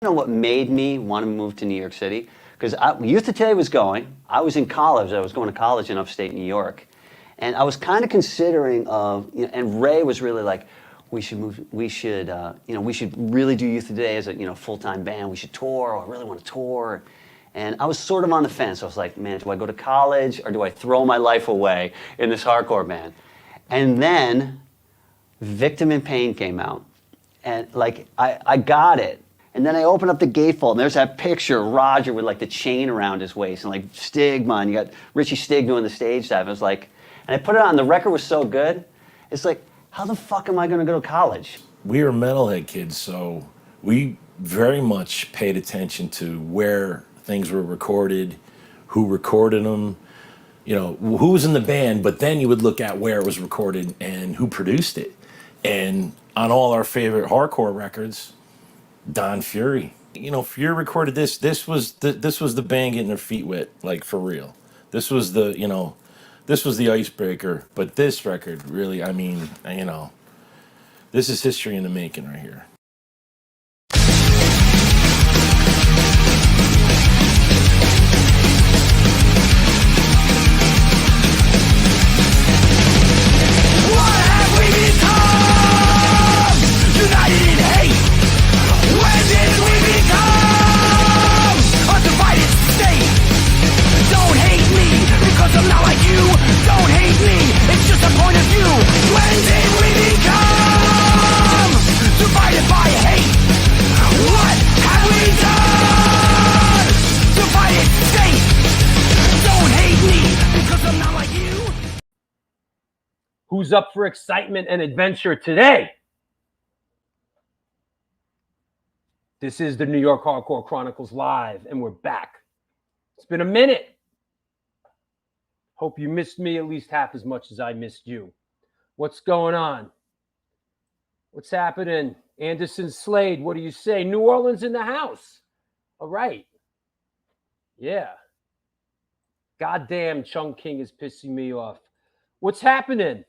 You know what made me want to move to New York City? Because Youth of Today was going. I was in college. I was going to college in upstate New York. And I was kind of considering and Ray was really like, we should move, we should really do Youth of Today as a, full-time band. We should tour. I really want to tour. And I was sort of on the fence. I was like, man, do I go to college or do I throw my life away in this hardcore band? And then Victim in Pain came out. And like, I got it. And then I opened up the gatefold, and there's that picture of Roger with like the chain around his waist, and like Stigma, and you got Richie Stig doing the stage dive. I was like, and I put it on, the record was so good. It's like, how the fuck am I gonna go to college? We were metalhead kids, so we very much paid attention to where things were recorded, who recorded them, who was in the band, but then you would look at where it was recorded and who produced it. And on all our favorite hardcore records, Don Fury. Fury recorded this. This was the band getting their feet wet, like for real. This was the icebreaker. But this record, really, this is history in the making right here. What have we become? United in hate. When did we become a divided state? Don't hate me because I'm not like you. Don't hate me, it's just a point of view. When did we become divided by hate? What have we done? Divided state. Don't hate me because I'm not like you. Who's up for excitement and adventure today? This is the New York Hardcore Chronicles Live, and we're back. It's been a minute. Hope you missed me at least half as much as I missed you. What's going on? What's happening? Anderson Slade, what do you say? New Orleans in the house. All right. Yeah. Goddamn, Chung King is pissing me off. What's happening?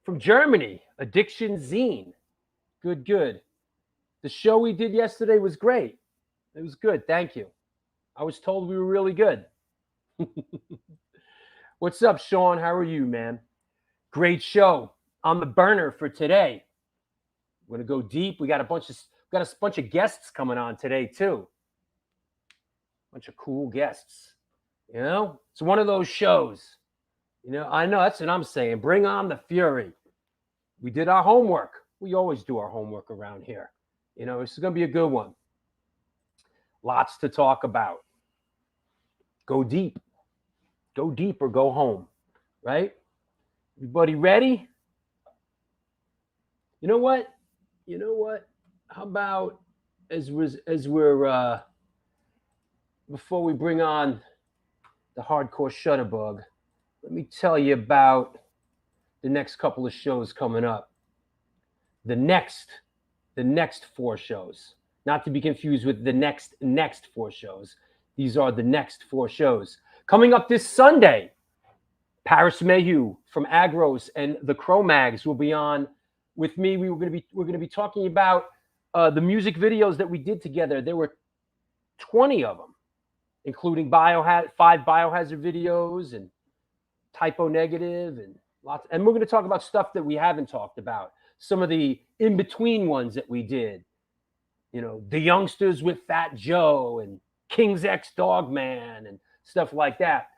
From Germany, Addiction Zine. Good, good. The show we did yesterday was great. It was good. Thank you. I was told we were really good. What's up, Sean? How are you, man? Great show on the burner for today. We're going to go deep. We got a bunch of guests coming on today, too. Bunch of cool guests. It's one of those shows. I know that's what I'm saying. Bring on the fury. We did our homework. We always do our homework around here. This is going to be a good one. Lots to talk about. Go deep. Go deep or go home, right? Everybody ready? You know what? How about as we're before we bring on the hardcore shutterbug, let me tell you about the next couple of shows coming up. The next 4 shows, not to be confused with the next 4 shows. These are the next 4 shows. Coming up this Sunday, Paris Mayhew from Agros and the Cro-Mags will be on with me. We're going to be talking about the music videos that we did together. There were 20 of them, including 5 Biohazard videos and Typo Negative and lots. And we're going to talk about stuff that we haven't talked about. Some of the in-between ones that we did. The Youngsters with Fat Joe and King's X Dogman and stuff like that.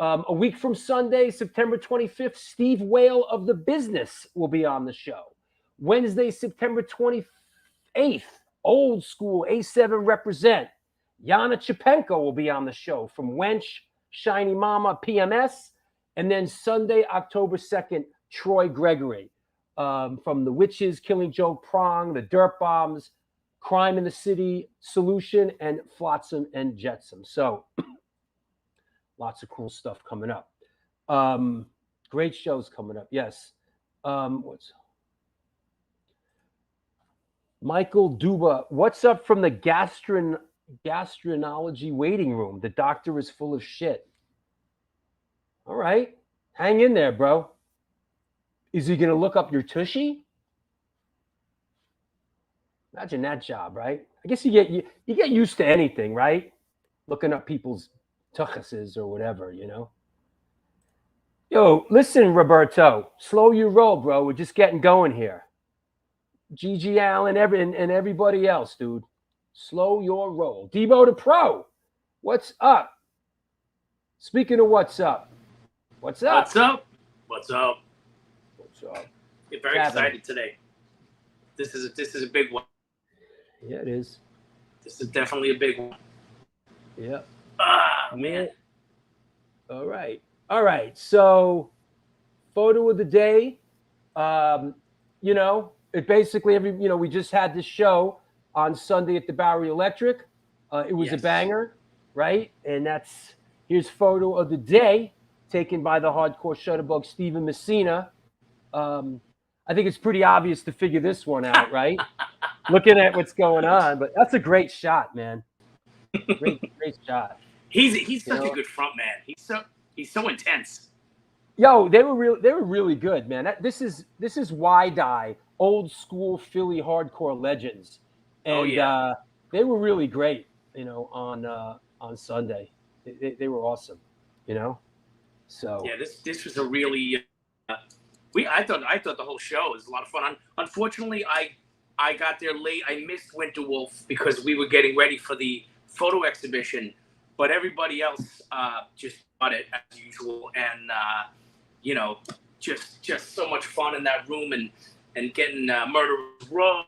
A week from Sunday, September 25th, Steve Whale of The Business will be on the show. Wednesday, September 28th, Old School A7 Represent. Yana Chepenko will be on the show from Wench, Shiny Mama, PMS. And then Sunday, October 2nd, Troy Gregory from The Witches, Killing Joke Prong, The Dirt Bombs, Crime in the City, Solution, and Flotsam and Jetsam. So lots of cool stuff coming up. Great shows coming up. Yes. Michael Duba, what's up from the gastroenterology waiting room? The doctor is full of shit. All right. Hang in there, bro. Is he going to look up your tushy? Imagine that job, right? I guess you get used to anything, right? Looking up people's tuchuses or whatever, you know. Yo, listen, Roberto, slow your roll, bro. We're just getting going here. GG Allin, and everybody else, dude. Slow your roll. Debo the Pro, what's up? Speaking of what's up, what's up? What's up? What's up? What's up? Get very excited today. This is a big one. Yeah, it is. This is definitely a big one. Yeah. Ah, man. All right. So, photo of the day. You know, it basically we just had this show on Sunday at the Bowery Electric. It was a banger, right? And here's photo of the day taken by the hardcore shutterbug Steven Messina. I think it's pretty obvious to figure this one out, right? Looking at what's going on, but that's a great shot, man. Great shot. He's such a good front man. He's so intense. Yo, they were really good, man. This is wide-eye, old school Philly hardcore legends, and they were really great. You know, on Sunday, they were awesome. You know, so yeah, this was a really I thought the whole show was a lot of fun. Unfortunately, I got there late. I missed Winter Wolf because we were getting ready for the photo exhibition, but everybody else just got it as usual, and you know, just so much fun in that room, and getting Murderer's Row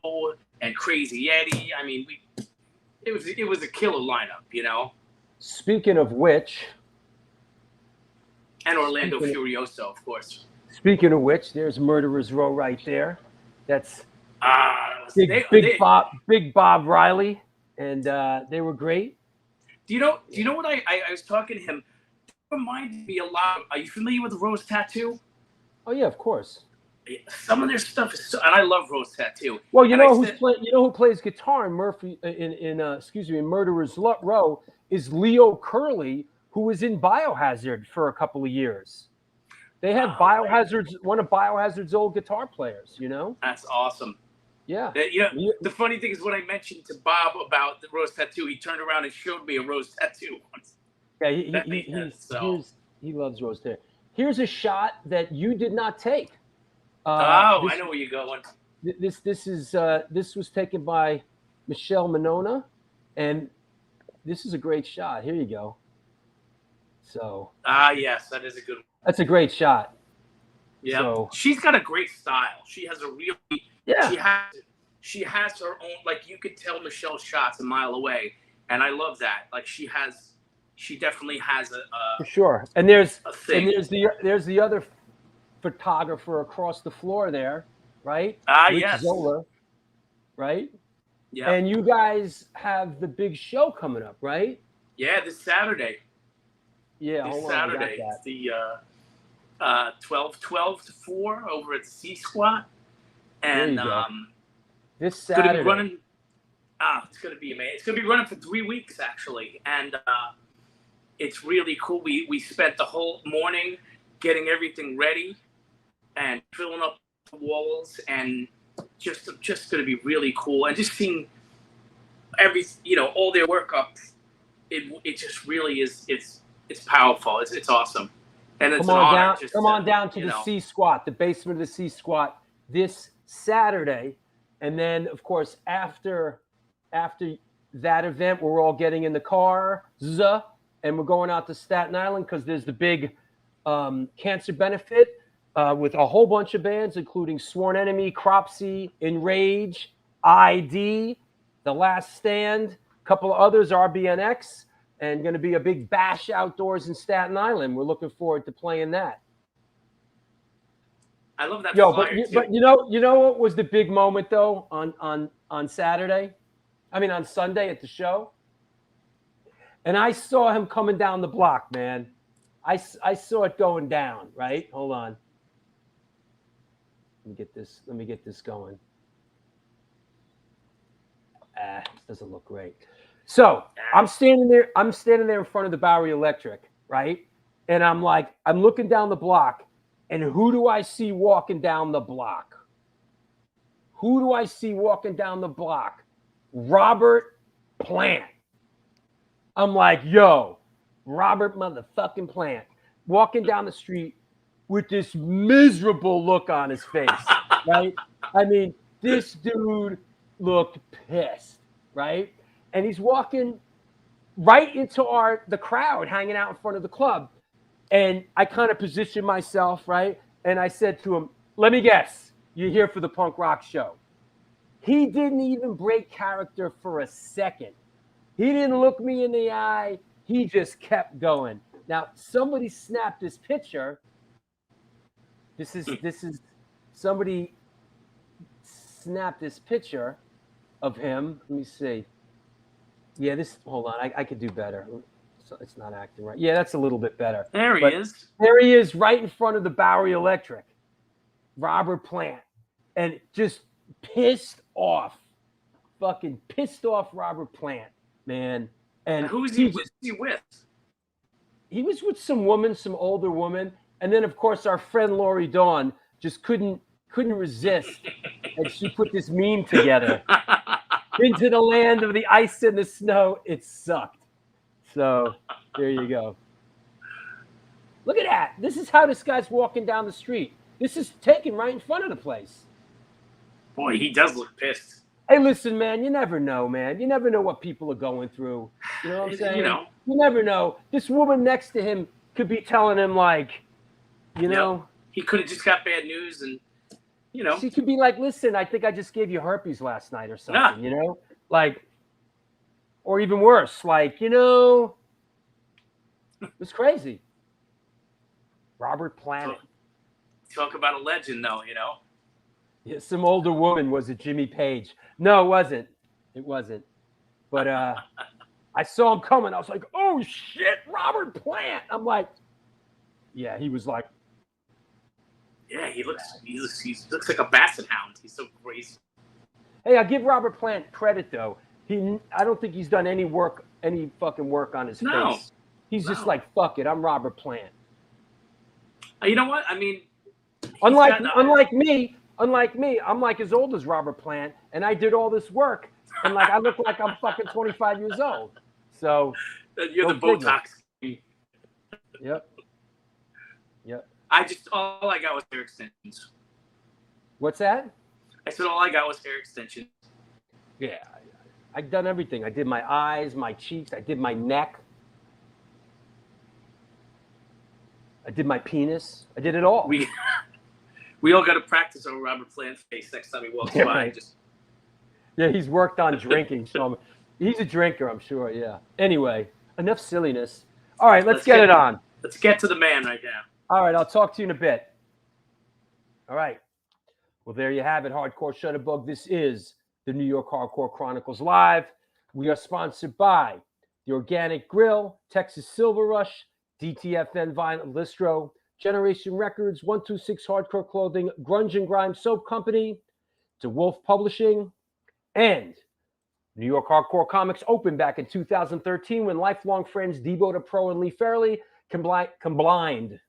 and Crazy Eddie. I mean, it was a killer lineup, you know. Speaking of which, and Orlando Furioso, of course. Speaking of which, there's Murderer's Row right there. That's Big Bob Riley, and they were great. Do you know what I was talking to him? It reminded me a lot. Are you familiar with Rose Tattoo? Oh yeah, of course. Some of their stuff is and I love Rose Tattoo. Well, you know who plays guitar in in Murderer's Row is Leo Curley, who was in Biohazard for a couple of years. They have one of Biohazard's old guitar players, you know? That's awesome. Yeah. The funny thing is when I mentioned to Bob about the Rose Tattoo, he turned around and showed me a Rose Tattoo once. Yeah, he loves Rose Tattoo. Here's a shot that you did not take. I know where you're going. This was taken by Michelle Monona, and this is a great shot. Here you go. So. Yes, that is a good one. That's a great shot. Yeah, so, she's got a great style. She has a really she has her own. Like you could tell Michelle's shots a mile away, and I love that. Like she definitely has a for sure. And there's the other photographer across the floor there, right? Rich yes. Zola, right? Yeah. And you guys have the big show coming up, right? Yeah, this Saturday. Yeah, this Saturday. It's the 12 to 4 over at the C Squat. And this Saturday. Gonna be running, it's going to be amazing. It's going to be running for 3 weeks, actually. And it's really cool. We spent the whole morning getting everything ready and filling up the walls, and just going to be really cool. And just seeing all their work up, it just really is, it's powerful. It's awesome. And it's come on down to the C Squat, the basement of the C Squat this Saturday. And then, of course, after that event, we're all getting in the car, and we're going out to Staten Island because there's the big cancer benefit with a whole bunch of bands, including Sworn Enemy, Cropsy, Enrage, ID, The Last Stand, a couple of others, RBNX. And going to be a big bash outdoors in Staten Island. We're looking forward to playing that. I love that. But you know what was the big moment though on Saturday? I mean on Sunday at the show. And I saw him coming down the block, man. I saw it going down. Right? Hold on. Let me get this going. This doesn't look great. So I'm standing there in front of the Bowery Electric, right? And I'm looking down the block, and who do I see walking down the block? Who do I see walking down the block? Robert Plant. I'm like, yo, Robert motherfucking Plant, walking down the street with this miserable look on his face, right? I mean, this dude looked pissed, right? And he's walking right into the crowd hanging out in front of the club. And I kind of positioned myself, right? And I said to him, let me guess, you're here for the punk rock show. He didn't even break character for a second. He didn't look me in the eye. He just kept going. Now, somebody snapped this picture. This is somebody snapped this picture of him. Let me see. Yeah, hold on. I could do better. So it's not acting right. Yeah, that's a little bit better. There he is. There he is right in front of the Bowery Electric. Robert Plant. And just pissed off. Fucking pissed off Robert Plant, man. And who was he with? He was with some older woman. And then, of course, our friend Lori Dawn just couldn't resist. And she put this meme together. Into the land of the ice and the snow. It sucked. So there you go. Look at that. This is how this guy's walking down the street. This is taken right in front of the place. Boy, he does look pissed. Hey, listen, man, you never know, man. You never know what people are going through. You know what I'm saying? You know. You never know. This woman next to him could be telling him, like, you know. He could have just got bad news and, you know. She could be like, listen, I think I just gave you herpes last night or something, you know? Like, or even worse, like, you know, it's crazy. Robert Plant. Talk about a legend, though, you know? Yeah, some older woman. Was it Jimmy Page? No, it wasn't. It wasn't. But I saw him coming. I was like, oh, shit, Robert Plant. I'm like, yeah, he was like. Yeah, he looks like a basset hound. He's so crazy. Hey, I'll give Robert Plant credit, though. I don't think he's done any fucking work on his face. He's just like, fuck it, I'm Robert Plant. You know what? I mean, unlike me, I'm like as old as Robert Plant, and I did all this work, and like I look like I'm fucking 25 years old. So you're the Botox. Yep. All I got was hair extensions. What's that? I said all I got was hair extensions. Yeah, I've done everything. I did my eyes, my cheeks, I did my neck. I did my penis. I did it all. We all got to practice on Robert Plant's face next time he walks by. Right. Yeah, he's worked on drinking. So he's a drinker, I'm sure. Yeah. Anyway, enough silliness. All right, let's get it on. Let's get to the man right now. All right, I'll talk to you in a bit. All right. Well, there you have it, Hardcore Shutterbug. This is the New York Hardcore Chronicles Live. We are sponsored by The Organic Grill, Texas Silver Rush, DTFN Vinyl Listro, Generation Records, 126 Hardcore Clothing, Grunge and Grime Soap Company, DeWolf Publishing, and New York Hardcore Comics opened back in 2013 when lifelong friends Debo the Pro and Lee Fairley combined.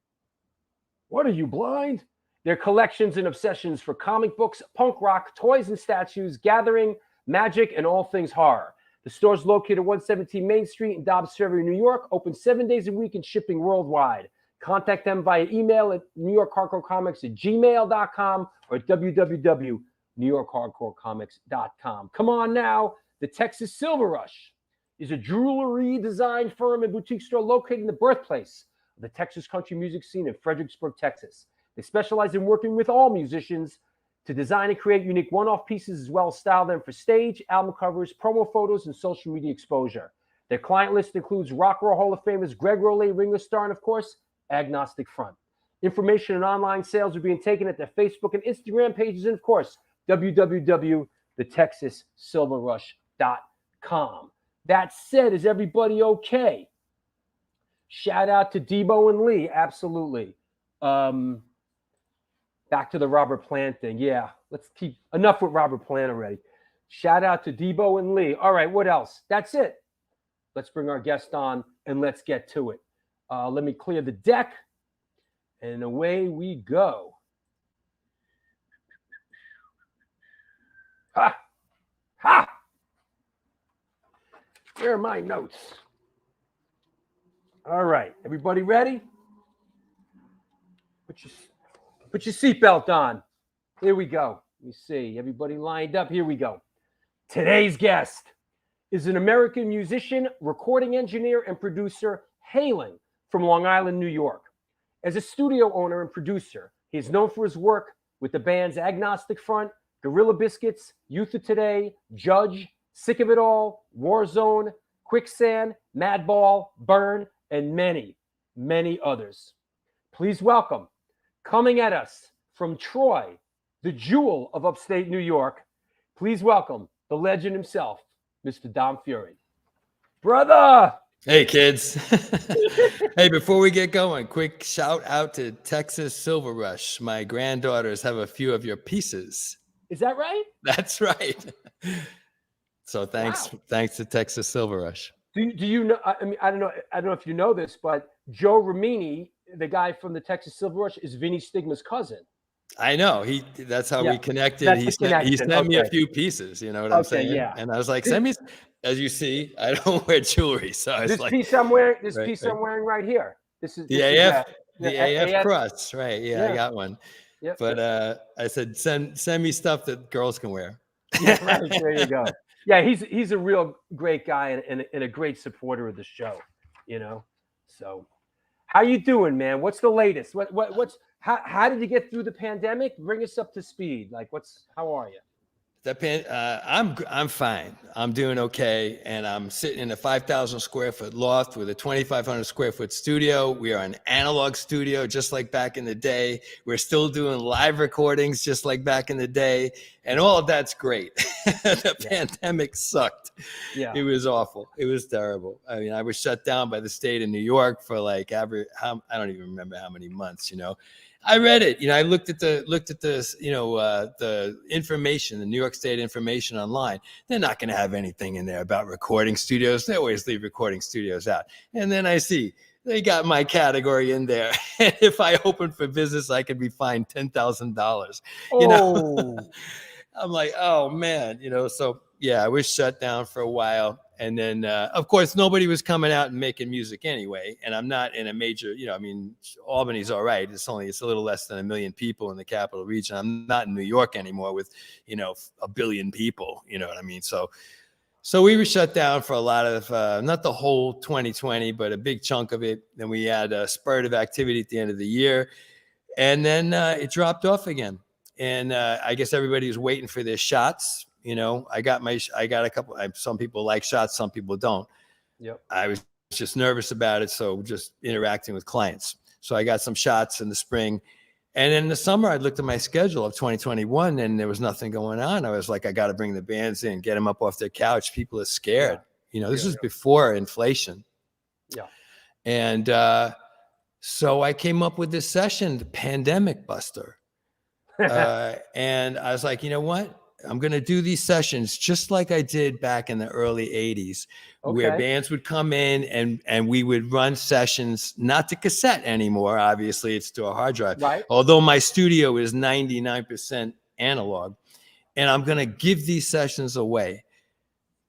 What are you, blind? Their collections and obsessions for comic books, punk rock, toys and statues, gathering, magic, and all things horror. The store is located at 117 Main Street in Dobbs Ferry, New York, open 7 days a week and shipping worldwide. Contact them via email at newyorkhardcorecomics@gmail.com or www.newyorkhardcorecomics.com. Come on now. The Texas Silver Rush is a jewelry design firm and boutique store located in the birthplace of the Texas country music scene in Fredericksburg, Texas. They specialize in working with all musicians to design and create unique one-off pieces as well as style them for stage, album covers, promo photos, and social media exposure. Their client list includes Rock and Roll Hall of Famers Greg Rowley, Ringo Starr, and of course, Agnostic Front. Information and online sales are being taken at their Facebook and Instagram pages, and of course, www.thetexassilverrush.com. That said, is everybody okay? Shout out to Debo and Lee, absolutely. Back to the Robert Plant thing. Yeah, let's keep enough with Robert Plant already. Shout out to Debo and Lee. All right, what else? That's it. Let's bring our guest on and let's get to it. Let me clear the deck, and away we go. Ha! Ha! Here are my notes. All right, everybody ready? Put your seatbelt on. Here we go. Let me see. Everybody lined up. Here we go. Today's guest is an American musician, recording engineer, and producer hailing from Long Island, New York. As a studio owner and producer, he is known for his work with the bands Agnostic Front, Gorilla Biscuits, Youth of Today, Judge, Sick of It All, Warzone, Quicksand, Madball, Burn, and many, many others. Please welcome, coming at us from Troy, the jewel of upstate New York, please welcome the legend himself, Mr. Dom Fury. Brother! Hey, kids. Hey, before we get going, quick shout out to Texas Silver Rush. My granddaughters have a few of your pieces. Is that right? That's right. So thanks to Texas Silver Rush. Do you know? I mean, I don't know if you know this, but Joe Ramini, the guy from the Texas Silver Rush, is Vinny Stigma's cousin. I know. That's how we connected. That's He the sent connection. me a few pieces, you know what I'm saying? Yeah. And I was like, send me, as you see, I don't wear jewelry. So I was This like, piece I'm wearing, right. I'm wearing right here. This is the AF, the AF cross, right? Yeah, I got one. Yep. But I said, send me stuff that girls can wear. Yeah, right. There you go. Yeah, he's a real great guy and a great supporter of the show, you know. So, how you doing, man? What's the latest? What's how did you get through the pandemic? Bring us up to speed. Like, how are you? I'm fine. I'm doing okay, and I'm sitting in a 5,000 square foot loft with a 2,500 square foot studio. We are an analog studio, just like back in the day. We're still doing live recordings, just like back in the day, and all of that's great. The pandemic sucked. Yeah, it was awful. It was terrible. I mean, I was shut down by the state of New York for like I don't even remember how many months. You know. I read it. You know, I looked at the the information, the New York State information online. They're not going to have anything in there about recording studios. They always leave recording studios out. And then I see they got my category in there. And if I open for business, I could be fined $10,000. You know, I'm like, oh man, you know. So yeah, I was shut down for a while. And then, of course, nobody was coming out and making music anyway. And I'm not in a major, you know, I mean, Albany's all right. It's a little less than 1 million people in the capital region. I'm not in New York anymore with, you know, 1 billion people. You know what I mean? So we were shut down for a lot of, not the whole 2020, but a big chunk of it. Then we had a spurt of activity at the end of the year. And then it dropped off again. And I guess everybody was waiting for their shots. You know, I got a couple. Some people like shots, some people don't. Yep. I was just nervous about it, so just interacting with clients. So I got some shots in the spring, and in the summer, I looked at my schedule of 2021, and there was nothing going on. I was like, I got to bring the bands in, get them up off their couch. People are scared. Yeah. You know, this was before inflation. Yeah. And so I came up with this session, the Pandemic Buster, and I was like, you know what? I'm going to do these sessions just like I did back in the early 80s, where bands would come in and we would run sessions, not to cassette anymore. Obviously, it's to a hard drive. Right. Although my studio is 99% analog. And I'm going to give these sessions away.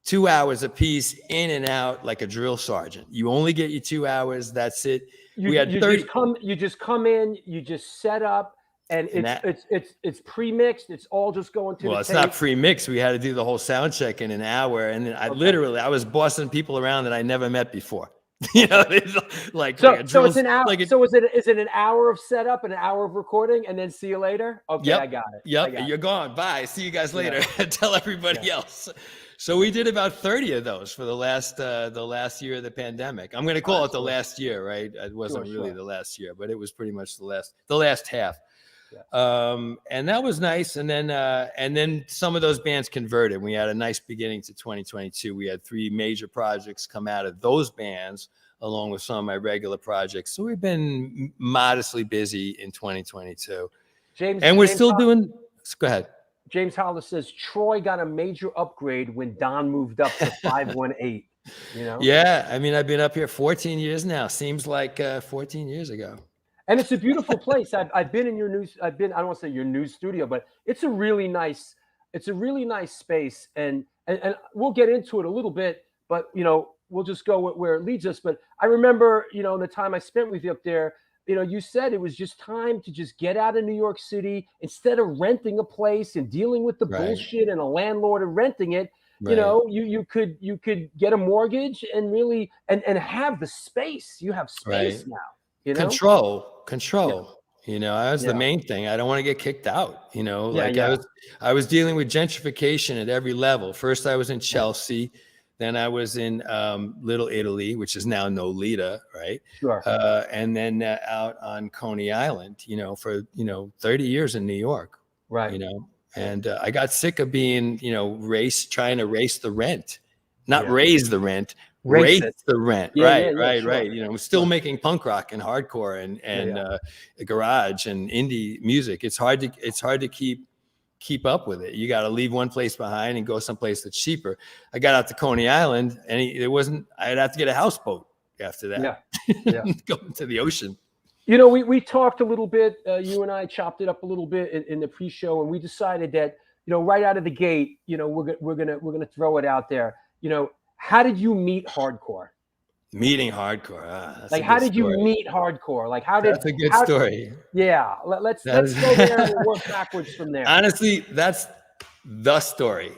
2 hours a piece, in and out like a drill sergeant. You only get your 2 hours. That's it. We had 30. You just come in, you just set up. And it's pre-mixed. It's all just going to. Well, it's not pre-mixed. We had to do the whole sound check in an hour, and then I was bossing people around that I never met before. You know, like so it's an hour. So is it an hour of setup, an hour of recording, and then see you later? Okay, yep. I got it. Yep, you're gone. Bye. See you guys later. Tell everybody else. So we did about 30 of those for the last year of the pandemic. I'm going to call it the last year, right? It wasn't really the last year, but it was pretty much the last half. And that was nice. And then some of those bands converted. We had a nice beginning to 2022. We had 3 major projects come out of those bands, along with some of my regular projects. So we've been modestly busy in 2022. We're still doing. Go ahead. James Hollis says Troy got a major upgrade when Don moved up to 518. You know. Yeah, I mean, I've been up here 14 years now. Seems like 14 years ago. And it's a beautiful place. I've been in your I don't want to say your new studio, but it's a really nice it's a really nice space, and we'll get into it a little bit, but we'll just go where it leads us. But I remember, the time I spent with you up there, you said it was just time to just get out of New York City instead of renting a place and dealing with the Right. bullshit and a landlord and renting it. Right. You could get a mortgage and really and have the space. You have space Right. now. Control. That's the Yeah. main thing. I don't want to get kicked out. Like yeah. I was dealing with gentrification at every level. First, I was in Chelsea. Then I was in Little Italy, which is now Nolita, right? Sure. And then out on Coney Island, for 30 years in New York, Right. And I got sick of being, trying to race the rent, not Yeah. raise the rent, Race raise it. the rent. Yeah, Right. sure. Still making punk rock and hardcore and garage and indie music. It's hard to keep up with it. You got to leave one place behind and go someplace that's cheaper. I got out to Coney Island and I'd have to get a houseboat after that. Yeah. Go into the ocean. We talked a little bit. You and I chopped it up a little bit in the pre-show, and we decided that right out of the gate, we're gonna throw it out there. How did you meet hardcore? Meeting hardcore. Like, how did you meet hardcore? Like, That's a good story. Yeah, let's go there and we'll work backwards from there. Honestly, that's the story.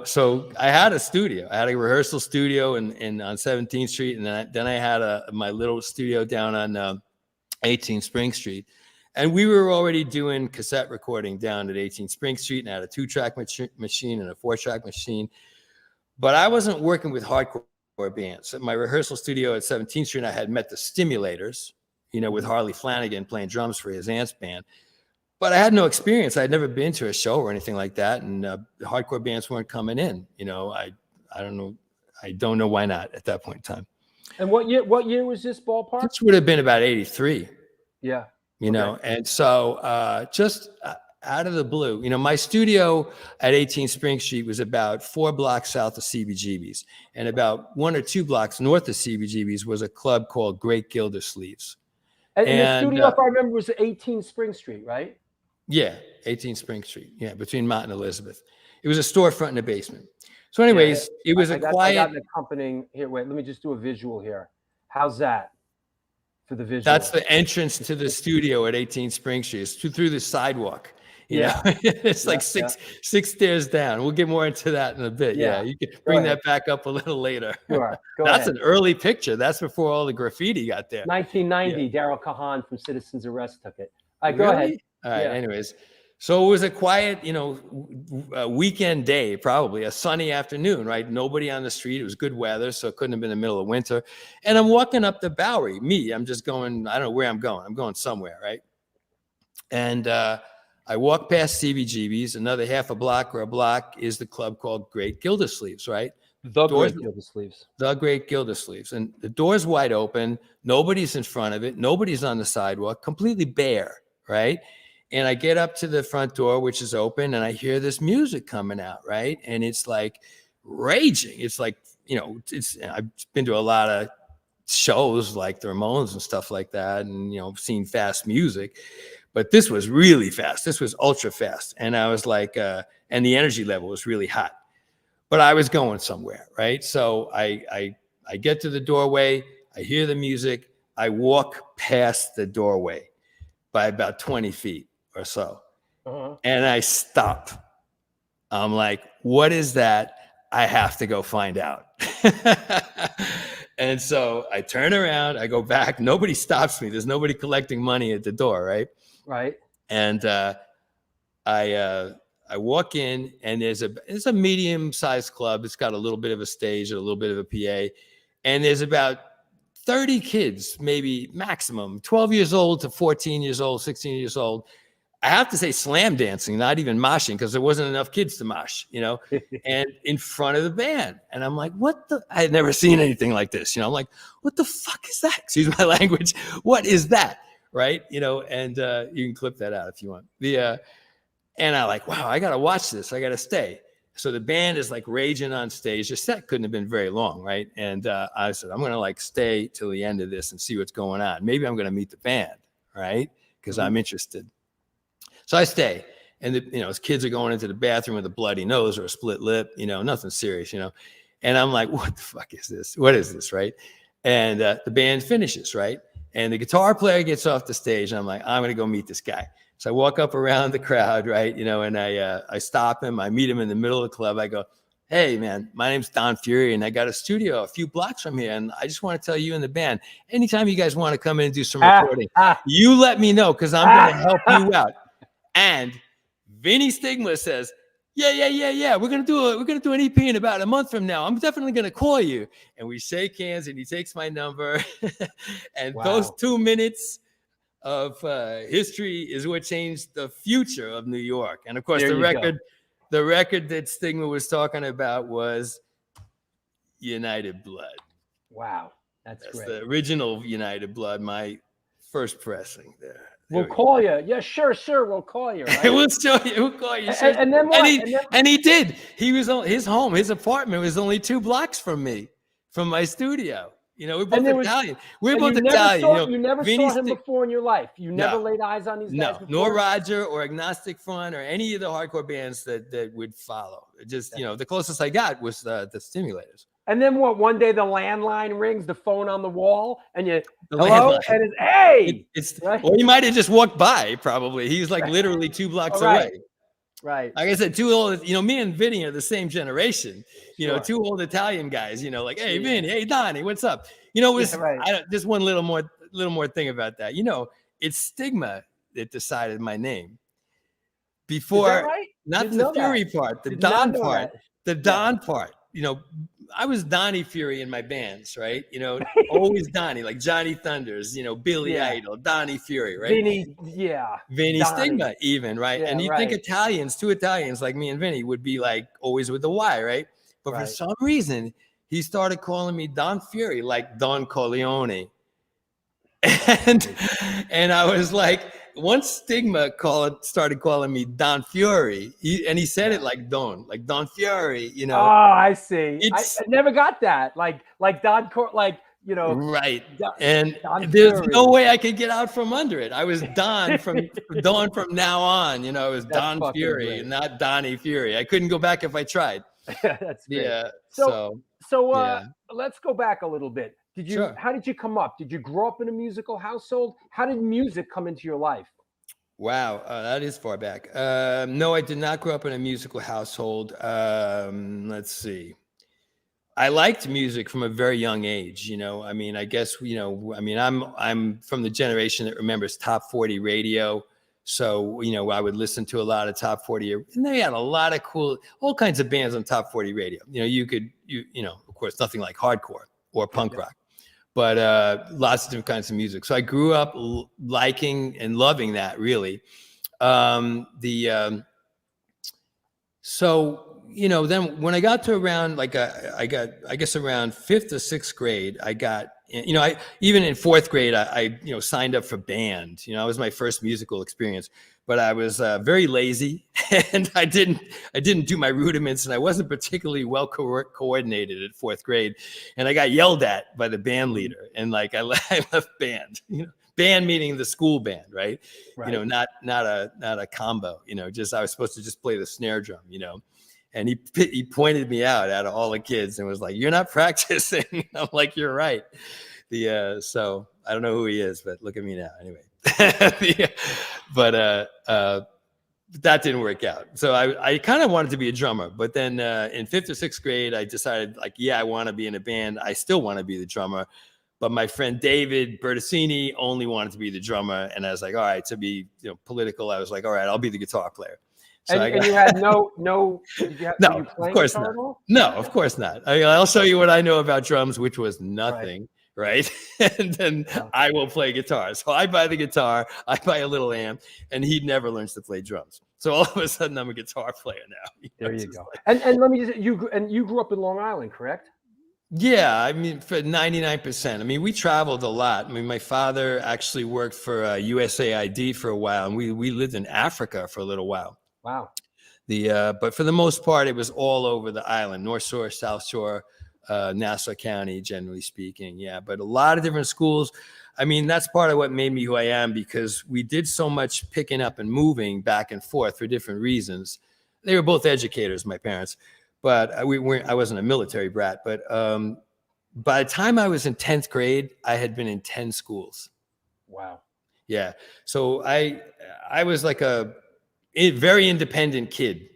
So I had a studio. I had a rehearsal studio on 17th Street, and then I had my little studio down on 18 Spring Street. And we were already doing cassette recording down at 18 Spring Street, and I had a 2-track machine and a 4-track machine. But I wasn't working with hardcore bands. At my rehearsal studio at 17th Street, I had met the Stimulators, with Harley Flanagan playing drums for his aunt's band. But I had no experience. I'd never been to a show or anything like that. And the hardcore bands weren't coming in. I don't know. I don't know why not at that point in time. And what year was this ballpark? This would have been about 83. Yeah. And so just out of the blue, my studio at 18 Spring Street was about 4 blocks south of CBGB's, and about 1 or 2 blocks north of CBGB's was a club called Great Gildersleeves. And the studio, if I remember, was 18 Spring Street, right? Yeah, 18 Spring Street. Yeah, between Mott and Elizabeth. It was a storefront in the basement. So anyways, it was quiet. I got an accompanying here. Wait, let me just do a visual here. How's that for the visual? That's the entrance to the studio at 18 Spring Street. It's through the sidewalk. It's like six stairs down. We'll get more into that in a bit. Yeah, you can bring that back up a little later. Sure. That's an early picture. That's before all the graffiti got there. 1990, Daryl Kahan from Citizens Arrest took it. All right, go ahead. All right, anyways. So it was a quiet, weekend day, probably a sunny afternoon, right? Nobody on the street. It was good weather, so it couldn't have been the middle of winter. And I'm walking up the Bowery. I'm just going, I don't know where I'm going. I'm going somewhere, right? And I walk past CBGB's. Another half a block or a block is the club called Great Gildersleeves, right? The Great Gildersleeves. The Great Gildersleeves. And the door's wide open. Nobody's in front of it. Nobody's on the sidewalk. Completely bare, right? And I get up to the front door, which is open, and I hear this music coming out, right? And it's like raging. It's like, I've been to a lot of shows like the Ramones and stuff like that, and, seen fast music. But this was really fast. This was ultra fast. And I was like, and the energy level was really hot. But I was going somewhere, right? So I get to the doorway. I hear the music. I walk past the doorway by about 20 feet or so. Uh-huh. And I stop. I'm like, what is that? I have to go find out. And so I turn around. I go back. Nobody stops me. There's nobody collecting money at the door, right? Right. And I walk in, and it's a medium-sized club. It's got a little bit of a stage and a little bit of a PA, and there's about 30 kids, maybe maximum, 12 years old to 14 years old, 16 years old. I have to say slam dancing, not even moshing, because there wasn't enough kids to mosh, and in front of the band. And I'm like, I had never seen anything like this. I'm like, what the fuck is that? Excuse my language. What is that? Right. And you can clip that out if you want. And I'm like, wow, I got to watch this. I got to stay. So the band is like raging on stage. The set couldn't have been very long. Right. And I said, I'm going to stay till the end of this and see what's going on. Maybe I'm going to meet the band. Right. Because I'm interested. So I stay. And his kids are going into the bathroom with a bloody nose or a split lip, nothing serious, And I'm like, what the fuck is this? What is this, right? And the band finishes, right? And the guitar player gets off the stage, and I'm like, I'm gonna go meet this guy. So I walk up around the crowd, right? And I stop him. I meet him in the middle of the club. I go, hey, man, my name's Don Fury, and I got a studio a few blocks from here. And I just want to tell you and the band, anytime you guys want to come in and do some recording, you let me know, because I'm going to help you out. And Vinny Stigma says, yeah. We're gonna do an EP in about a month from now. I'm definitely gonna call you. And we shake hands, and he takes my number. And those 2 minutes of history is what changed the future of New York. And of course, the record that Stigma was talking about was United Blood. Wow, that's great. The original United Blood, my first pressing there. We'll call you. Yeah, sure. We'll call you. Right? We'll show you. We'll call you. And then what? And he did. He was on his apartment was only 2 blocks from me, from my studio. We're both Italian. We're both Italian. You never saw him before in your life. You never laid eyes on these guys before? Nor Roger or Agnostic Front or any of the hardcore bands that would follow. Just, the closest I got was the Stimulators. And then what? One day the landline rings, the phone on the wall, and hello, and it's hey. Right? Well, he might have just walked by. Probably he was like literally 2 blocks away. Right. Like I said, 2 old. Me and Vinny are the same generation. 2 old Italian guys. Like, hey, Vinny, hey, Donnie, what's up? Just one little more thing about that. It's Stigma that decided my name. Before, not the Fury part, the Don part, the Don part. I was Donnie Fury in my bands, right? Always Donnie, like Johnny Thunders, Billy Idol, Donnie Fury, right? Vinny Stigma even, right? Yeah, and you think 2 Italians like me and Vinny would be like always with the Y, right? But for some reason, he started calling me Don Fury, like Don Corleone. And I was like, once Stigma started calling me Don Fury, he said it like Don Fury, Oh, I see. I never got that. Like Don, right. And there's no way I could get out from under it. I was Don from now on. It was Don Fury and not Donnie Fury. I couldn't go back if I tried. That's great. Yeah. So let's go back a little bit. How did you come up? Did you grow up in a musical household? How did music come into your life? Wow, that is far back. No, I did not grow up in a musical household. Let's see. I liked music from a very young age. I guess, I'm from the generation that remembers top 40 radio. So, I would listen to a lot of top 40, and they had a lot of all kinds of bands on top 40 radio. Of course, nothing like hardcore or punk rock, but lots of different kinds of music. So I grew up liking and loving that, really. Then when I got to around I guess around 5th or 6th grade, I got, even in 4th grade, I signed up for band. It was my first musical experience, but I was very lazy and I didn't do my rudiments, and I wasn't particularly well coordinated at 4th grade. And I got yelled at by the band leader, and I left band, band meaning the school band, right? Not a combo, just, I was supposed to just play the snare drum, and he pointed me out of all the kids and was like, "You're not practicing." I'm like, "You're right." So I don't know who he is, but look at me now. Anyway, but that didn't work out. So I kind of wanted to be a drummer, but then in 5th or 6th grade, I decided I want to be in a band. I still want to be the drummer, but my friend David Bertasini only wanted to be the drummer, and I was like, all right, to be political, I was like, all right, I'll be the guitar player. So and you had no. No, of course not. No, of course not. I'll show you what I know about drums, which was nothing, right? And then I will play guitar. So I buy the guitar, I buy a little amp, and he never learns to play drums. So all of a sudden, I'm a guitar player now. There you go. And let me just, you grew up in Long Island, correct? Yeah, for 99%. We traveled a lot. My father actually worked for USAID for a while, and we lived in Africa for a little while. Wow. But for the most part, it was all over the island, North Shore, South Shore, Nassau County, generally speaking. Yeah, but a lot of different schools. I mean, that's part of what made me who I am, because we did so much picking up and moving back and forth for different reasons. They were both educators, my parents, but I wasn't a military brat. But by the time I was in 10th grade, I had been in 10 schools. Wow. Yeah. So I was like a very independent kid,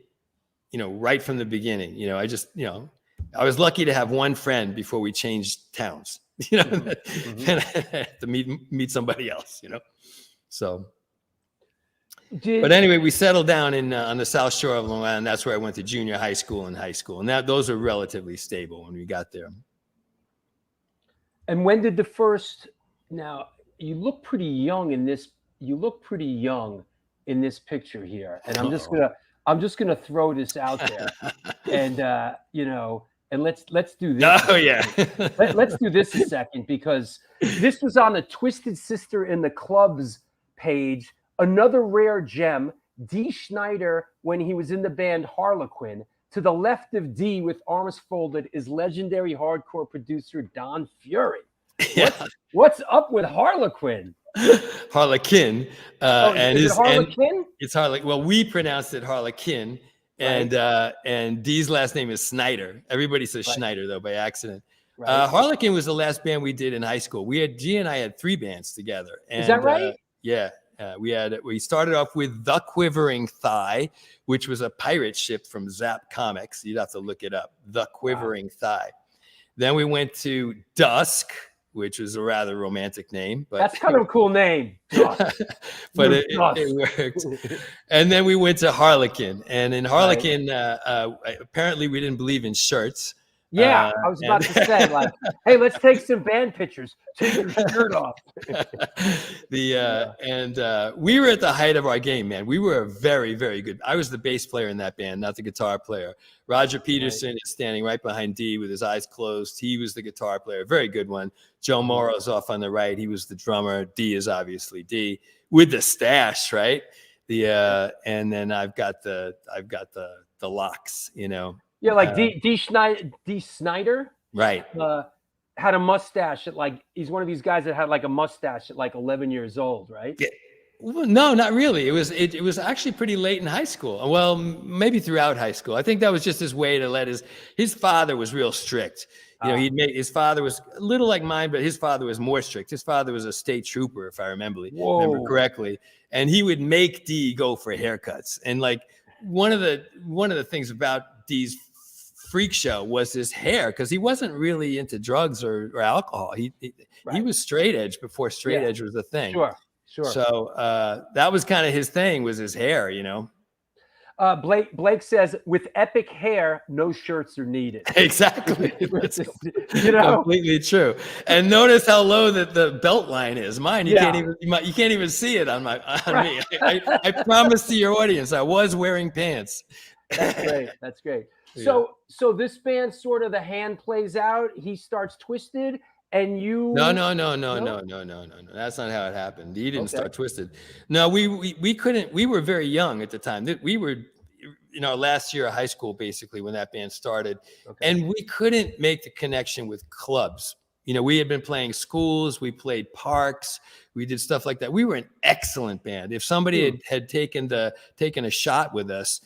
right from the beginning. I was lucky to have one friend before we changed towns, and I had to meet somebody else, So, but anyway, we settled down on the South Shore of Long Island. That's where I went to junior high school and high school. And those are relatively stable when we got there. And when did now you look pretty young in this, picture here. And I'm just gonna throw this out there. And and let's do this. Oh yeah. Let's do this a second, because this was on the Twisted Sister in the Clubs page. Another rare gem, Dee Snider, when he was in the band Harlequin. To the left of Dee, with arms folded, is legendary hardcore producer Don Fury. Yeah. What's up with Harlequin? Harlequin. Is it Harlequin? It's Harlequin. Well, we pronounced it Harlequin. And Dee's last name is Snyder. Everybody says Schneider, though, by accident. Right. Harlequin was the last band we did in high school. G and I had 3 bands together. And, is that right? Yeah. We started off with The Quivering Thigh, which was a pirate ship from Zap Comics. You'd have to look it up. The Quivering Thigh. Then we went to Dusk, which was a rather romantic name, but that's kind of a cool name. But it worked. And then we went to Harlequin, and in Harlequin, apparently we didn't believe in shirts. Yeah, I was about to say, like, hey, let's take some band pictures. Take your shirt off. We were at the height of our game, man. We were very, very good. I was the bass player in that band, not the guitar player. Roger Peterson is standing right behind Dee with his eyes closed. He was the guitar player, very good one. Joe Morrow's off on the right. He was the drummer. Dee is obviously Dee with the stash, right? And then I've got the locks, Yeah, like Dee Snider, right? Had a mustache he's one of these guys that had like a mustache at like 11 years old, right? Yeah. Well, no, not really. It was actually pretty late in high school. Well, maybe throughout high school. I think that was just his way to let his father was real strict. His father was a little like mine, but his father was more strict. His father was a state trooper, if I remember correctly, and he would make Dee go for haircuts. And like one of the things about Dee's freak show was his hair, because he wasn't really into drugs or alcohol. He was straight edge before straight edge was a thing. Sure. So that was kind of his thing, was his hair, Blake says, with epic hair, no shirts are needed. Exactly. Completely true. And notice how low the belt line is. Mine, you can't even see it on me. I promise to your audience, I was wearing pants. That's great. So this band, sort of the hand plays out. He starts Twisted, and you. No. That's not how it happened. He didn't start Twisted. No, we couldn't. We were very young at the time. We were, last year of high school, basically, when that band started, and we couldn't make the connection with clubs. We had been playing schools, we played parks, we did stuff like that. We were an excellent band. If somebody had taken a shot with us,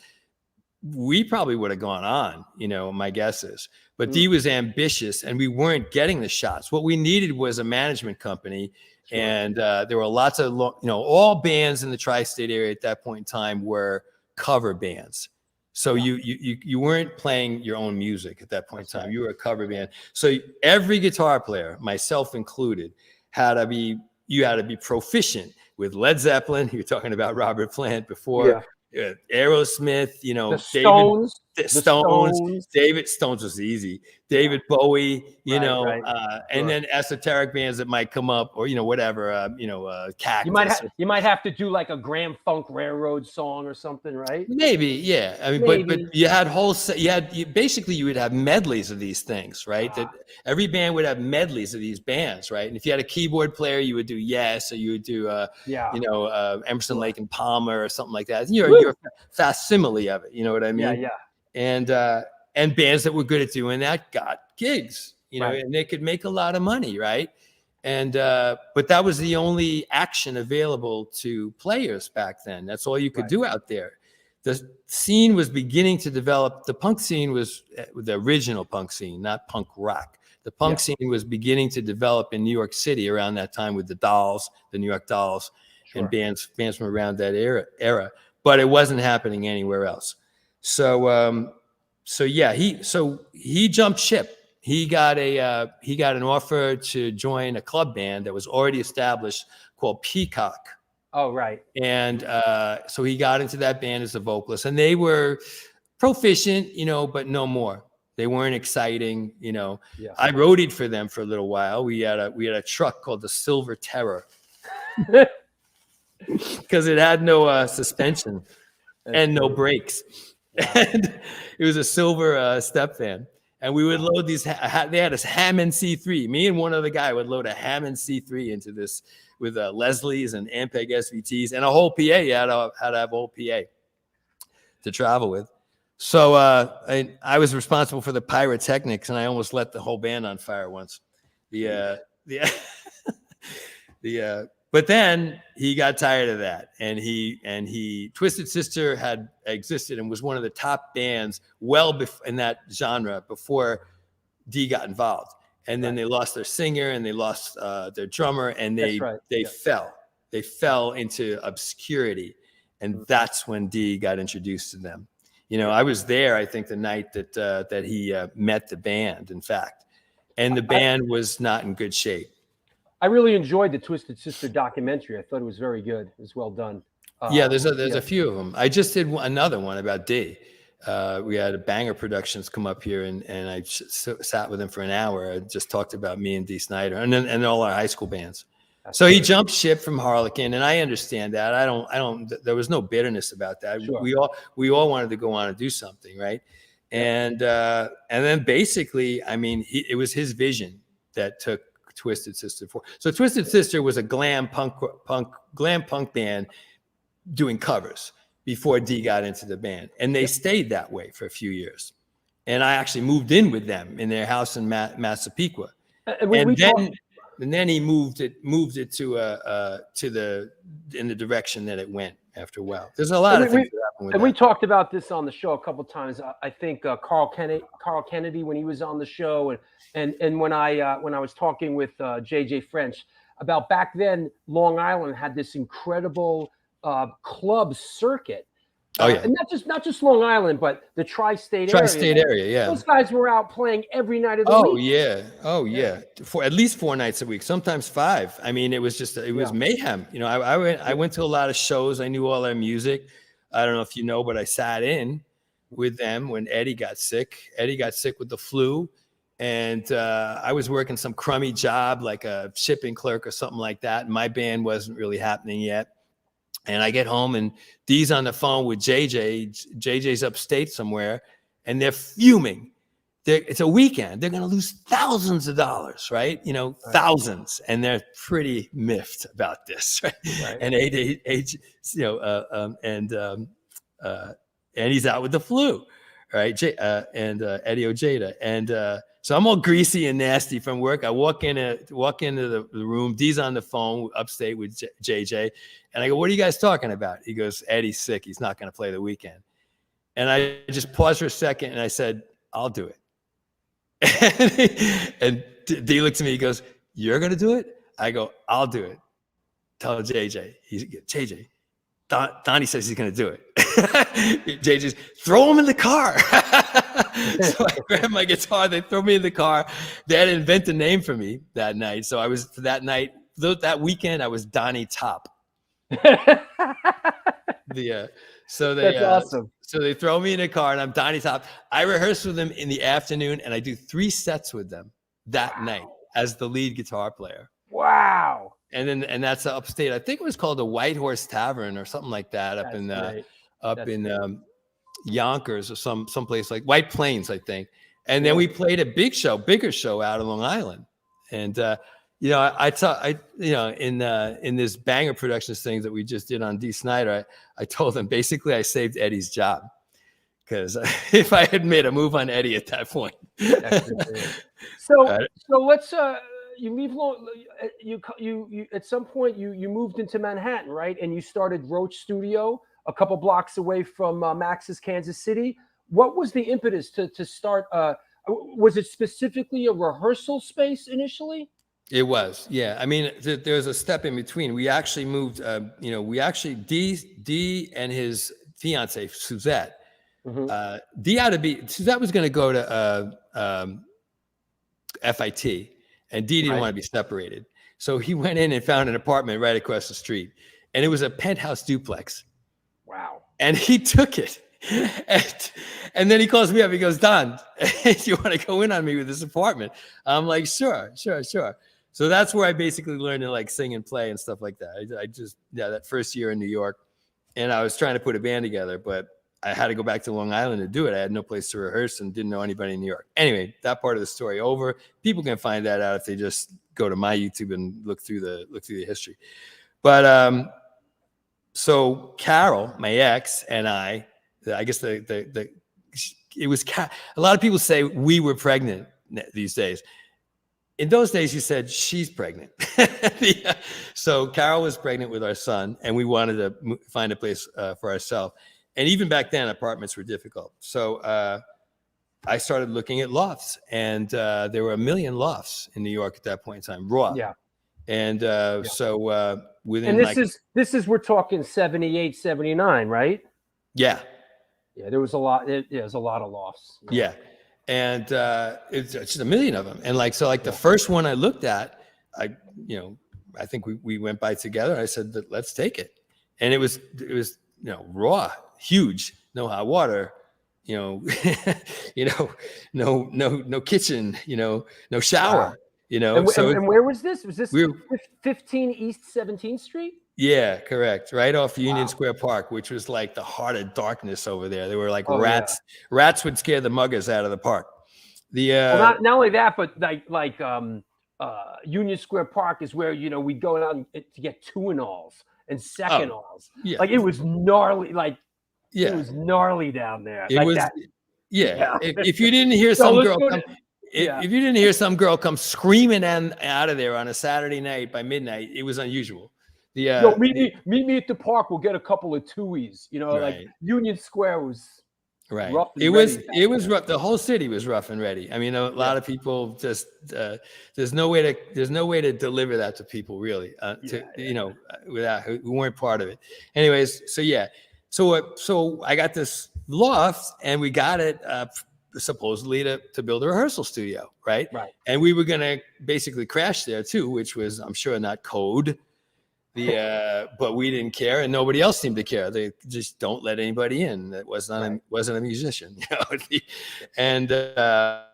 we probably would have gone on, my guess is. But Dee was ambitious, and we weren't getting the shots. What we needed was a management company. Sure. And there were lots of, all bands in the tri-state area at that point in time were cover bands. So you weren't playing your own music at that point in time. You were a cover band. So every guitar player, myself included, had to be proficient with Led Zeppelin. You were talking about Robert Plant before. Aerosmith, the Stones. David Stones was easy. David Bowie, and then esoteric bands that might come up, or whatever, Cactus. You might have to do like a Grand Funk Railroad song or something, right? Maybe, yeah. I mean, but you had you would have medleys of these things, right? That every band would have medleys of these bands, right? And if you had a keyboard player, you would do Yes, or you would do Emerson, Lake and Palmer or something like that. You're a facsimile of it, you know what I mean? Yeah. And bands that were good at doing that got gigs, you know, Right. and they could make a lot of money, right? And but that was the only action available to players back then. That's all you could Right. do out there. The scene was beginning to develop. The punk scene was the original punk scene, not punk rock. The punk Yeah. scene was beginning to develop in New York City around that time with the Dolls, the New York Dolls, Sure. and bands from around that era. But it wasn't happening anywhere else. So yeah, he jumped ship. He got an offer to join a club band that was already established called Peacock. Oh, right. And so he got into that band as a vocalist, and they were proficient, you know, but no more. They weren't exciting, you know. Yeah. I roadied for them for a little while. We had a truck called the Silver Terror because it had no suspension and no brakes. And it was a silver step van. And we would load these. They had a Hammond C3. Me and one other guy would load a Hammond C3 into this with Leslie's and Ampeg SVTs and a whole PA. You had to have a whole PA to travel with. So I was responsible for the pyrotechnics, and I almost let the whole band on fire once. But then he got tired of that, and he Twisted Sister had existed and was one of the top bands in that genre before Dee got involved. And then they lost their singer and they lost their drummer, and they fell into obscurity, and that's when Dee got introduced to them. You know, I was there, I think, the night that he met the band, in fact, and the band was not in good shape. I really enjoyed the Twisted Sister documentary. I thought it was very good. It was well done. Yeah, there's a few of them. I just did another one about Dee. We had a Banger Productions come up here, and I sat with him for an hour. I just talked about me and Dee Snider, and all our high school bands. So he jumped ship from Harlequin, and I understand that. I don't. There was no bitterness about that. Sure. We all wanted to go on and do something, right? And then basically, I mean, it was his vision that took Twisted Sister forward. So Twisted Sister was a glam punk band doing covers before Dee got into the band, and they stayed that way for a few years. And I actually moved in with them in their house in Massapequa. And then he moved it in the direction that it went after a while. There's a lot of things that happened with that. We talked about this on the show a couple of times. I think Carl Kennedy when he was on the show, and when I was talking with JJ French about back then, Long Island had this incredible club circuit. Oh yeah, and not just Long Island, but the tri-state area. Yeah, those guys were out playing every night of the week. Oh yeah, for at least 4 nights a week, sometimes 5. I mean, it was mayhem. You know, I went to a lot of shows. I knew all their music. I don't know if you know, but I sat in with them when Eddie got sick. Eddie got sick with the flu, and I was working some crummy job like a shipping clerk or something like that. And my band wasn't really happening yet. And I get home, and Dee's on the phone with JJ. JJ's upstate somewhere, and they're fuming. It's a weekend. They're going to lose thousands of dollars, right? You know, thousands. And they're pretty miffed about this, right? And and he's out with the flu, right? And Eddie Ojeda. And so I'm all greasy and nasty from work. I walk into the room. Dee's on the phone upstate with JJ. And I go, what are you guys talking about? He goes, Eddie's sick. He's not going to play the weekend. And I just paused for a second, and I said, I'll do it. And Dee looks at me. He goes, you're going to do it? I go, I'll do it. Tell JJ. JJ, Donnie says he's going to do it. JJ's, throw him in the car. So I grab my guitar. They throw me in the car. They had to invent a name for me that night. So I was, for that night, that weekend, I was Donnie Top. So That's awesome. So they throw me in a car, and I'm Donnie Top. I rehearse with them in the afternoon, and I do 3 sets with them that night as the lead guitar player. Wow. And that's upstate. I think it was called the White Horse Tavern or something like that up in Yonkers or someplace like White Plains, I think. And then we played a bigger show out of Long Island. And you know, in this Banger Productions thing that we just did on Dee Snider, I told them basically I saved Eddie's job, because if I had made a move on Eddie at that point, Excellent. So, Uh, so let's you leave long. You at some point you moved into Manhattan, right? And you started Roach Studio a couple blocks away from Max's Kansas City. What was the impetus to start? Was it specifically a rehearsal space initially? It was, yeah. I mean, there's a step in between. We actually moved. We actually D and his fiance Suzette. D had to be. Suzette was going to go to FIT, and D didn't Right. want to be separated. So he went in and found an apartment right across the street, and it was a penthouse duplex. Wow. And he took it. And then he calls me up. He goes, Don, you want to go in on me with this apartment? I'm like, sure. So that's where I basically learned to like sing and play and stuff like that. I just, that first year in New York, and I was trying to put a band together, but I had to go back to Long Island to do it. I had no place to rehearse and didn't know anybody in New York. Anyway, that part of the story over. People can find that out if they just go to my YouTube and look through the history. But so Carol, my ex, and I guess it was a lot of people say we were pregnant these days. In those days, you said she's pregnant. So Carol was pregnant with our son, and we wanted to find a place for ourselves. And even back then, apartments were difficult. So I started looking at lofts, and there were 1 million lofts in New York at that point in time, raw. Yeah. And so within, And this is we're talking 78, 79, right? Yeah. Yeah, there was a lot. There's a lot of lofts. Yeah. And it's just 1 million of them. And the first one I looked at, I think we went by together. I said, let's take it. And it was raw, huge, no hot water, no kitchen, no shower, And where was this? Was this we were, 15 East 17th Street? Yeah, correct. Right off Union Square Park, which was like the heart of darkness over there. There were like rats. Yeah. Rats would scare the muggers out of the park. Well, not only that, but like Union Square Park is where we'd go down to get two-and-alls and second-alls. Yeah. Like it was gnarly. It was gnarly down there. It like was. That. Yeah. If you didn't hear some girl come. If you didn't hear some girl come screaming out of there on a Saturday night by midnight, it was unusual. Meet me at the park. We'll get a couple of Tuies. Right. Like Union Square was right. Rough and it ready. was rough. The whole city was rough and ready. I mean, a lot of people just there's no way to deliver that to people really. Without who weren't part of it. Anyways, so I got this loft and we got it supposedly to build a rehearsal studio, right? And we were gonna basically crash there too, which was I'm sure not code. But we didn't care, and nobody else seemed to care. They just don't let anybody in that wasn't a musician, And so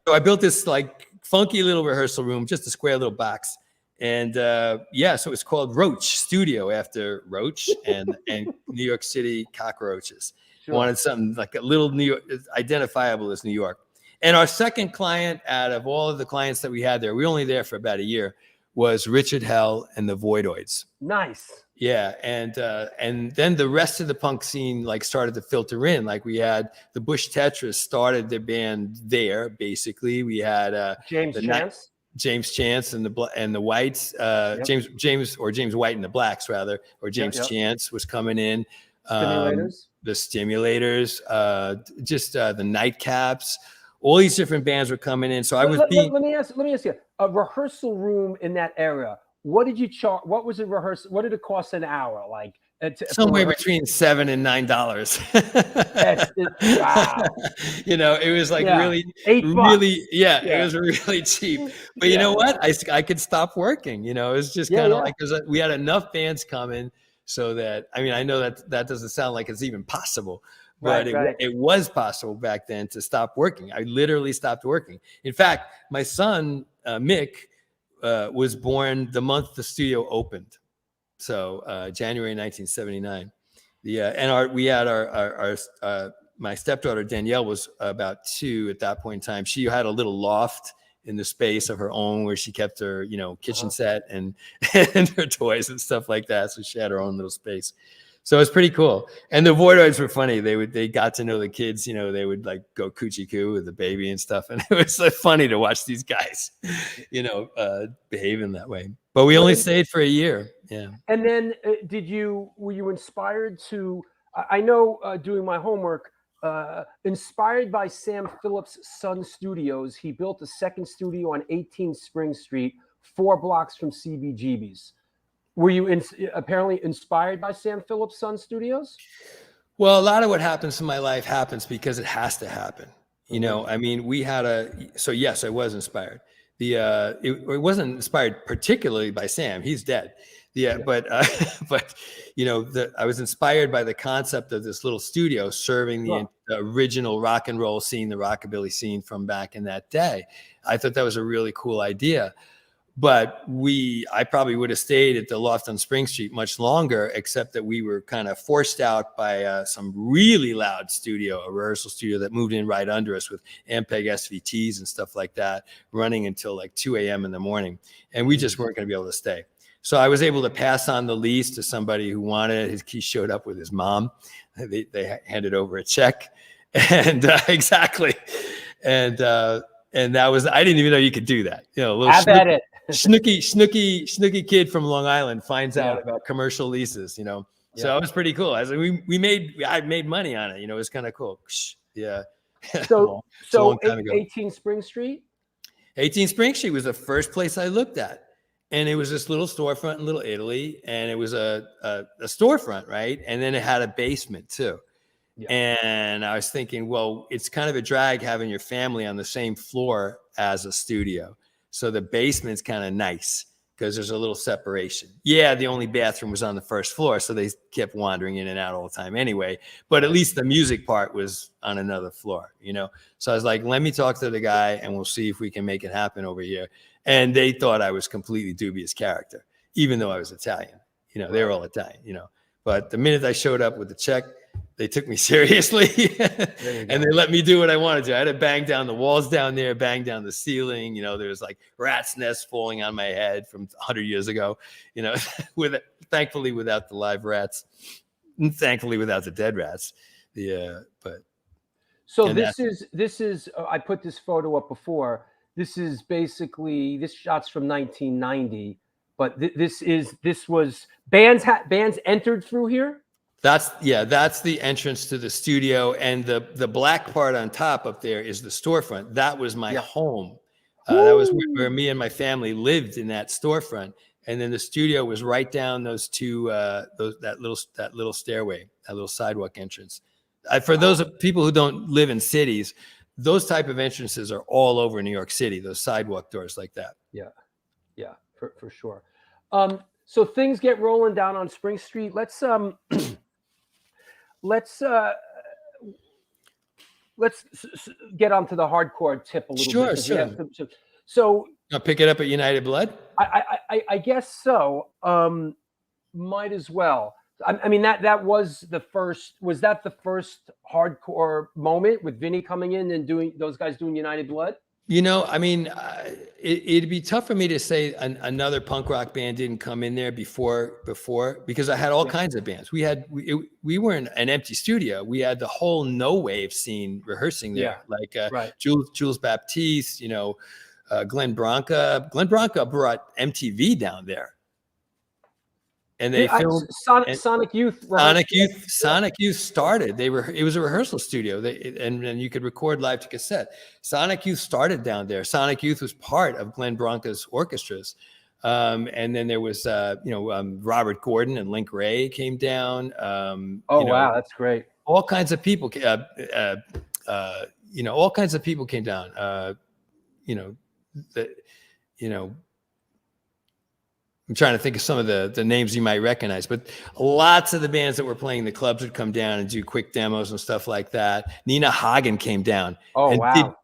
I built this like funky little rehearsal room, just a square little box, and so it's called Roach Studio after Roach and New York City cockroaches. Sure. Wanted something like a little New York, identifiable as New York. And our second client out of all of the clients that we had there, we were only there for about a year, was Richard Hell and the Voidoids. Nice. Yeah, and then the rest of the punk scene started to filter in. Like we had the Bush Tetras started their band there. Basically, we had James Chance and the Whites. James White and the Blacks rather, or James Chance was coming in. The Stimulators, the Nightcaps. All these different bands were coming in. So let me ask you, a rehearsal room in that era, what did you charge? What was a rehearsal? What did it cost an hour? Somewhere between $7 and $9. Wow. It was really, $8. Really, it was really cheap. But you know what? I could stop working. It was just kind of because we had enough bands coming so that, I know that doesn't sound like it's even possible. But it was possible back then to stop working. I literally stopped working. In fact, my son, Mick, was born the month the studio opened. So January 1979. My stepdaughter, Danielle, was about 2 at that point in time. She had a little loft in the space of her own where she kept her, kitchen set and her toys and stuff like that. So she had her own little space. So it's pretty cool. And the Voidoids were funny. They got to know the kids, you know, they would like go coochie coo with the baby and stuff. And it was like funny to watch these guys, you know, behaving that way. But we only stayed for a year. Yeah. And then were you inspired to, I know doing my homework, inspired by Sam Phillips' Sun Studios, he built a second studio on 18 Spring Street, 4 blocks from CBGB's. Were you apparently inspired by Sam Phillips' Sun Studios? Well, a lot of what happens in my life happens because it has to happen. You know, I mean, so yes, I was inspired. It wasn't inspired particularly by Sam. He's dead. But you know, I was inspired by the concept of this little studio serving the original rock and roll scene, the rockabilly scene from back in that day. I thought that was a really cool idea. But I probably would have stayed at the loft on Spring Street much longer, except that we were kind of forced out by some really loud a rehearsal studio that moved in right under us with Ampeg SVTs and stuff like that, running until like 2 a.m. in the morning. And we just weren't going to be able to stay. So I was able to pass on the lease to somebody who wanted it. He showed up with his mom. They handed over a check. And exactly. And that was, I didn't even know you could do that. You know, a little snooky kid from Long Island finds out about commercial leases, you know. So it was pretty cool. I made money on it, you know. It was kind of cool. Yeah. So 18 Spring Street? 18 Spring Street was the first place I looked at. And it was this little storefront in Little Italy, and it was a storefront, right? And then it had a basement too. Yeah. And I was thinking, well, it's kind of a drag having your family on the same floor as a studio. So the basement's kind of nice because there's a little separation. Yeah, the only bathroom was on the first floor, so they kept wandering in and out all the time anyway. But at least the music part was on another floor, you know? So I was like, let me talk to the guy and we'll see if we can make it happen over here. And they thought I was completely dubious character, even though I was Italian. You know, they were all Italian, you know. But the minute I showed up with the check, they took me seriously and they let me do what I wanted to. I had to bang down the walls down there, bang down the ceiling. You know, there was like rat's nests falling on my head from 100 years ago, you know, thankfully without the live rats, and thankfully without the dead rats. So this is, I put this photo up before. This is basically, this shot's from 1990, but this was bands entered through here. That's the entrance to the studio, and the black part on top up there is the storefront. That was my home. That was where me and my family lived, in that storefront. And then the studio was right down those two that little stairway, that little sidewalk entrance. For those people who don't live in cities, those type of entrances are all over New York City. Those sidewalk doors like that. Yeah, for sure. So things get rolling down on Spring Street. Let's get onto the hardcore tip a little bit. Sure. So I'll pick it up at United Blood. I guess so. Might as well. I mean, that was the first. Was that the first hardcore moment with Vinny coming in and doing those guys doing United Blood? You know, I mean, it'd be tough for me to say another punk rock band didn't come in there before, because I had all kinds of bands. We were in an empty studio. We had the whole no wave scene rehearsing there, like Jules Baptiste, you know, Glenn Branca. Glenn Branca brought MTV down there. And they filmed Sonic Youth. Sonic Youth started. It was a rehearsal studio. And you could record live to cassette. Sonic Youth started down there. Sonic Youth was part of Glenn Branca's orchestras. And then there was Robert Gordon and Link Ray came down. Wow, that's great. All kinds of people all kinds of people came down. I'm trying to think of some of the names you might recognize, but lots of the bands that were playing the clubs would come down and do quick demos and stuff like that. Nina Hagen came down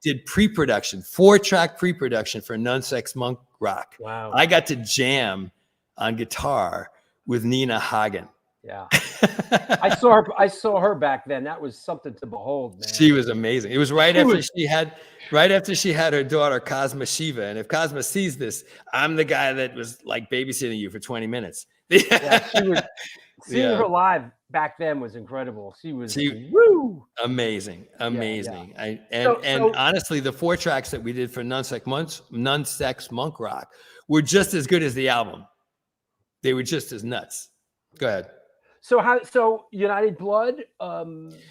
did pre-production, 4-track pre-production for Nunsex Monk Rock. Wow. I got to jam on guitar with Nina Hagen. Yeah. I saw her back then. That was something to behold, man. She was amazing. It was right after she had her daughter Cosma Shiva. And if Cosma sees this, I'm the guy that was like babysitting you for 20 minutes. Yeah, Seeing Yeah. her live back then was incredible. She was She- woo. Amazing. yeah. And honestly, the 4 tracks that we did for Nunsex Monk Rock were just as good as the album. They were just as nuts. Go ahead. So United Blood, they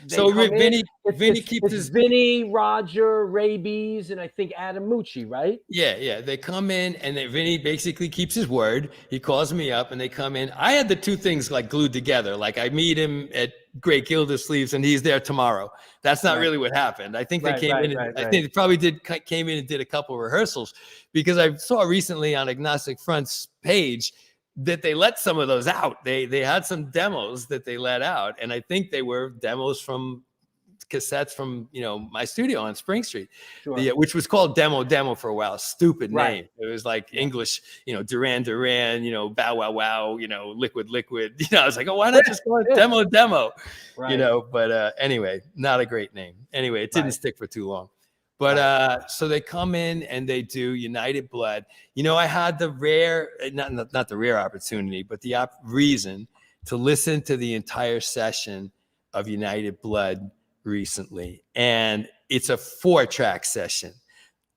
So come in. Vinny keeps It's his Vinny, Roger, Rabies, and I think Adam Mucci, right? yeah. They come in and then Vinny basically keeps his word. He calls me up and they come in. I had the 2 things like glued together. Like I meet him at Great Gildersleeves and he's there tomorrow. That's not really what happened. I think they came in. I think they probably came in and did a couple of rehearsals because I saw recently on Agnostic Front's page that they let some of those out. They had some demos that they let out, and I think they were demos from cassettes from my studio on Spring Street, which was called Demo for a while. Stupid name. It was like English, Duran Duran, Bow Wow Wow, Liquid. I was like, oh, why not just call it Demo? But anyway, not a great name. Anyway, it didn't stick for too long. But so they come in and they do United Blood. I had the rare, not the rare opportunity, but the reason to listen to the entire session of United Blood recently. And it's a 4-track session.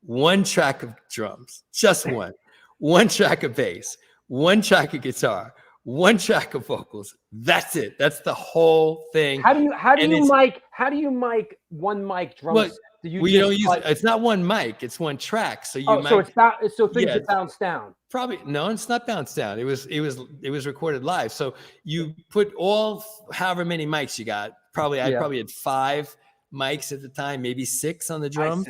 1 track of drums, just one. 1 track of bass, 1 track of guitar, 1 track of vocals. That's it. That's the whole thing. How do you mic 1 mic drum set? It's not 1 mic, it's 1 track. So so things get bounced down. Probably no, it's not bounced down. It was recorded live. So you put all however many mics you got. I probably had 5 mics at the time, maybe 6 on the drums.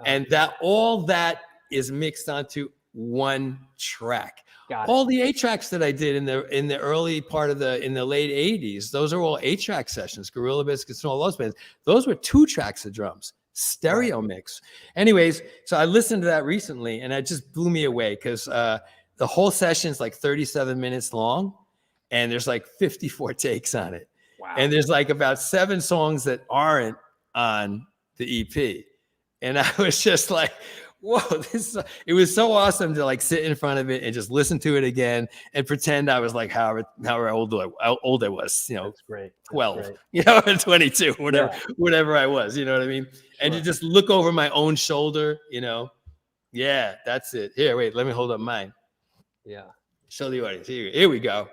And all that is mixed onto 1 track. All the 8 tracks that I did in the early part of in the late 80s, those are all 8-track sessions. Gorilla Biscuits and all those bands. Those were 2 tracks of drums. Stereo mix. Anyways, so I listened to that recently and it just blew me away because the whole session is like 37 minutes long and there's like 54 takes on it. Wow. And there's like about 7 songs that aren't on the EP. And I was just like, whoa, it was so awesome to like sit in front of it and just listen to it again and pretend I was like however old I was, That's great. 12, or 22, whatever I was, you know what I mean? And to just look over my own shoulder, yeah, that's it. Here, wait, let me hold up mine. Yeah. Show the audience. Here we go.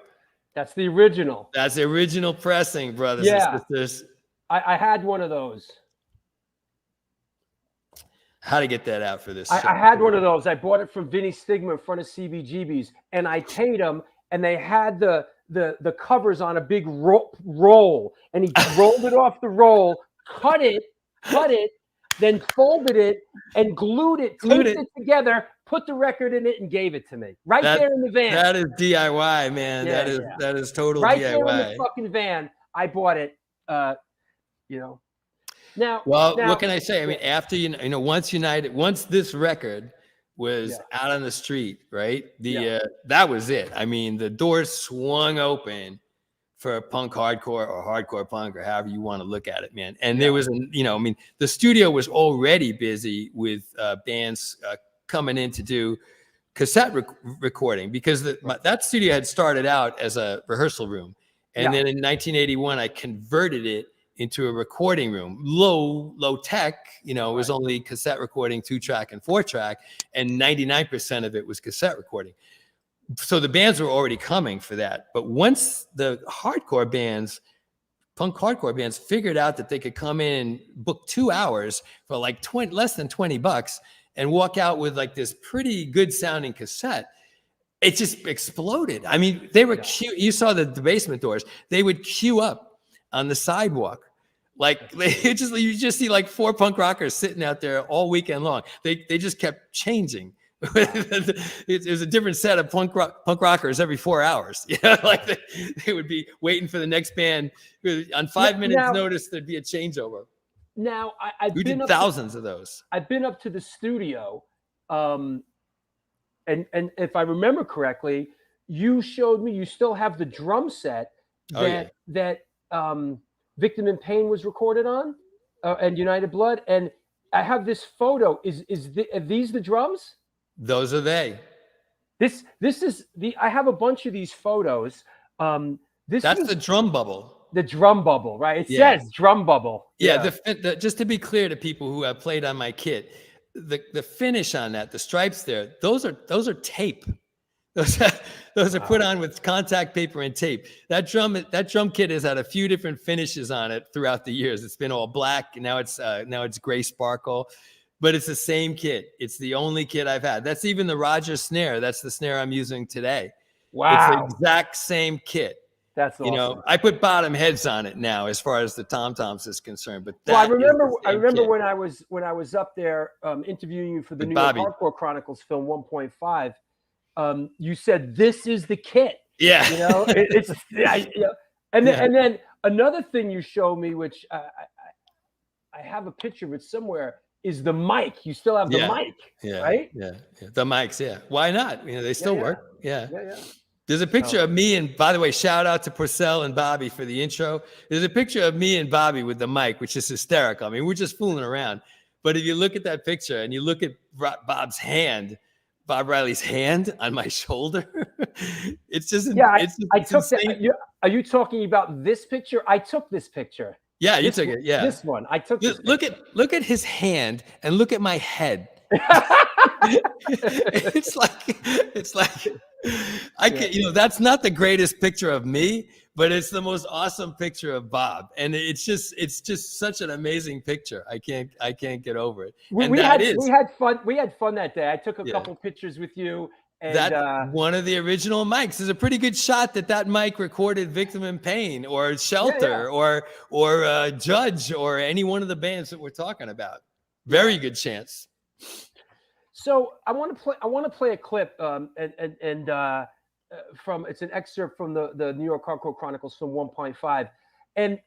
That's the original. That's the original pressing, brothers and sisters. I had one of those. How to get that out for this? I had one of those. I bought it from Vinny Stigma in front of CBGB's, and I paid him, and they had the covers on a big roll, and he rolled it off the roll, cut it, then folded it and glued it together, put the record in it, and gave it to me there in the van. That is DIY, man. That is total right DIY. There in the fucking van. I bought it. Now, what can I say? I mean, after once this record was out on the street, right? That was it. I mean, the doors swung open for punk hardcore or hardcore punk or however you want to look at it, man. And there was, the studio was already busy with bands coming in to do cassette recording because that studio had started out as a rehearsal room. And then in 1981, I converted it into a recording room, low tech, it was only cassette recording, 2-track and 4-track, and 99% of it was cassette recording. So the bands were already coming for that. But once the punk hardcore bands figured out that they could come in and book 2 hours for like less than $20 and walk out with like this pretty good sounding cassette, it just exploded. I mean, they were you saw the Basement Doors, they would queue up on the sidewalk. Like you just see like 4 punk rockers sitting out there all weekend long. They just kept changing. It was a different set of punk rockers every 4 hours. Like they would be waiting for the next band on 5 minutes notice. There'd be a changeover. Now we did thousands of those. I've been up to the studio, and if I remember correctly, you showed me you still have the drum set that Victim in Pain was recorded on, and United Blood, and I have this photo. Are these the drums? Those are they. This is I have a bunch of these photos. That's the drum bubble. The drum bubble, right? It Yeah. says drum bubble. Yeah, just to be clear to people who have played on my kit, the finish on that, the stripes there, those are tape. Those are put on with contact paper and tape. That drum kit has had a few different finishes on it throughout the years. It's been all black, and now it's gray sparkle, but it's the same kit. It's the only kit I've had. That's even the Roger snare. That's the snare I'm using today. Wow. It's the exact same kit. That's awesome. You know, I put bottom heads on it now as far as the tom-toms is concerned, but I remember kit. when I was up there interviewing you for the With New Bobby. York Hardcore Chronicles film 1.5. You said this is the kit. Yeah. You know, and then another thing you showed me, which I have a picture of it somewhere, is the mic. You still have the mic, right? Yeah. The mics, yeah. Why not? You know, they still work. Yeah. Yeah. There's a picture of me, and by the way, shout out to Purcell and Bobby for the intro. There's a picture of me and Bobby with the mic, which is hysterical. I mean, we're just fooling around. But if you look at that picture and you look at Bob's hand, Bob Riley's hand on my shoulder, it's just I took that. Are you talking about this picture? I took this picture. Yeah, you took it. Yeah, this one. I took. Look at his hand and look at my head. it's like I can, you know, that's not the greatest picture of me, but it's the most awesome picture of Bob, and it's just such an amazing picture. I can't get over it. We had fun. We had fun that day. I took a couple pictures with you. And that one of the original mics. There's a pretty good shot that mic recorded Victim in Pain or Shelter or Judge or any one of the bands that we're talking about. Very good chance. So I want to play a clip from it's an excerpt from the New York Hardcore Chronicles film 1.5, and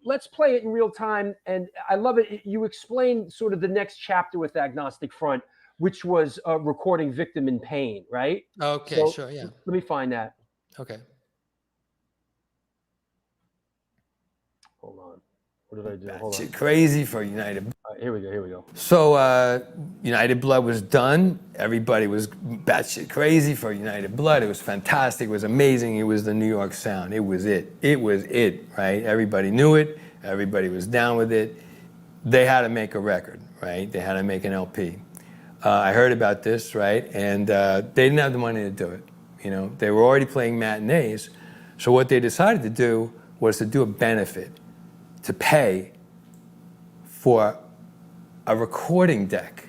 let's play it in real time. And I love it. You explained sort of the next chapter with Agnostic Front, which was recording Victim in Pain, right? Okay, so sure, yeah. Let me find that. Okay. Hold on. What did I do? Hold on. Crazy for United. Here we go. So United Blood was done. Everybody was batshit crazy for United Blood. It was fantastic. It was amazing. It was the New York sound. It was it. It was it, right? Everybody knew it. Everybody was down with it. They had to make a record, right? They had to make an LP. I heard about this, right? And they didn't have the money to do it. You know, they were already playing matinees. So what they decided to do was to do a benefit, to pay for a recording deck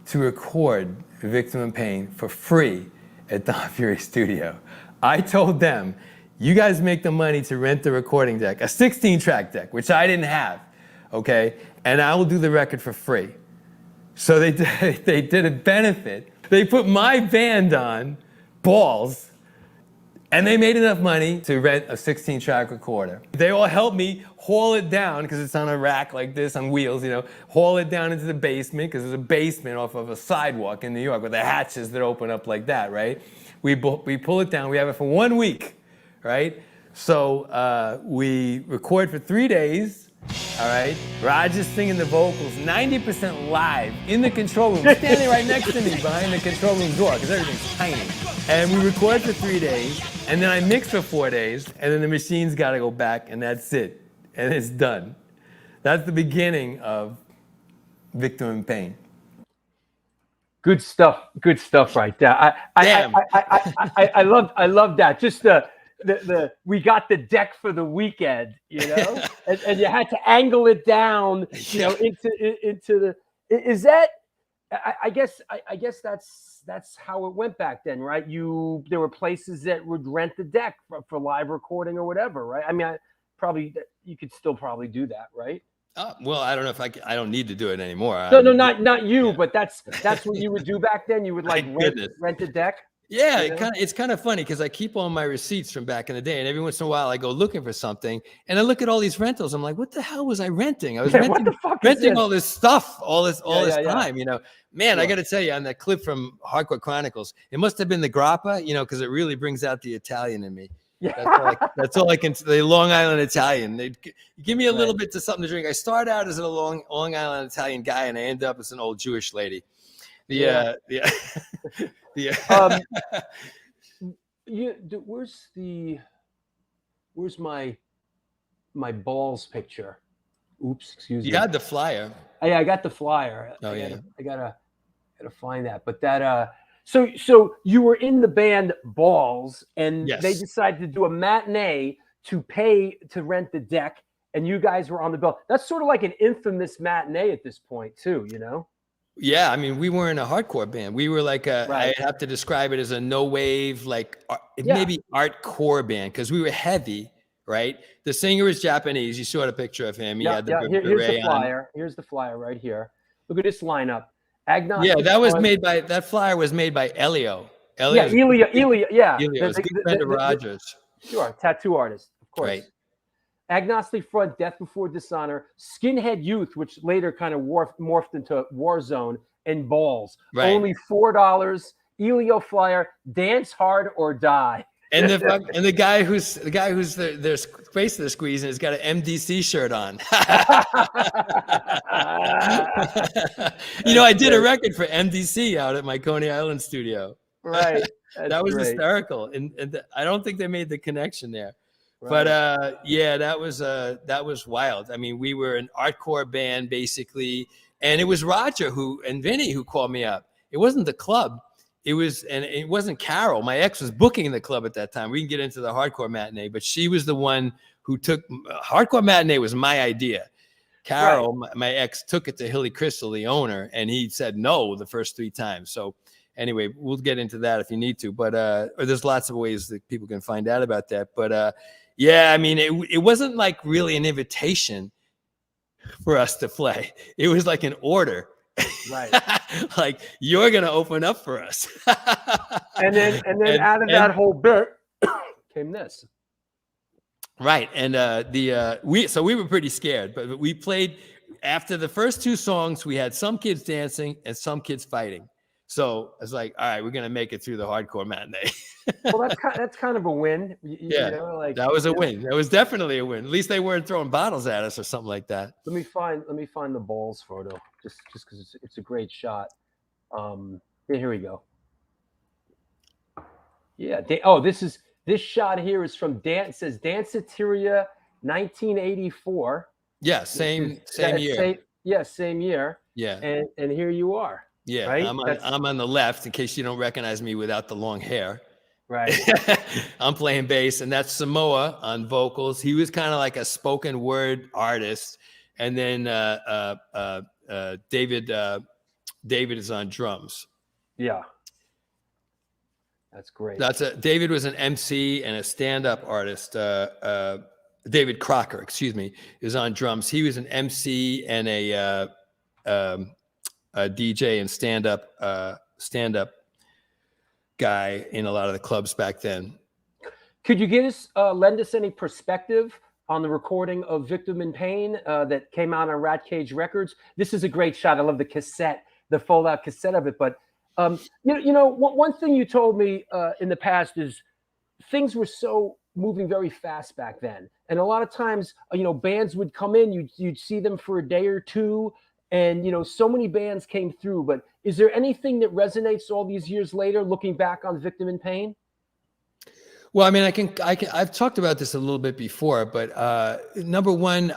to record Victim in Pain for free at Don Fury Studio. I told them, you guys make the money to rent the recording deck, a 16-track deck, which I didn't have, okay? And I will do the record for free. So they did a benefit. They put my band on, Balls, and they made enough money to rent a 16-track recorder. They all helped me haul it down, because it's on a rack like this on wheels, you know, haul it down into the basement, because there's a basement off of a sidewalk in New York with the hatches that open up like that, right? We pull it down. We have it for 1 week, right? So we record for 3 days. All right, Roger's singing the vocals 90% live in the control room, standing right next to me behind the control room door, because everything's tiny. And we record for 3 days, and then I mix for 4 days, and then the machine's got to go back, and that's it. And it's done. That's the beginning of Victim in Pain. Good stuff right there. I love that. Just the we got the deck for the weekend, you know, and you had to angle it down, you know, into the. Is that? I guess that's how it went back then, right? There were places that would rent the deck for live recording or whatever, right? I mean, you could still probably do that, right? Well, I don't know if I don't need to do it anymore. No, not you, but that's what you would do back then. You would like rent a deck. Yeah, it's kind of funny because I keep all my receipts from back in the day, and every once in a while I go looking for something, and I look at all these rentals. I'm like, what the hell was I renting? I was renting all this stuff, all this time. You know, man, sure. I got to tell you, on that clip from Hardcore Chronicles, it must have been the grappa, you know, because it really brings out the Italian in me. Yeah. That's all I can. The Long Island Italian. They give me a little bit to something to drink. I start out as a Long Island Italian guy, and I end up as an old Jewish lady. Where's the? where's my balls picture? Oops, excuse me. You had the flyer. I got the flyer. Oh, I gotta find that. But that so you were in the band Balls, and Yes. they decided to do a matinee to pay to rent the deck, and you guys were on the bill. That's sort of like an infamous matinee at this point, too. You know? Yeah, I mean, we weren't a hardcore band. We were like Right. I have to describe it as a no wave, like Yeah. maybe artcore band, because we were heavy, right? The singer was Japanese. You saw the picture of him. He had the Here's the beret on. flyer. Here's the flyer right here. Look at this lineup. Agnostic. Yeah, that was Front- made by that flyer was made by Elio. Yeah, Elia. Yeah, Elio is a good friend of Rogers. Sure, tattoo artist, of course. Right. Agnostic Front, Death Before Dishonor, Skinhead Youth, which later kind of morphed into Warzone, and Balls. Right. Only $4. Elio flyer. Dance hard or die. And the guy who's there's face they're squeezing has got an MDC shirt on. You know, I did a record for MDC out at my Coney Island studio. Right. That was great. hysterical, and I don't think they made the connection there. Right. But yeah, that was wild. I mean, we were an artcore band basically, and it was Roger and Vinny who called me up. It wasn't the club. It wasn't Carol. My ex was booking the club at that time. We can get into the hardcore matinee, but she was the one who took hardcore matinee was my idea. Carol, right. my ex, took it to Hilly Crystal, the owner, and he said no the first 3 times. So anyway, we'll get into that if you need to, but or there's lots of ways that people can find out about that. But yeah, I mean, it wasn't like really an invitation for us to play. It was like an order. Right. Like, you're going to open up for us. and then out of that whole bit came this. Right. And we were pretty scared, but we played after the first 2 songs, we had some kids dancing and some kids fighting. So I was like, all right, we're going to make it through the hardcore matinee. Well, that's kind of a win. Yeah, you know, like, that was a win. That was definitely a win. At least they weren't throwing bottles at us or something like that. Let me find the Balls photo, just because it's a great shot. Here we go. Yeah. This shot here is from it says Danceteria 1984. Yeah, same year. Same year. Yeah. And here you are. Yeah, right? I'm on the left in case you don't recognize me without the long hair. Right. I'm playing bass, and that's Samoa on vocals. He was kind of like a spoken word artist, and then David is on drums. Yeah, that's great. David was an MC and a stand-up artist. David Crocker, excuse me, is on drums. He was an MC and a DJ and stand-up guy in a lot of the clubs back then. Could you lend us any perspective on the recording of Victim in Pain that came out on Rat Cage Records? This is a great shot. I love the cassette, the fold-out cassette of it. But one thing you told me in the past is things were so moving very fast back then, and a lot of times, bands would come in, you'd see them for a day or two. And, so many bands came through, but is there anything that resonates all these years later, looking back on Victim in Pain? Well, I mean, I've talked about this a little bit before, but number one,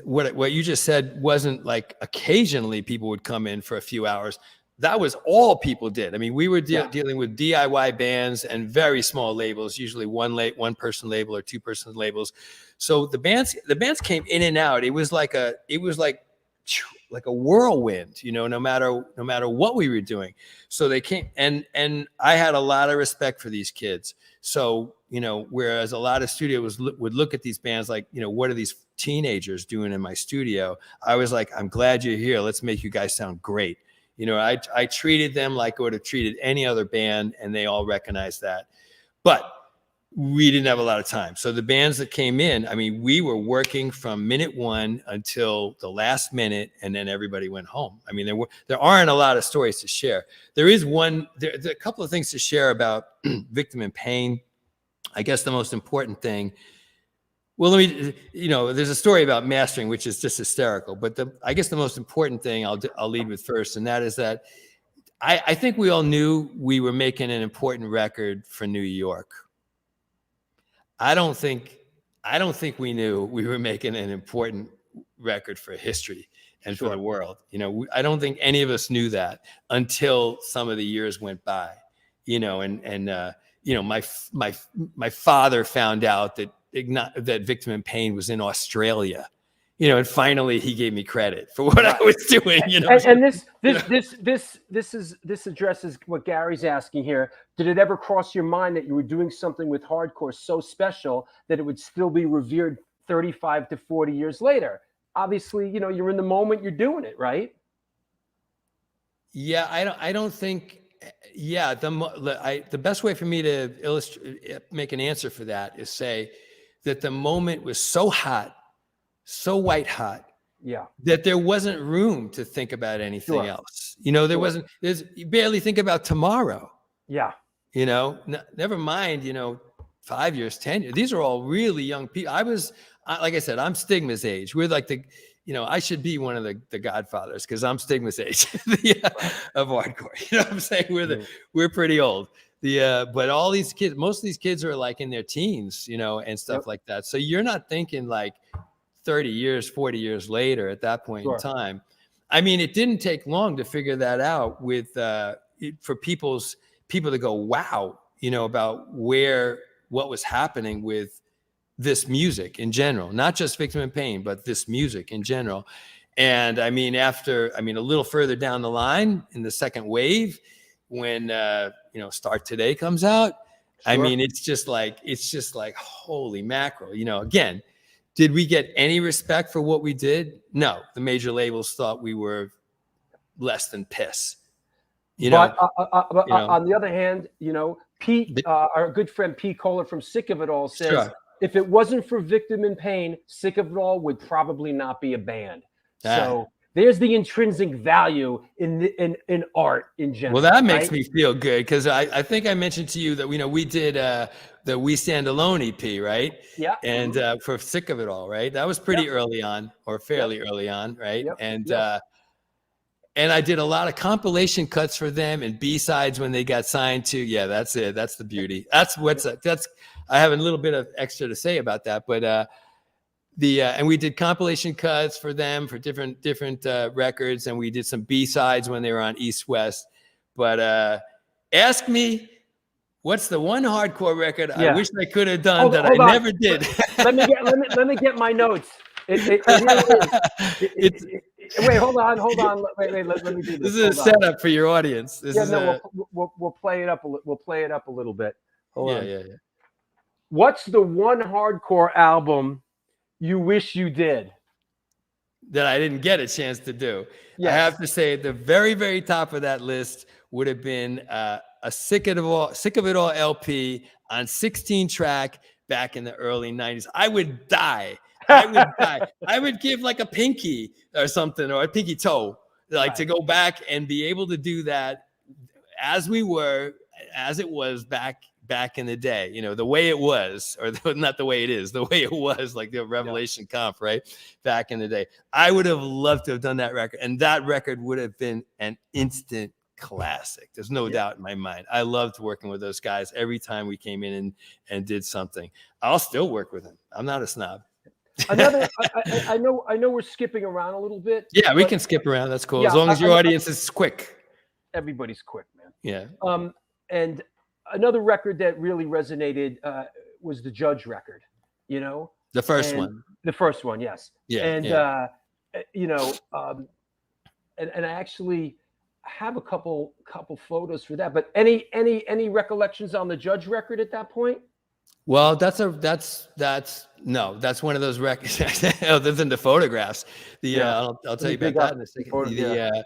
what you just said wasn't like occasionally people would come in for a few hours. That was all people did. I mean, we were dealing with DIY bands and very small labels, usually one person label or 2-person labels. So the bands came in and out. It was like a whirlwind, no matter what we were doing. So they came, and I had a lot of respect for these kids. So, whereas a lot of studios would look at these bands like, what are these teenagers doing in my studio? I was like, I'm glad you're here. Let's make you guys sound great. I treated them like I would have treated any other band, and they all recognized that. But we didn't have a lot of time. So the bands that came in, I mean, we were working from minute 1 until the last minute, and then everybody went home. I mean, there aren't a lot of stories to share. There's a couple of things to share about Victim in Pain. I guess the most important thing, well, there's a story about mastering, which is just hysterical. But I guess the most important thing I'll lead with first, and that is that I think we all knew we were making an important record for New York. I don't think I don't think we knew we were making an important record for history and for the world. I don't think any of us knew that until some of the years went by. My father found out that Victim in Pain was in Australia. And finally he gave me credit for what I was doing. And this addresses what Gary's asking here. Did it ever cross your mind that you were doing something with hardcore so special that it would still be revered 35 to 40 years later? Obviously, you're in the moment, you're doing it, right? Yeah, I don't think. Yeah, the best way for me to make an answer for that is say that the moment was so hot, so white hot, that there wasn't room to think about anything else. You barely think about tomorrow. Yeah. Never mind, 5 years, 10 years. These are all really young people. Like I said, I'm Stigma's age. We're like I should be one of the godfathers because I'm Stigma's age of hardcore. What I'm saying? We're pretty old. But all these kids, most of these kids are like in their teens, and stuff like that. So you're not thinking like 30 years, 40 years later at that point in time. I mean, it didn't take long to figure that out for people to go, wow, about what was happening with this music in general, not just Victim in Pain, but this music in general. And I mean, a little further down the line in the second wave, when, Start Today comes out, I mean, it's just like, holy mackerel, again, did we get any respect for what we did? No, the major labels thought we were less than piss. But on the other hand, Pete, our good friend Pete Kohler from Sick of It All says, if it wasn't for Victim in Pain, Sick of It All would probably not be a band. So there's the intrinsic value in art in general. Well, that makes me feel good because I think I mentioned to you that we did the We Stand Alone EP, right? Yeah. And for Sick of It All, right? That was pretty early on, or fairly early on, right? Yep. And I did a lot of compilation cuts for them and B-sides when they got signed to. Yeah, that's it. That's the beauty. I have a little bit of extra to say about that, but and we did compilation cuts for them for different records, and we did some B-sides when they were on East West. But ask me, what's the one hardcore record I wish I could have done that I never did? let me get my notes. It really is. Wait, hold on. Wait. Let me do this. This is a setup for your audience. We'll play it up. We'll play it up a little bit. Hold on. Yeah. What's the one hardcore album you wish you did that I didn't get a chance to do? Yes. I have to say, at the very, very top of that list would have been a Sick of It All LP on 16 track back in the early 90s. I would die. I would give like a pinky or something, or a pinky toe, to go back and be able to do that as it was back in the day, the way it was, or not the way it is, the way it was, like the Revelation comp, right? Back in the day. I would have loved to have done that record, and that record would have been an instant classic. There's no doubt in my mind. I loved working with those guys every time we came in and did something. I'll still work with them. I'm not a snob. I know we're skipping around a little bit. Yeah, we can skip around. That's cool. As long as your audience is quick. Everybody's quick, man. Yeah. And another record that really resonated was the Judge record, The first one. The first one, yes. Yeah. And and I actually have a couple photos for that. But any recollections on the Judge record at that point? Well, that's one of those records. Other than the photographs, I'll tell you about that in a second.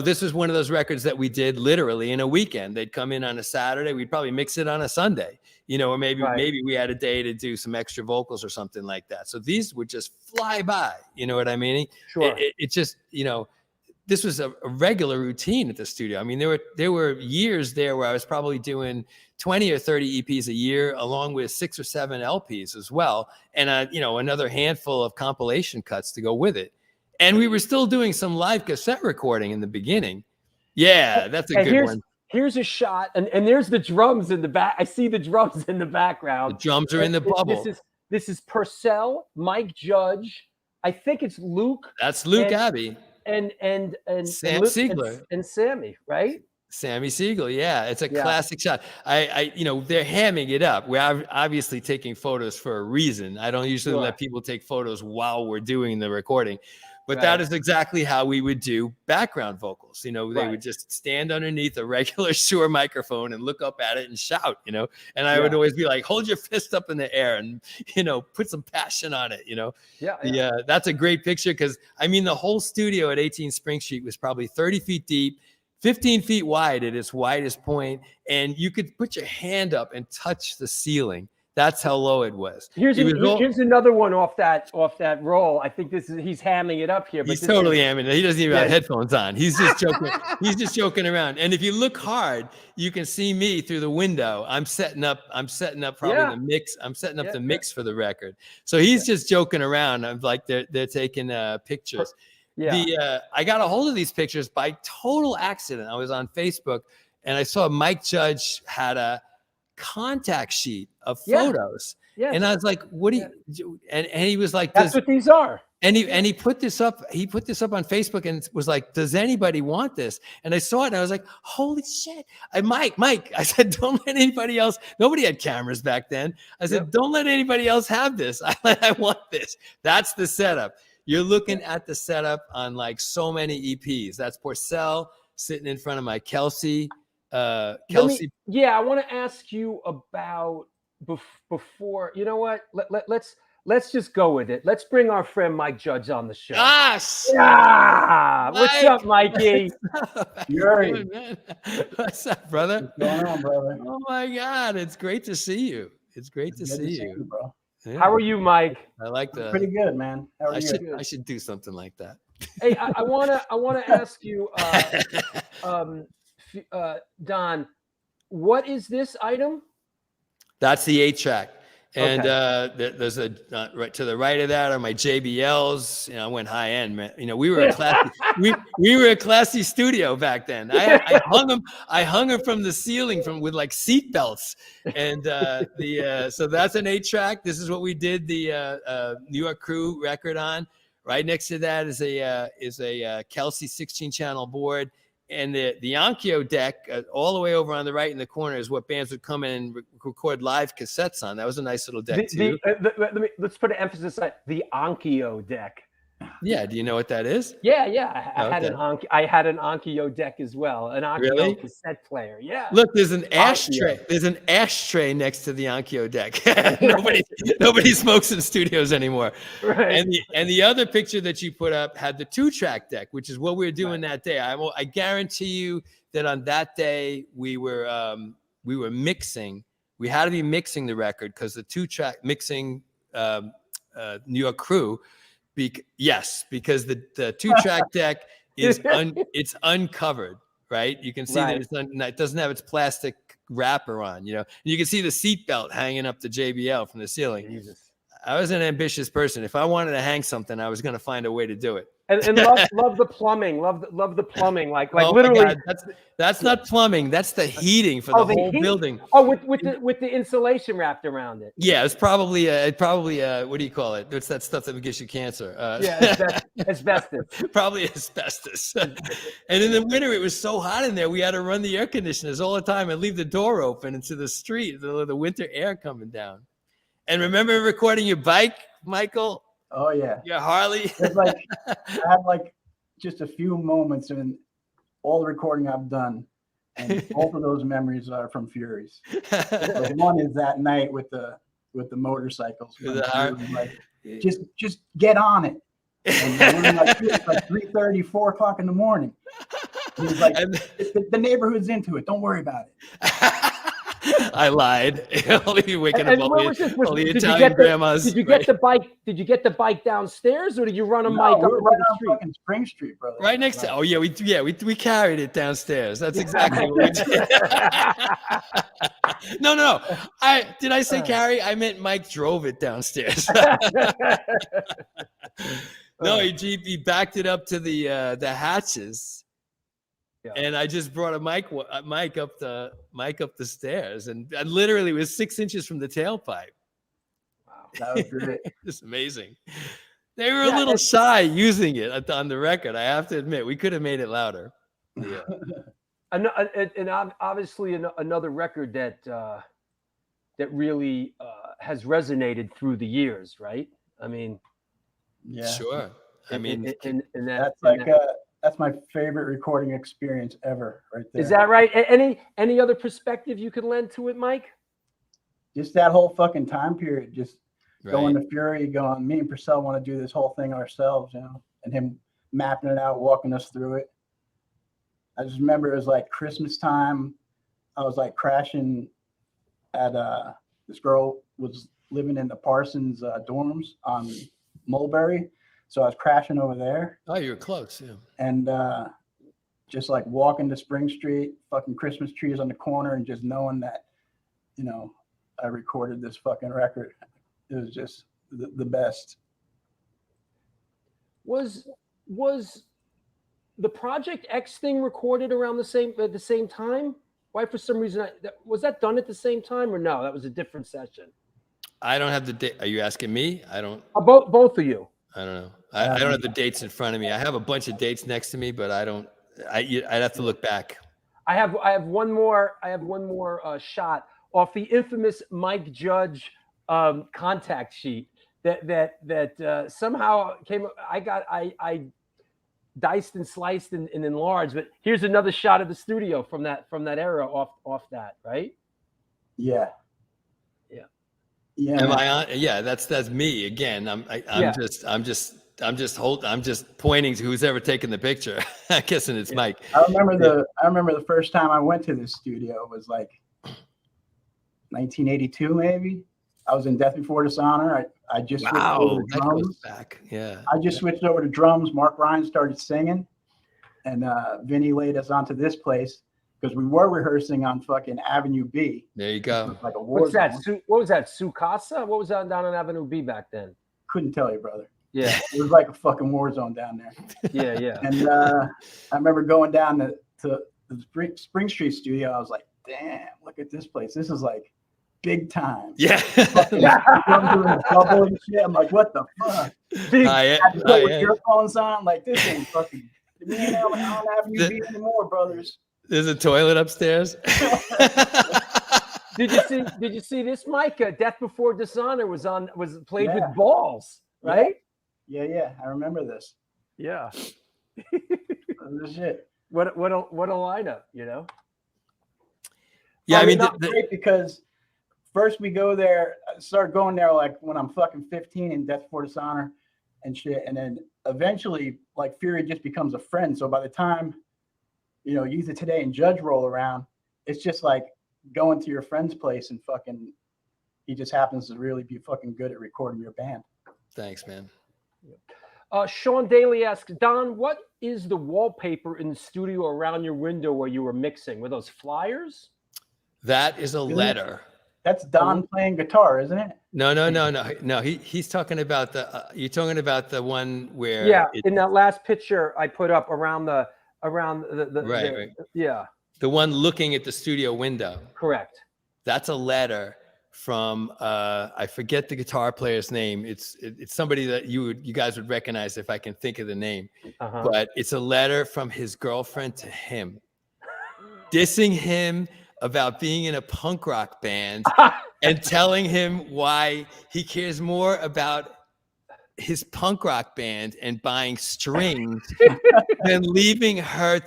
This was one of those records that we did literally in a weekend. They'd come in on a Saturday. We'd probably mix it on a Sunday, or maybe we had a day to do some extra vocals or something like that. So these would just fly by. You know what I mean? Sure. It just, this was a regular routine at the studio. I mean, there were years there where I was probably doing 20 or 30 EPs a year, along with 6 or 7 LPs as well. And, another handful of compilation cuts to go with it. And we were still doing some live cassette recording in the beginning. Yeah, that's a good one. Here's a shot. And there's the drums in the back. I see the drums in the background. The drums are in the bubble. This is Purcell, Mike Judge. I think it's Luke. That's Luke and, Abbey. And Sam Luke, Siegler. and Sammy, right? Sammy Siegel, yeah, it's a Yeah. classic shot. They're hamming it up. We're obviously taking photos for a reason. I don't usually Sure. let people take photos while we're doing the recording, but Right. that is exactly how we would do background vocals. They Right. would just stand underneath a regular Shure microphone and look up at it and shout, and I would always be like, hold your fist up in the air and, put some passion on it, Yeah. That's a great picture because, the whole studio at 18 Spring Street was probably 30 feet deep, 15 feet wide at its widest point, and you could put your hand up and touch the ceiling. That's how low it was. Here's another one off that roll. I think he's hamming it up here. But He's totally hamming it. He doesn't even have headphones on. He's just joking. He's just joking around. And if you look hard, you can see me through the window. I'm setting up probably the mix. I'm setting up the mix for the record. So he's just joking around. I'm like they're taking pictures. Yeah. I got a hold of these pictures by total accident. I was on Facebook and I saw Mike Judge had a contact sheet of photos. Yeah. And I was like, what do you, and he was like, that's what these are. And he put this up. He put this up on Facebook and was like, "Does anybody want this?" And I saw it and I was like, "Holy shit!" Mike. I said, "Don't let anybody else." Nobody had cameras back then. I said, "Don't let anybody else have this. I want this." That's the setup. You're looking at the setup on like so many EPs. That's Porcell sitting in front of my Kelsey. I want to ask you about before. You know what? Let's just go with it. Let's bring our friend Mike Judge on the show. Gosh! Yeah! What's up, Mikey? What's up, brother? What's going on, brother? Oh my God! It's great to see you. It's great to see you, bro. Yeah. How are you, Mike? I like the. Pretty good, man. How are you? I should do something like that. Hey, I wanna ask you, Don, what is this item? That's the 8-track. And there's a right to the right of that are my JBLs. I went high end, man. We were a classy, we were a classy studio back then. I hung them from the ceiling with like seat belts. And so that's an 8-track. This is what we did the New York Crew record on. Right next to that is a Kelsey 16-channel board. And the Onkyo deck, all the way over on the right in the corner, is what bands would come in and record live cassettes on. That was a nice little deck too. Let's put an emphasis on the Onkyo deck. Yeah, do you know what that is? Yeah. I had an Onkyo deck as well, an Onkyo cassette player. Yeah. Look, there's an ashtray. There's an ashtray next to the Onkyo deck. Nobody smokes in studios anymore. Right. And the other picture that you put up had the 2-track deck, which is what we were doing that day. I guarantee you that on that day we were mixing. We had to be mixing the record because the 2-track mixing New York Crew. Because the 2-track deck is it's uncovered, right? You can see that it doesn't have its plastic wrapper on, And you can see the seat belt hanging up the JBL from the ceiling. Jesus. I was an ambitious person. If I wanted to hang something, I was going to find a way to do it. And love the plumbing. Love the plumbing. Like oh literally. God, that's not plumbing. That's the heating for the whole building. Oh, with the insulation wrapped around it. Yeah, it's probably what do you call it? It's that stuff that gives you cancer. Asbestos. Probably asbestos. And in the winter, it was so hot in there, we had to run the air conditioners all the time and leave the door open into the street, the winter air coming down. And remember recording your bike, Michael? Oh yeah, your Harley. I had just a few moments in all the recording I've done, and both of those memories are from Furies. One is that night with the motorcycles. Just get on it. And we're like 3:30, 4 o'clock in the morning. He's like, the neighborhood's into it. Don't worry about it. I lied. Only waking up all the Italian grandmas. Did you get the bike? Did you get the bike downstairs, or did you run a bike up right the street? On Spring Street, brother. Right next to. Oh yeah, we carried it downstairs. That's exactly what we did. No. Did I say carry? I meant Mike drove it downstairs. No, he backed it up to the hatches. Yeah. And I just brought a mic up the stairs, and I literally was 6 inches from the tailpipe. Wow. That was great. It's amazing. They were a little shy using it on the record. I have to admit, we could have made it louder. Yeah. And obviously another record that that really has resonated through the years, right? I mean, Yeah. Sure. I mean, and That's that's my favorite recording experience ever, right there. is that right? Any other perspective you could lend to it, Mike? Just that whole fucking time period, just going right. to Fury, going, me and Purcell want to do this whole thing ourselves, you know, and him mapping it out, walking us through it. I just remember it was like Christmas time. I was like crashing at this girl was living in the Parsons dorms on Mulberry. So I was crashing over there. Oh, you were close. Yeah. And just like walking to Spring Street, fucking Christmas trees on the corner, and just knowing that, you know, I recorded this fucking record. It was just the best. Was the Project X thing recorded around at the same time? Why, for some reason, was that done at the same time or no? That was a different session. I don't have the date. Are you asking me? I don't. Both of you. I don't know. I don't have the dates in front of me. I have a bunch of dates next to me, but I don't. I'd have to look back. I have one more. I have one more shot off the infamous Mike Judge contact sheet that somehow came. I diced and sliced and enlarged. But here's another shot of the studio from that era off that, right? Yeah. Yeah. Yeah. Am I on? Yeah, that's me again. I'm just pointing to who's ever taken the picture. I'm guessing it's Mike. I remember the first time I went to this studio was like 1982, maybe. I was in Death Before Dishonor. I just switched over to drums. Goes back. Yeah. I just switched over to drums. Mark Ryan started singing, and Vinny laid us onto this place because we were rehearsing on fucking Avenue B. There you go. Like a What's that? What was that? Sukasa? What was that down on Avenue B back then? Couldn't tell you, brother. Yeah. It was like a fucking war zone down there. Yeah. And I remember going down to the Spring Street studio. I was like, damn, look at this place. This is like big time. Yeah. Double and shit. I'm like, what the fuck? I had to put earphones on. Like, this ain't fucking. We ain't on Avenue B anymore, brothers. There's a toilet upstairs. Did you see this, Mike? Death Before Dishonor was played with balls, right? Yeah. I remember this. Yeah. Shit. What a lineup, you know? Yeah, I mean, not great because first we go there, start going there like when I'm fucking 15 in Death Before Dishonor and shit, and then eventually like Fury just becomes a friend. So by the time, you know, Youth of Today and Judge roll around, it's just like going to your friend's place and fucking, he just happens to really be fucking good at recording your band. Thanks, man. Sean Daly asks, Don, what is the wallpaper in the studio around your window where you were mixing? Were those flyers? That is a letter. That's Don playing guitar, isn't it? No. He's talking about you're talking about the one where in that last picture I put up around the right. Yeah. The one looking at the studio window. Correct. That's a letter from I forget the guitar player's name. It's somebody that you guys would recognize if I can think of the name. But it's a letter from his girlfriend to him, dissing him about being in a punk rock band and telling him why he cares more about his punk rock band and buying strings than leaving her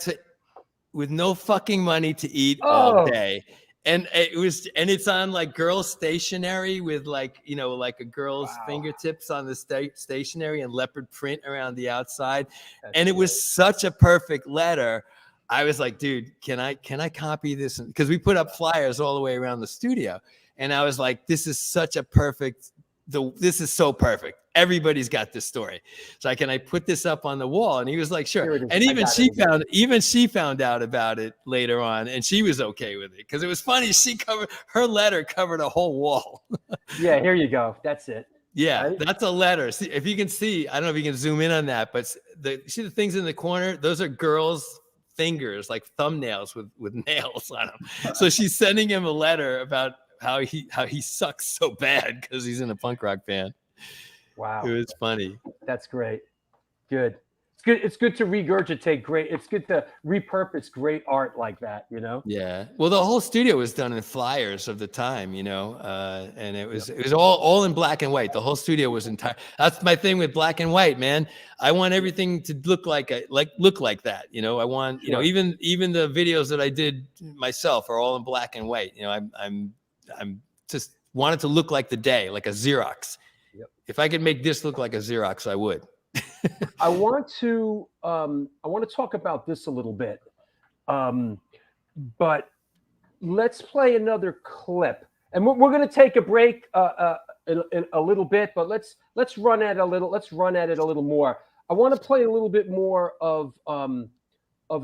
with no fucking money to eat all day. And it's on like girls stationery with like, you know, like a girl's fingertips on the stationery and leopard print around the outside. And it was such a perfect letter. I was like, dude, can I copy this? Because we put up flyers all the way around the studio. And I was like, this is so perfect. Everybody's got this story. So can I put this up on the wall? And he was like, sure. And even she found out about it later on, and she was okay with it because it was funny. Her letter covered a whole wall. Yeah, here you go. That's it. Yeah, right? That's a letter. See, if you can see, I don't know if you can zoom in on that, but see the things in the corner? Those are girls' fingers, like thumbnails with nails on them. So she's sending him a letter about how he sucks so bad because he's in a punk rock band. Wow, It was funny. that's great. Good. It's good. It's good to regurgitate great. It's good to repurpose great art like that. You know. Yeah. Well, the whole studio was done in flyers of the time, you know, and it was all in black and white. The whole studio was entire. That's my thing with black and white, man. I want everything to look like that. You know, I want, you know, even the videos that I did myself are all in black and white. You know, I'm just want it to look like the day, like a Xerox. Yep. If I could make this look like a Xerox, I would. I want to talk about this a little bit, but let's play another clip, and we're going to take a break in a little bit. But let's run at it a little. Let's run at it a little more. I want to play a little bit more of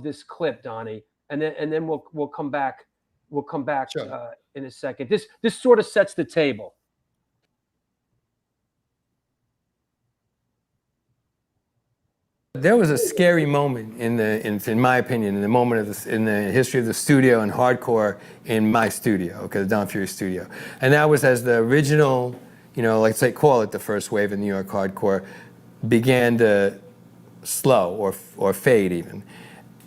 this clip, Donnie, and then we'll come back. We'll come back in a second. This sort of sets the table. There was a scary moment in my opinion, in the moment of this, in the history of the studio and hardcore in my studio, okay, the Don Fury studio. And that was as the original, you know, let's say call it the first wave of New York hardcore, began to slow or fade even.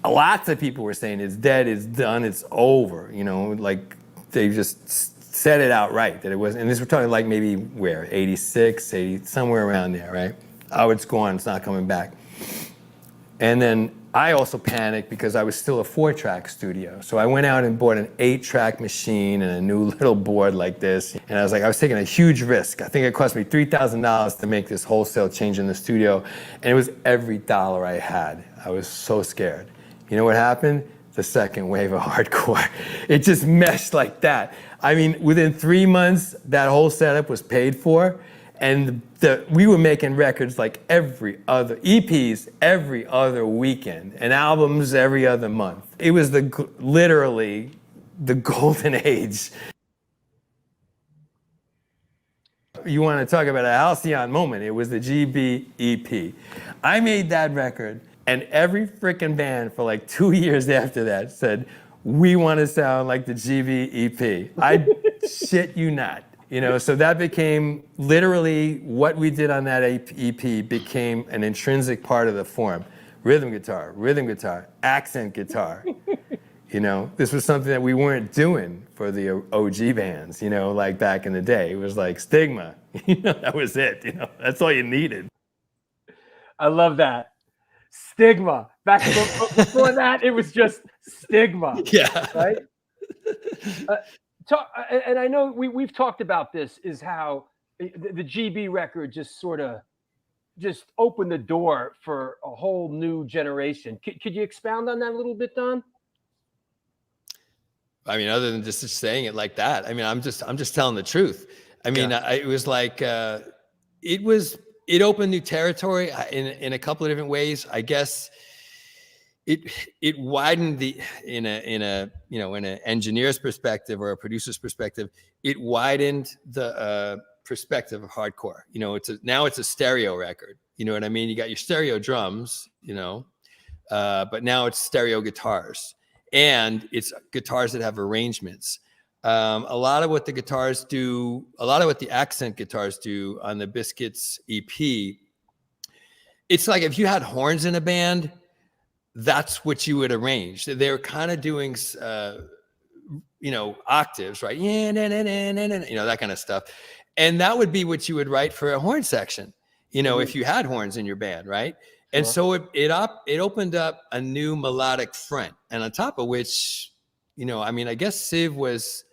Lots of people were saying it's dead, it's done, it's over, you know, like they just said it outright that it was, and this we're talking like maybe where, 86, 80, somewhere around there, right? Oh, it's gone, it's not coming back. And then I also panicked because I was still a 4-track studio. So I went out and bought an 8-track machine and a new little board like this. And I was taking a huge risk. I think it cost me $3,000 to make this wholesale change in the studio. And it was every dollar I had. I was so scared. You know what happened? The second wave of hardcore. It just meshed like that. I mean, within 3 months, that whole setup was paid for. And we were making records like every other, EPs every other weekend, and albums every other month. It was literally the golden age. You want to talk about a halcyon moment, it was the GB EP. I made that record, and every freaking band for like 2 years after that said, we want to sound like the GB EP. I shit you not. You know, so that became literally what we did on that EP became an intrinsic part of the form. Rhythm guitar, accent guitar. You know, this was something that we weren't doing for the OG bands, you know, like back in the day. It was like Stigma. You know, that was it. You know, that's all you needed. I love that. Stigma. Back before that, it was just Stigma. Yeah. Right? And I know we've talked about this, is how the GB record just sort of just opened the door for a whole new generation. Could you expound on that a little bit, Don? I mean, other than just saying it like that, I mean, I'm just telling the truth. I mean, it was like it opened new territory in a couple of different ways. I guess it widened in an engineer's perspective or a producer's perspective, it widened the perspective of hardcore. You know, now it's a stereo record. You know what I mean? You got your stereo drums, you know, but now it's stereo guitars, and it's guitars that have arrangements. A lot of what the guitars do, a lot of what the accent guitars do on the Biscuits EP, it's like if you had horns in a band, that's what you would arrange. They were kind of doing, you know, octaves, right? Yeah, you know, that kind of stuff. And that would be what you would write for a horn section, you know, if you had horns in your band, right? And so it opened up a new melodic front. And on top of which, you know, I mean, I guess Civ was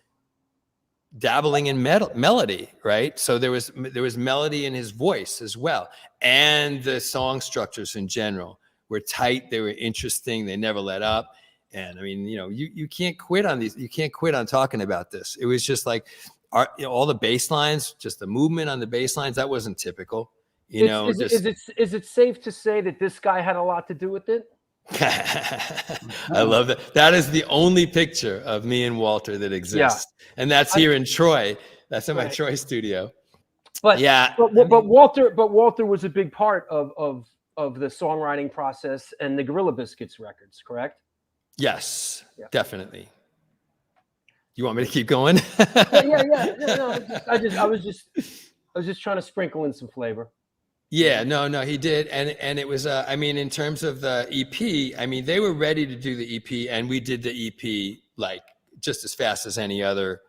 dabbling in melody, right? So there was melody in his voice as well. And the song structures in general were tight, they were interesting, they never let up. And I mean, you know, you can't quit on these, you can't quit on talking about this. It was just like all the bass lines, just the movement on the bass lines, that wasn't typical. You know, is it safe to say that this guy had a lot to do with it? I love that. That is the only picture of me and Walter that exists. Yeah. And that's here in Troy. That's in my Troy studio. But yeah, but Walter was a big part of the songwriting process and the Gorilla Biscuits records, correct? Yes, definitely. You want me to keep going? Yeah. No, I was just trying to sprinkle in some flavor. Yeah, no, he did, and it was. I mean, in terms of the EP, I mean, they were ready to do the EP, and we did the EP like just as fast as any other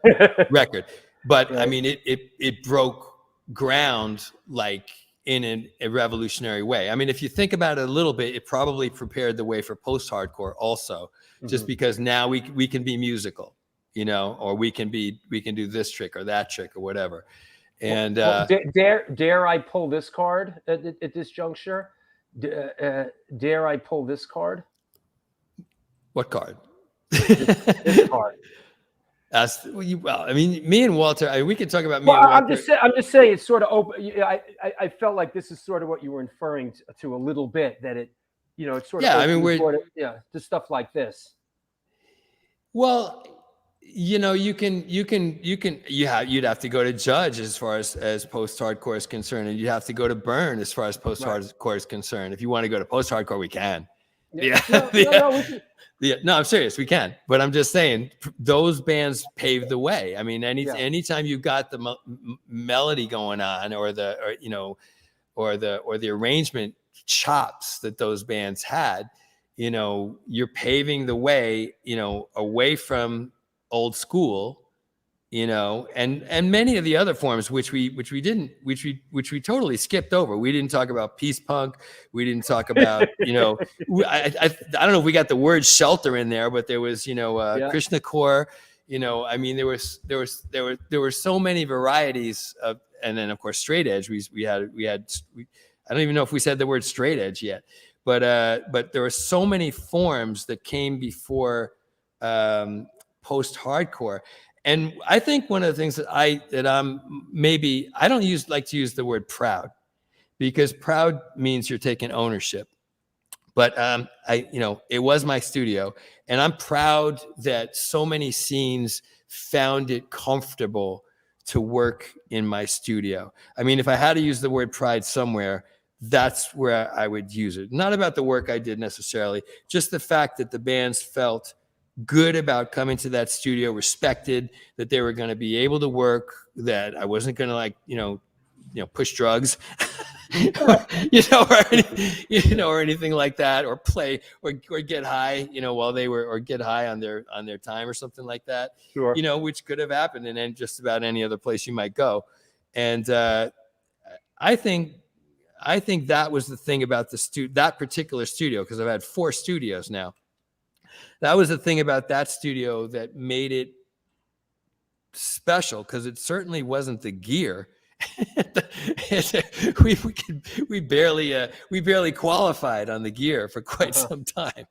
record. But I Right. mean, it broke ground like in a revolutionary way. I mean, if you think about it a little bit, it probably prepared the way for post-hardcore also, just because now we can be musical, you know, or we can do this trick or that trick or whatever. And dare I pull this card at this juncture? Dare I pull this card? what card? This card. Well, I mean, me and Walter. We could talk about me. Well, and Walter. I'm just saying it's sort of open. I felt like this is sort of what you were inferring to a little bit, that it, you know, it's sort of. Yeah, I mean, we're to stuff like this. Well, you know, you'd have to go to Judge as far as post-hardcore is concerned, and you'd have to go to Burn as far as post-hardcore is concerned. If you want to go to post-hardcore, we can. Yeah. No, I'm serious. We can. But I'm just saying those bands paved the way. I mean, anytime you got the melody going on, or the arrangement chops that those bands had, you know, you're paving the way, you know, away from old school, you know, and many of the other forms which we totally skipped over. We didn't talk about peace punk. We didn't talk about, you know, I don't know if we got the word shelter in there, but there was, you know, Krishna core, you know, I mean, there were so many varieties of, and then of course straight edge. We had I don't even know if we said the word straight edge yet, but there were so many forms that came before post-hardcore. And I think one of the things that I don't like to use the word proud, because proud means you're taking ownership. But it was my studio, and I'm proud that so many scenes found it comfortable to work in my studio. I mean, if I had to use the word pride somewhere, that's where I would use it. Not about the work I did necessarily, just the fact that the bands felt good about coming to that studio, respected that they were going to be able to work, that I wasn't going to push drugs, or anything like that, or play or get high, while they were, or get high on their time or something like that, Sure. Which could have happened in just about any other place you might go. And I think that was the thing about that particular studio, because I've had 4 studios now. That was the thing about that studio that made it special, because it certainly wasn't the gear. we barely qualified on the gear for quite some time.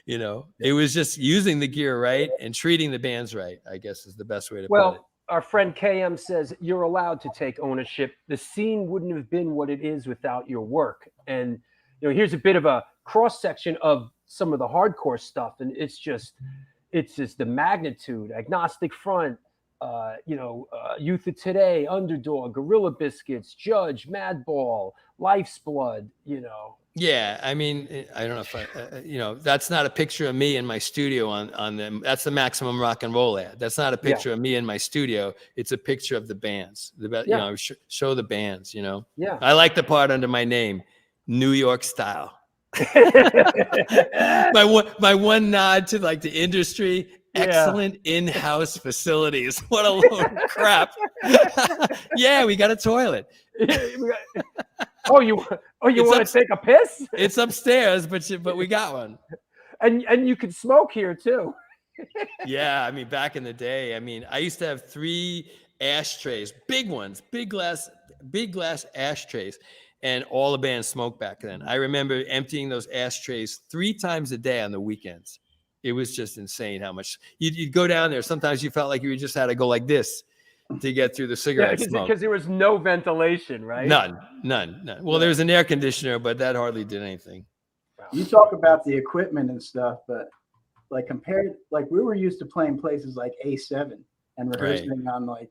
It was just using the gear right and treating the bands right, I guess, is the best way to put it. Our friend KM says you're allowed to take ownership. The scene wouldn't have been what it is without your work. And here's a bit of a cross section of some of the hardcore stuff, and it's just the magnitude. Agnostic Front, Youth of Today, Underdog, Gorilla Biscuits, Judge, Madball, Life's Blood. Yeah, I mean, I don't know if that's not a picture of me in my studio on them. That's the Maximum Rock and Roll ad. That's not a picture of me in my studio. It's a picture of the bands. Show the bands. Yeah. I like the part under my name, New York Style. my one nod to like the industry. Excellent in-house facilities. What a load of crap. Yeah, we got a toilet. You want to take a piss? It's upstairs, but we got one. And you could smoke here too. Yeah, I mean, back in the day, I used to have 3 ashtrays, big ones, big glass ashtrays, and all the bands smoked back then. I remember emptying those ashtrays 3 times a day on the weekends. It was just insane how much you'd go down there. Sometimes you felt like you just had to go like this to get through the cigarette smoke. Because there was no ventilation, right? None. Well, there was an air conditioner, but that hardly did anything. You talk about the equipment and stuff, but we were used to playing places like A7 and rehearsing on like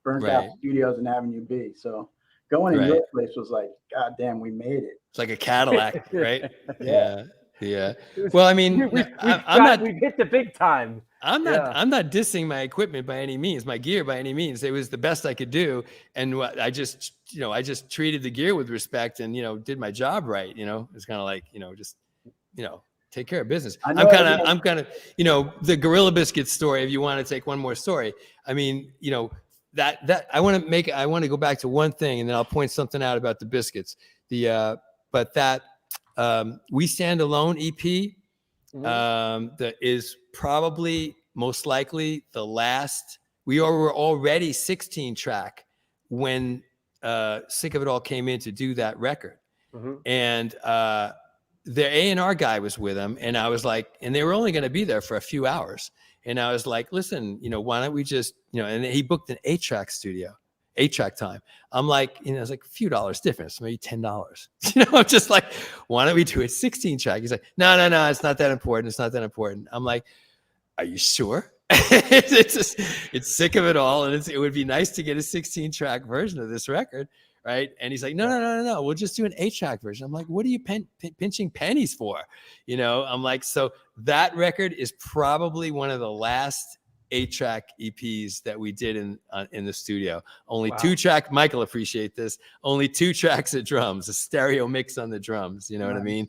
burnt out studios in Avenue B. So going in your place was like, God damn, we made it. It's like a Cadillac, right? Yeah. Yeah. It was- Well, I mean, we've hit the big time. I'm not Yeah. I'm not dissing my equipment by any means, my gear by any means. It was the best I could do. And I just treated the gear with respect and, did my job right. It's kind of like, just, take care of business. I I'm know kind of, the Gorilla Biscuits story, if you want to take one more story. I mean, that I want to go back to one thing and then I'll point something out about the biscuits. But that We Stand Alone EP, that is probably most likely the last. We were already 16 track when Sick of It All came in to do that record. And the A&R guy was with him, and I was like, and they were only going to be there for a few hours. And I was like, listen, why don't we just, and he booked an 8-track studio, 8-track time. I'm like, it's like a few dollars difference, maybe $10. I'm just like, why don't we do a 16-track? He's like, no, it's not that important. It's not that important. I'm like, are you sure? It's Sick of It All, and it would be nice to get a 16-track version of this record, right? And he's like, no, we'll just do an 8-track version. I'm like, what are you pinching pennies for? I'm like, so that record is probably one of the last 8-track EPs that we did in the studio. Only 2-track. Michael appreciate this. Only 2 tracks of drums, a stereo mix on the drums. You know what I mean?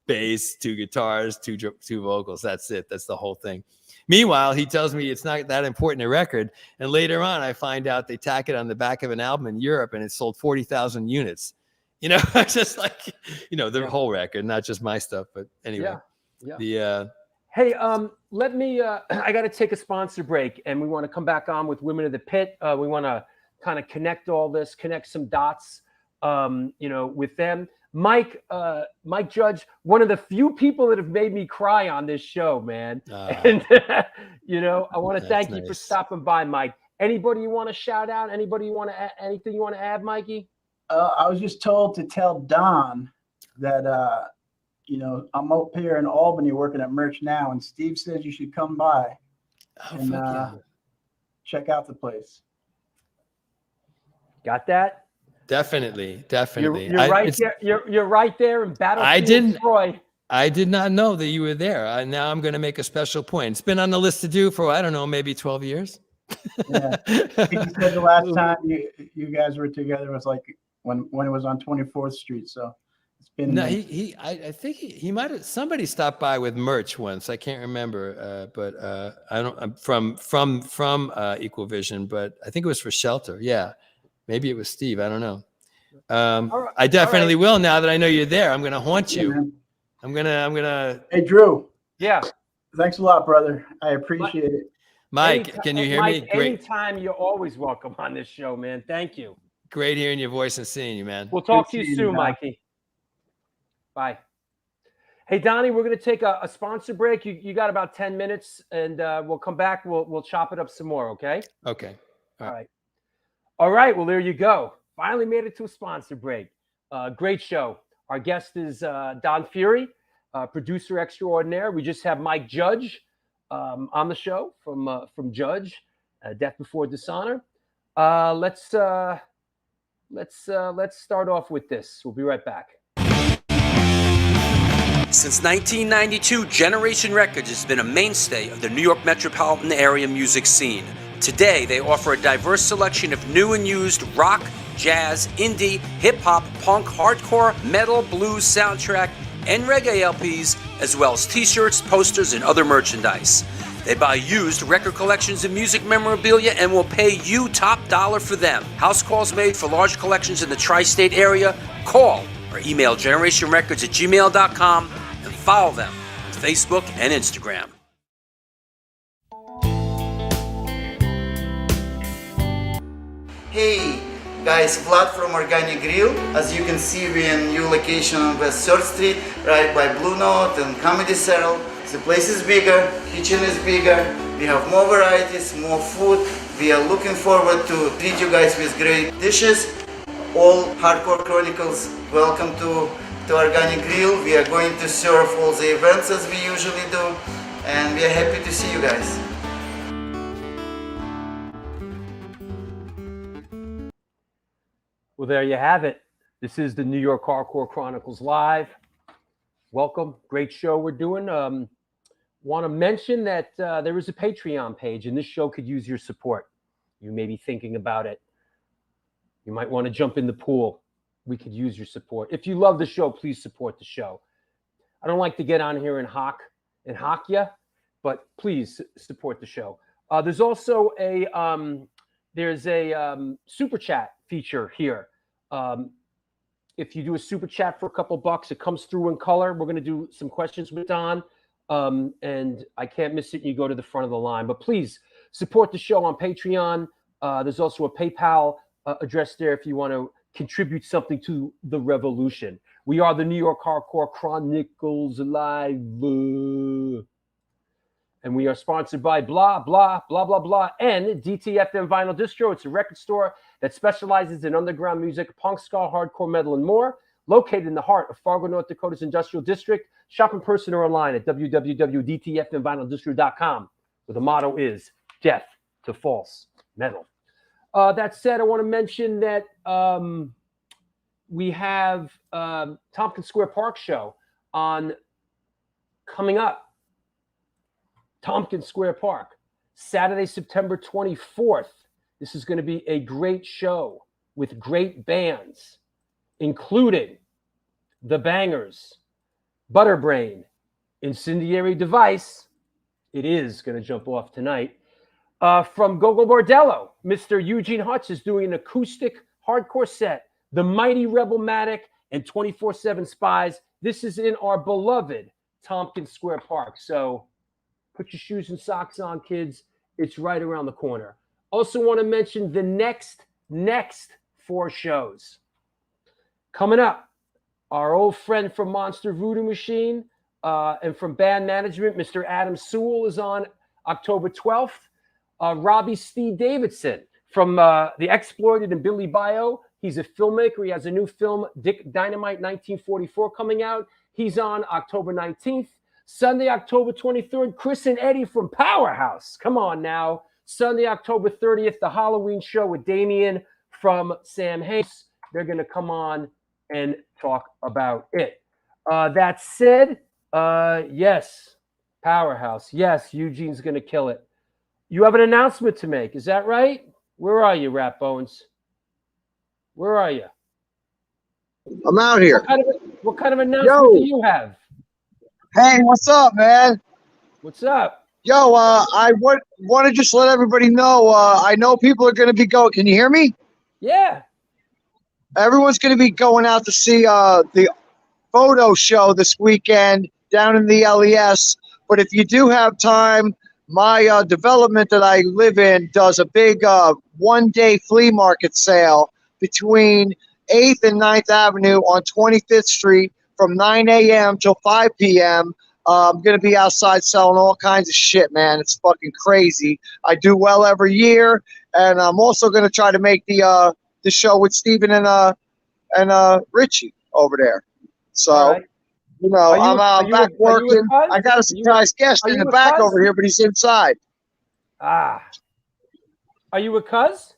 Bass, 2 guitars, 2 vocals. That's it. That's the whole thing. Meanwhile, he tells me it's not that important a record. And later on, I find out they tack it on the back of an album in Europe and it sold 40,000 units. Just like, the whole record, not just my stuff. But anyway, Hey, let me, I got to take a sponsor break and we want to come back on with Women of the Pit. We want to kind of connect some dots, with them. Mike Judge, one of the few people that have made me cry on this show, man. And, I want to thank you for stopping by, Mike. Anybody you want to shout out? Anybody you want to anything you want to add, Mikey? I was just told to tell Don that, I'm up here in Albany working at Merch Now, and Steve says you should come by and check out the place. Got that? Definitely. You're right there. You're right there in Battlefield Troy. I did not know that you were there. Now I'm going to make a special point. It's been on the list to do for, I don't know, maybe 12 years. Yeah. I think he said the last time you guys were together was like when it was on 24th Street. So it's been. No, I think he might have. Somebody stopped by with merch once. I can't remember, but I don't. From Equal Vision, but I think it was for Shelter. Yeah. Maybe it was Steve. I don't know. Right. I definitely will now that I know you're there. I'm going to haunt you. Man. I'm gonna. Hey, Drew. Yeah. Thanks a lot, brother. I appreciate it. Mike, can you hear me? Great. Anytime, you're always welcome on this show, man. Thank you. Great hearing your voice and seeing you, man. We'll talk to you soon, Mikey. Bye. Hey, Donnie, we're going to take a sponsor break. You got about 10 minutes, and we'll come back. We'll chop it up some more, okay? Okay. All right. Well, there you go. Finally made it to a sponsor break. Great show. Our guest is Don Fury, producer extraordinaire. We just have Mike Judge on the show from Judge, Death Before Dishonor. Let's start off with this. We'll be right back. Since 1992, Generation Records has been a mainstay of the New York metropolitan area music scene. Today, they offer a diverse selection of new and used rock, jazz, indie, hip-hop, punk, hardcore, metal, blues, soundtrack, and reggae LPs, as well as t-shirts, posters, and other merchandise. They buy used record collections and music memorabilia and will pay you top dollar for them. House calls made for large collections in the tri-state area. Call or email generationrecords@gmail.com and follow them on Facebook and Instagram. Hey guys, Vlad from Organic Grill. As you can see, we're in new location on West 3rd Street, right by Blue Note and Comedy Central. The place is bigger, kitchen is bigger, we have more varieties, more food. We are looking forward to treat you guys with great dishes. All Hardcore Chronicles, welcome to Organic Grill. We are going to serve all the events as we usually do, and we are happy to see you guys. Well, there you have it. This is the New York Hardcore Chronicles Live. welcome. Great show we're doing. Want to mention that there is a Patreon page, and this show could use your support. You may be thinking about it. You might want to jump in the pool. We could use your support. If you love the show, please support the show. I don't like to get on here and hawk you, but please support the show. There's also a super chat feature here. If you do a super chat for a couple bucks, it comes through in color. We're going to do some questions with Don, and I can't miss it. You go to the front of the line, but please support the show on Patreon. There's also a PayPal address there if you want to contribute something to the revolution. We are the New York Hardcore Chronicles Live. And we are sponsored by blah, blah, blah, blah, blah, and DTFM Vinyl Distro. It's a record store that specializes in underground music, punk, ska, hardcore, metal, and more. Located in the heart of Fargo, North Dakota's Industrial District. Shop in person or online at www.dtfmvinyldistro.com, where the motto is death to false metal. That said, I want to mention that we have Tompkins Square Park show on coming up. Tompkins Square Park, Saturday, September 24th. This is going to be a great show with great bands, including The Bangers, Butterbrain, Incendiary Device. It is going to jump off tonight. From Gogo Bordello, Mr. Eugene Hutch is doing an acoustic hardcore set. The Mighty Rebelmatic and 24/7 Spies. This is in our beloved Tompkins Square Park. So put your shoes and socks on, kids. It's right around the corner. Also want to mention the next 4 shows. Coming up, our old friend from Monster Voodoo Machine and from band management, Mr. Adam Sewell, is on October 12th. Robbie Steve Davidson from The Exploited and Billy Bio. He's a filmmaker. He has a new film, Dick Dynamite 1944, coming out. He's on October 19th. Sunday, October 23rd, Chris and Eddie from Powerhouse. Come on now. Sunday, October 30th, the Halloween show with Damien from Sam Hayes. They're going to come on and talk about it. That said, yes, Powerhouse. Yes, Eugene's going to kill it. You have an announcement to make. Is that right? Where are you, Rat Bones? Where are you? I'm out here. What kind of announcement do you have? Hey, what's up, man? What's up? Yo, I want to just let everybody know. I know people are going to be going. Can you hear me? Yeah. Everyone's going to be going out to see the photo show this weekend down in the LES. But if you do have time, my development that I live in does a big one-day flea market sale between 8th and 9th Avenue on 25th Street from 9 a.m. till 5 p.m. I'm going to be outside selling all kinds of shit, man. It's fucking crazy. I do well every year, and I'm also going to try to make the show with Steven and Richie over there. So, right. you know, I'm back working. I got a surprise guest in the back over here, but he's inside. Ah. Are you a cuz?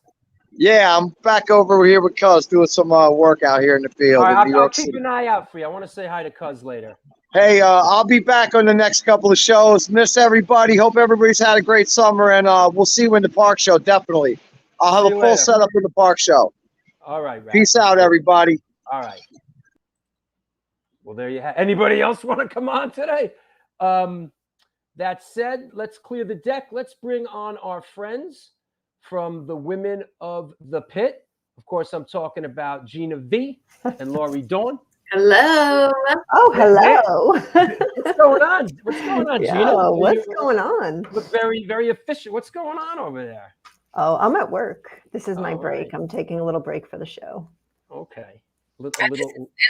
Yeah, I'm back over here with Cuz doing some work out here in the field. All right, in New I'll York keep City. an eye out for you. I want to say hi to Cuz later. Hey, I'll be back on the next couple of shows. Miss everybody. Hope everybody's had a great summer, and we'll see you in the park show, definitely. I'll have a full setup in the park show. All right, Rat. Peace out, everybody. All right. Well, there you have. Anybody else want to come on today? That said, let's clear the deck. Let's bring on our friends from the Women of the Pit. Of course, I'm talking about Gina V and Laurie Dawn. Hello. Oh, hello. What's going on? What's going on, Gina? What's going on? Look very, very efficient. What's going on over there? Oh, I'm at work. This is my All break. right. I'm taking a little break for the show. Okay. And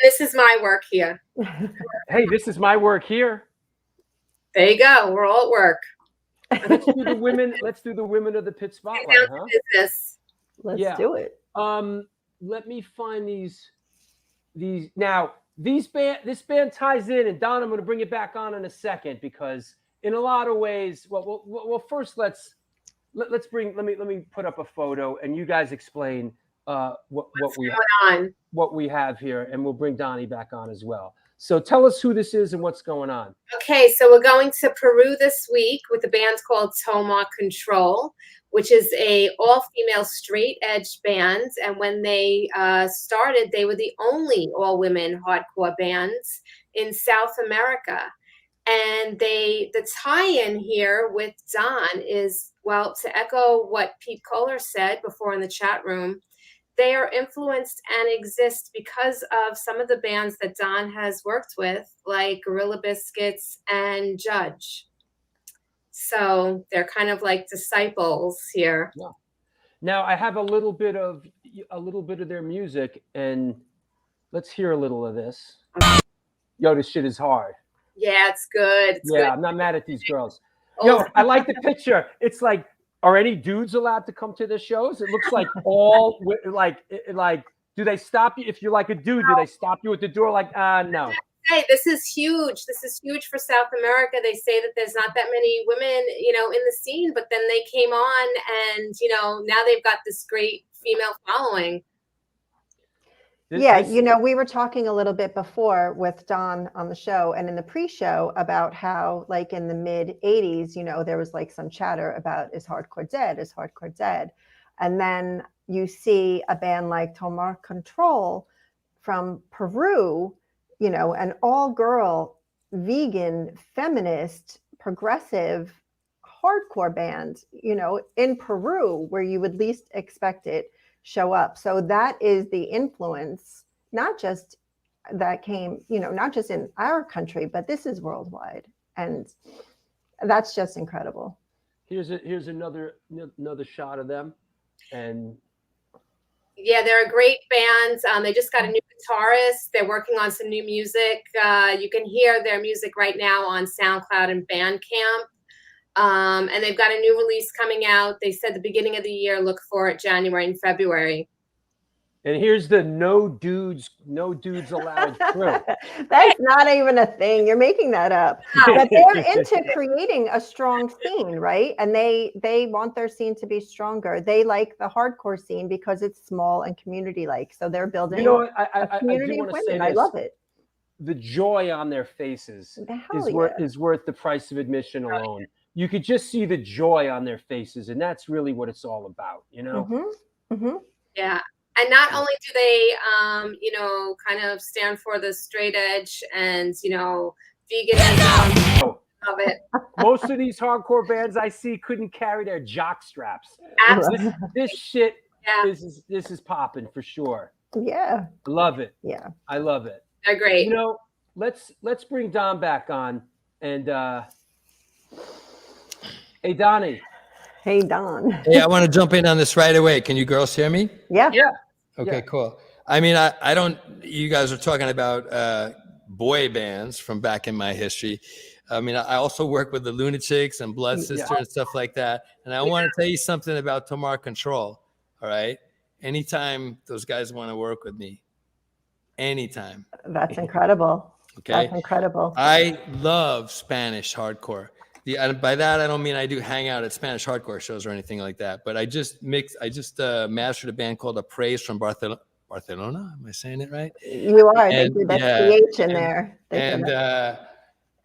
this is my work here. Hey, this is my work here. There you go. We're all at work. Let's do the women. Let's do the Women of the Pit spotlight, huh? Business. Let's do it. Let me find these now. This band ties in, and Don, I'm going to bring it back on in a second because in a lot of ways. Well, first let me put up a photo, and you guys explain what we have here, and we'll bring Donnie back on as well. So tell us who this is and what's going on. Okay, so we're going to Peru this week with a band called Tomar Control, which is a all-female straight edge band. And when they started, they were the only all-women hardcore bands in South America. And the tie-in here with Don is, well, to echo what Pete Kohler said before in the chat room, they are influenced and exist because of some of the bands that Don has worked with, like Gorilla Biscuits and Judge. So they're kind of like disciples here. Yeah. Now I have a little bit of their music, and let's hear a little of this. Yo, this shit is hard. Yeah, it's good. It's yeah, good. I'm not mad at these girls. Yo, I like the picture. It's like, are any dudes allowed to come to the shows? It looks like all like do they stop you if you're like a dude? Do they stop you at the door? Like, no. Hey, this is huge. This is huge for South America. They say that there's not that many women, you know, in the scene, but then they came on, and you know, now they've got this great female following. Yeah, you know, we were talking a little bit before with Don on the show and in the pre-show about how, like, in the mid 80s, you know, there was like some chatter about is hardcore dead? Is hardcore dead? And then you see a band like Tomar Control from Peru, you know, an all-girl, vegan, feminist, progressive, hardcore band, you know, in Peru, where you would least expect it, show up. So that is the influence, not just that came, you know, not just in our country, but this is worldwide. And that's just incredible. Here's another shot of them. And yeah, they're a great band. They just got a new guitarist. They're working on some new music. You can hear their music right now on SoundCloud and Bandcamp. And they've got a new release coming out. They said the beginning of the year, look for it January and February. And here's the no dudes allowed crew. That's not even a thing. You're making that up. But they're into creating a strong scene, right? And they want their scene to be stronger. They like the hardcore scene because it's small and community-like. So they're building a community of women. I love it. The joy on their faces is worth the price of admission alone. You could just see the joy on their faces, and that's really what it's all about, you know? Mm-hmm. Mm-hmm. Yeah. And not only do they, you know, kind of stand for the straight edge and, you know, veganism of it. Most of these hardcore bands I see couldn't carry their jock straps. Absolutely. This shit, this is popping for sure. Yeah. Love it. Yeah. I love it. They're great. You know, let's bring Don back on. And hey, Donnie. Hey, Don. Hey, I want to jump in on this right away. Can you girls hear me? Yeah. Yeah. Okay, cool. I mean, I don't, you guys are talking about boy bands from back in my history. I mean, I also work with the Lunatics and Blood Sister and stuff like that. And I want to tell you something about Tomar Control. All right. Anytime those guys want to work with me, anytime. That's incredible. Okay. That's incredible. I love Spanish hardcore. By that, I don't mean I do hang out at Spanish hardcore shows or anything like that. But I just mastered a band called Appraise from Barcelona. Am I saying it right? You are. They did that PH in there.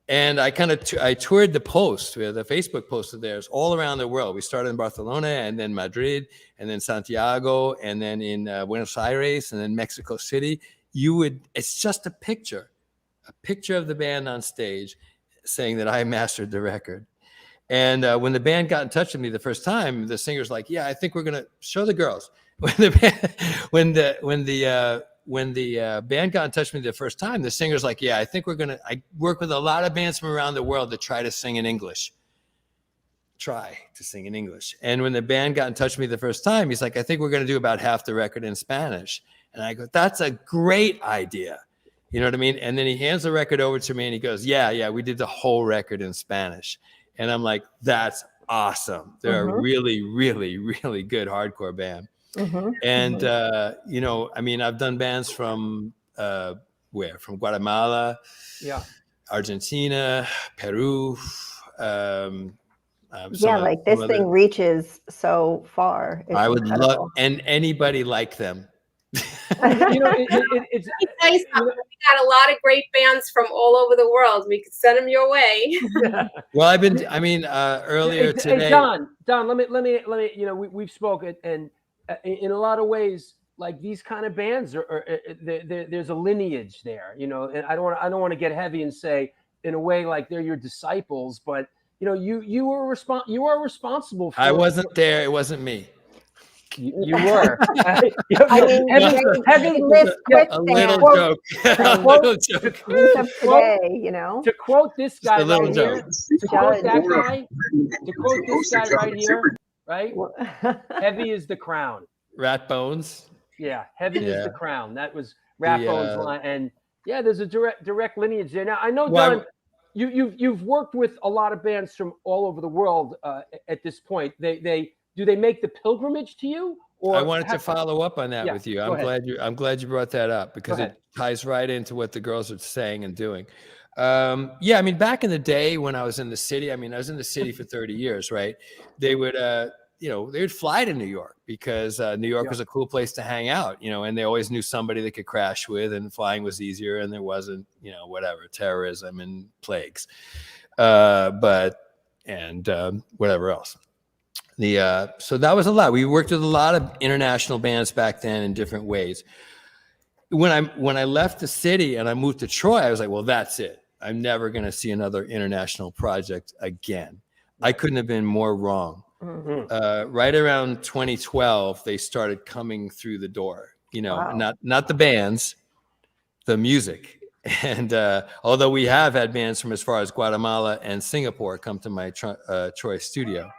And I kind of I toured the post. We had the Facebook post of theirs all around the world. We started in Barcelona, and then Madrid, and then Santiago, and then in Buenos Aires, and then Mexico City. It's just a picture of the band on stage saying that I mastered the record. And when the band got in touch with me the first time, the singer's like, "Yeah, I think we're gonna show the girls." When the band got in touch with me the first time, the singer's like, "Yeah, I think I work with a lot of bands from around the world that try to sing in English. And when the band got in touch with me the first time, he's like, "I think we're gonna do about half the record in Spanish." And I go, "That's a great idea." You know what I mean? And then he hands the record over to me and he goes, yeah, we did the whole record in Spanish. And I'm like, that's awesome. They're a really, really, really good hardcore band. Mm-hmm. And, you know, I mean, I've done bands from From Guatemala, Argentina, Peru. Like this thing reaches so far. I would love, and anybody like them. You know, it's Let me tell you something. We got a lot of great bands from all over the world. We could send them your way. Well, earlier today. Hey, Don, let me. You know, we've spoken, and in a lot of ways, like these kind of bands there's a lineage there. You know, and I don't want to get heavy and say in a way like they're your disciples, but you know, you are responsible for. I wasn't there. It wasn't me. You were. I mean, heavy live a little joke. A little joke. Today, you know. To quote this guy right here, to quote this guy right here, right? Heavy is the crown. Rat Bones. Yeah, heavy is the crown. That was Rat Bones line, and yeah, there's a direct lineage there. Now I know, Don, you've worked with a lot of bands from all over the world at this point. Do they make the pilgrimage to you? Or I wanted to follow up on that with you. I'm glad you brought that up because it ties right into what the girls are saying and doing. Yeah, I mean, back in the day when I was in the city, I was in the city for 30 years, right? They would, they would fly to New York because New York was a cool place to hang out, and they always knew somebody they could crash with, and flying was easier, and there wasn't, whatever, terrorism and plagues, whatever else. So that was a lot. We worked with a lot of international bands back then in different ways. When I left the city and I moved to Troy, I was like, well, that's it. I'm never going to see another international project again. I couldn't have been more wrong. Mm-hmm. Right around 2012, they started coming through the door, not the bands, the music. And although we have had bands from as far as Guatemala and Singapore come to my Troy studio,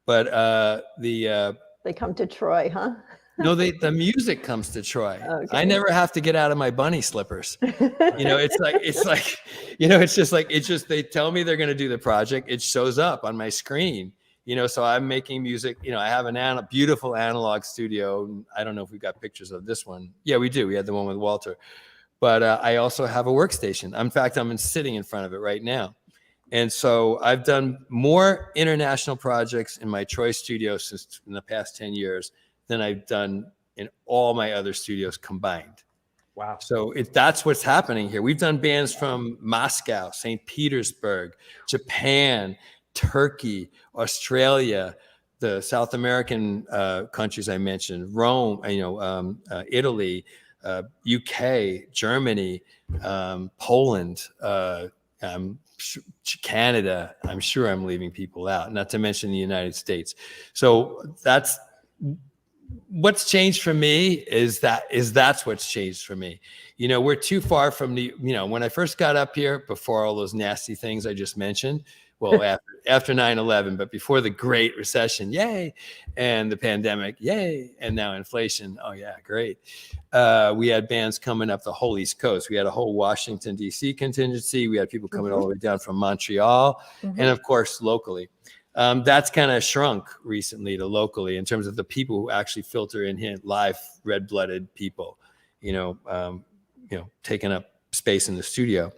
but they come to Troy, huh? No, the music comes to Troy. Okay. I never have to get out of my bunny slippers. It's just they tell me they're going to do the project. It shows up on my screen, so I'm making music. I have a beautiful analog studio. I don't know if we've got pictures of this one. Yeah, we do. We had the one with Walter. But I also have a workstation. In fact, I'm sitting in front of it right now. And so I've done more international projects in my Troy studio since in the past 10 years than I've done in all my other studios combined. Wow. So that's what's happening here. We've done bands from Moscow, St. Petersburg, Japan, Turkey, Australia, the South American countries I mentioned, Rome, Italy, UK, Germany, Poland, Canada. I'm sure I'm leaving people out, not to mention the United States. So that's what's changed for me is that's what's changed for me. We're too far from when I first got up here, before all those nasty things I just mentioned, well, after 9/11, but before the Great Recession, yay, and the pandemic, yay, and now inflation, oh yeah, great. We had bands coming up the whole East Coast. We had a whole Washington, D.C. contingency. We had people coming all the way down from Montreal, and of course, locally. That's kind of shrunk recently to locally in terms of the people who actually filter in here, live, red-blooded people, taking up space in the studio.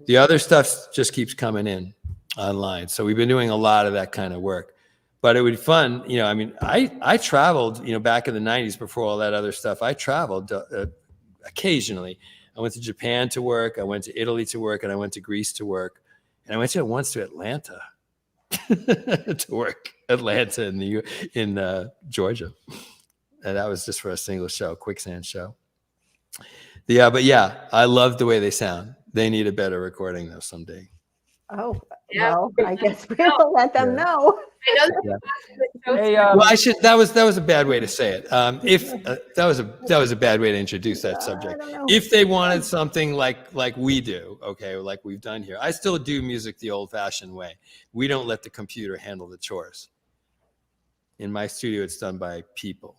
The other stuff just keeps coming in online. So we've been doing a lot of that kind of work. But it would be fun, I traveled, back in the 90s before all that other stuff. I traveled occasionally. I went to Japan to work. I went to Italy to work, and I went to Greece to work. And I went once to Atlanta. To work Atlanta in Georgia, and that was just for a single show, Quicksand show. But yeah, I love the way they sound. They need a better recording though someday. Oh, well, I guess we'll let them know. I know. Hey, well, I should. That was a bad way to say it. If that was a bad way to introduce that subject. If they wanted something like we do, okay, like we've done here, I still do music the old-fashioned way. We don't let the computer handle the chores. In my studio, it's done by people.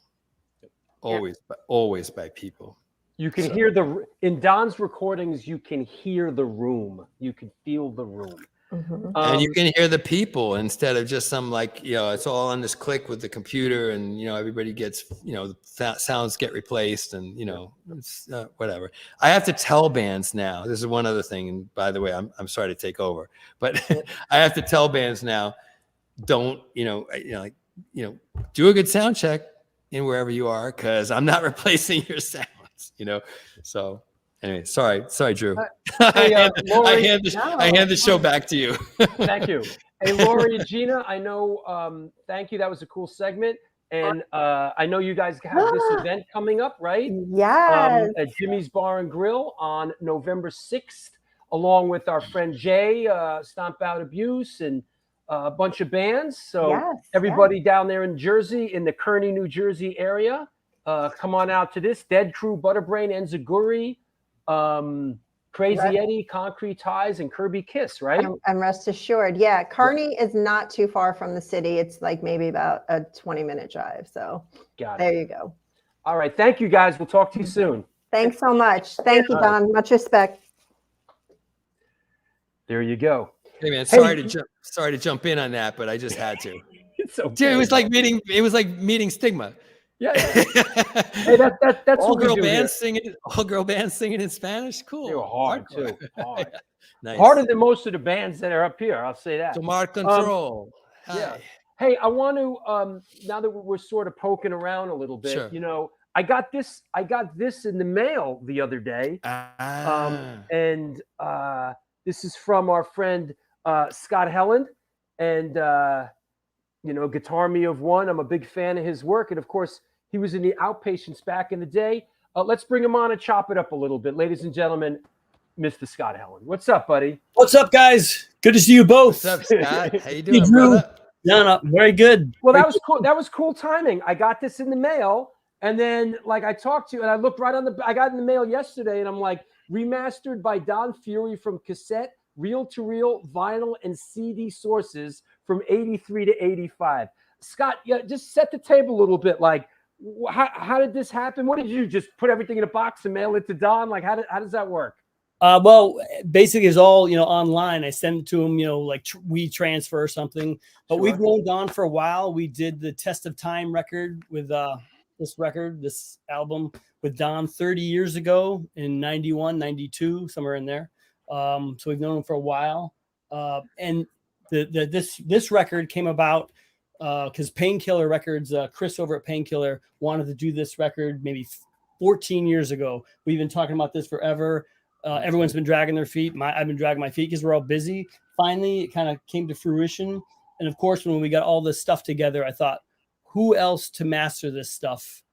Always by people. You can hear in Don's recordings, you can hear the room. You can feel the room. Mm-hmm. And you can hear the people instead of just some it's all on this click with the computer and, everybody gets, sounds get replaced and, it's whatever. I have to tell bands now. This is one other thing. And by the way, I'm sorry to take over, but I have to tell bands now, don't, do a good sound check. in wherever you are, because I'm not replacing your sounds, you know. So anyway, sorry, Drew. Hey, Lori, I hand the show back to you. Thank you. Hey, Lori and Gina, I know, thank you. That was a cool segment. And I know you guys have this event coming up, right? Yes. At Jimmy's Bar and Grill on November 6th, along with our friend Jay, Stomp Out Abuse, and a bunch of bands. So everybody down there in Jersey, in the Kearney, New Jersey area, come on out to this. Dead Crew, Butterbrain, Enziguri, Crazy Eddie, Concrete Ties, and Kirby Kiss, right? And rest assured, Kearney is not too far from the city. It's like maybe about a 20-minute drive. So there you go. All right. Thank you, guys. We'll talk to you soon. Thanks so much. Thank you, Don. Much respect. There you go. Hey man, sorry to jump in on that, but I just had to. It's okay. Dude, it was like meeting Stigma. Yeah. Hey, that's all girl bands singing in Spanish. Cool. They were hard too. Hard. Nice. Harder than most of the bands that are up here. I'll say that. Tomar Control. Yeah. Hey, I want to now that we're sort of poking around a little bit, you know, I got this in the mail the other day. And this is from our friend Scott Helland, and you know, Guitar Me of One. I'm a big fan of his work, and of course, he was in the Outpatients back in the day. Let's bring him on and chop it up a little bit, ladies and gentlemen. Mr. Scott Helland, what's up, buddy? What's up, guys? Good to see you both. What's up, Scott? How you doing, Drew? brother? No, very good. Well, that was cool. That was cool timing. I got this in the mail, and then like I talked to you, and I looked right on the. I got it in the mail yesterday, and I'm like, remastered by Don Fury from cassette, reel-to-reel, vinyl, and CD sources from '83 to '85. Scott, just set the table a little bit. Like, how did this happen? What did you just put everything in a box and mail it to Don? Like, how does that work? Well, basically it's all, online. I send it to him, like we transfer or something, but we've known Don for a while. We did the Test of Time record with this album with Don 30 years ago in 91, 92, somewhere in there. So we've known him for a while. And this record came about because Painkiller Records, Chris over at Painkiller wanted to do this record maybe 14 years ago. We've been talking about this forever. Everyone's been dragging their feet. I've been dragging my feet because we're all busy. Finally, it kind of came to fruition. And of course, when we got all this stuff together, I thought, who else to master this stuff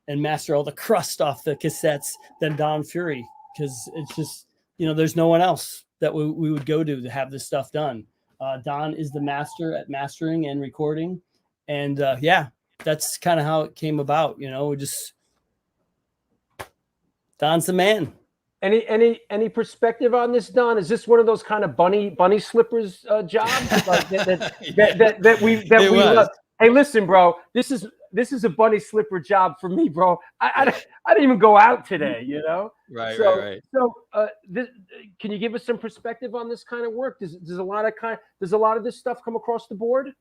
and master all the crust off the cassettes than Don Fury? Because it's just, there's no one else that we would go to have this stuff done. Don is the master at mastering and recording. And that's kind of how it came about. Don's the man. Any perspective on this, Don? Is this one of those kind of bunny slippers jobs like that we love? Hey, listen, bro. This is a bunny slipper job for me, bro. I didn't even go out today, Right. So, can you give us some perspective on this kind of work? Does a lot of this stuff come across the board?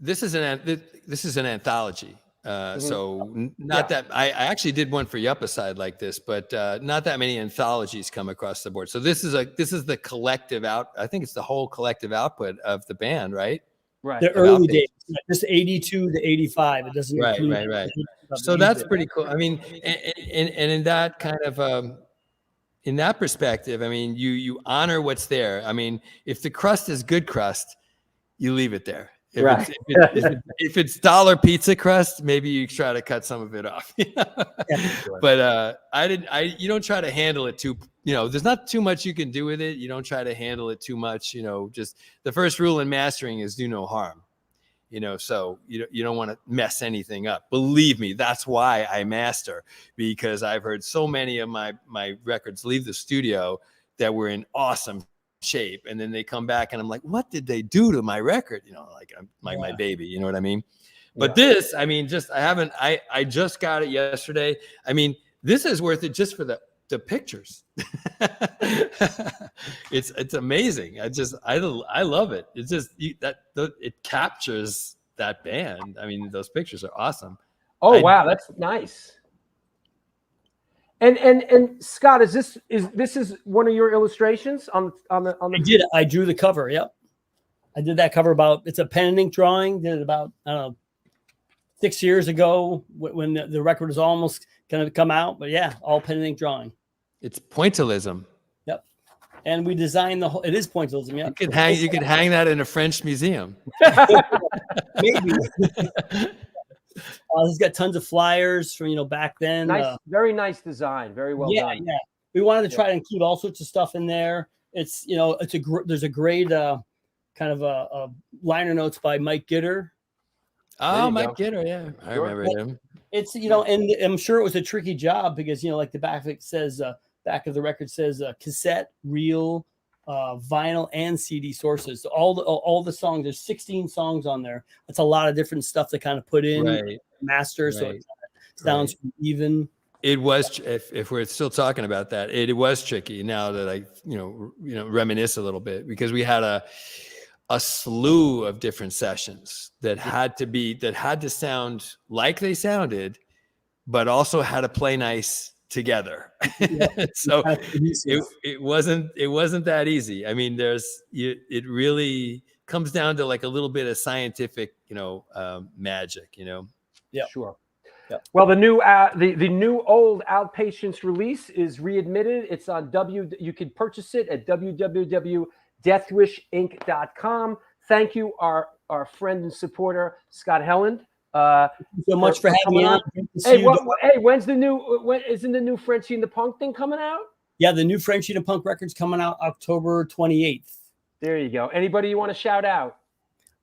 This is an anthology. So not that I actually did one for Yuppicide like this, but not that many anthologies come across the board. So this is the collective I think it's the whole collective output of the band, right? Right. The early days, just 82 to 85. It doesn't right. So that's pretty cool. I mean, and in that kind of in that perspective, I mean, you honor what's there. I mean, if the crust is good crust, you leave it there. If it's dollar pizza crust, maybe you try to cut some of it off. But you don't try to handle it too. There's not too much you can do with it. You don't try to handle it too much. Just the first rule in mastering is do no harm. So you don't want to mess anything up. Believe me, that's why I master, because I've heard so many of my records leave the studio that were in awesome shape, and then they come back and I'm like, what did they do to my record? My baby, you know what I mean? But this, I mean, I just got it yesterday. I mean, this is worth it just for the pictures. It's amazing. I love it. It's just it captures that band. I mean, those pictures are awesome. Oh, wow, that's nice. And Scott, is this one of your illustrations on the? I drew the cover. Yep. I did that cover it's a pen and ink drawing. Did it about, I don't know, 6 years ago when the record was almost going to come out. But yeah, all pen and ink drawing. It's pointillism. Yep. And we designed the whole, it is pointillism. Yeah. You could hang that in a French museum. Maybe. He's got tons of flyers from, back then. Nice, very nice design. Very well done. Yeah. We wanted to try to include all sorts of stuff in there. It's, there's a great kind of a liner notes by Mike Gitter. Oh, Mike Gitter. Yeah. I remember him. It's, and I'm sure it was a tricky job because, like the back of it says, back of the record says cassette, reel, vinyl, and CD sources. All the songs, there's 16 songs on there. That's a lot of different stuff to kind of put in, master, so it sounds even. It was, if we're still talking about that, it was tricky now that I, reminisce a little bit, because we had a slew of different sessions that had to sound like they sounded, but also had to play nice together. So it wasn't that easy. I mean, it really comes down to like a little bit of scientific, magic, Yeah, sure. Yep. Well, the new old Outpatients release is readmitted. It's on you can purchase it at www.deathwishinc.com. Thank you, our friend and supporter, Scott Helland. Thank you so much for having me on. When's the new Frenchie and the Punk thing coming out? Yeah, the new Frenchie and the Punk record's coming out October 28th. There you go. Anybody you want to shout out?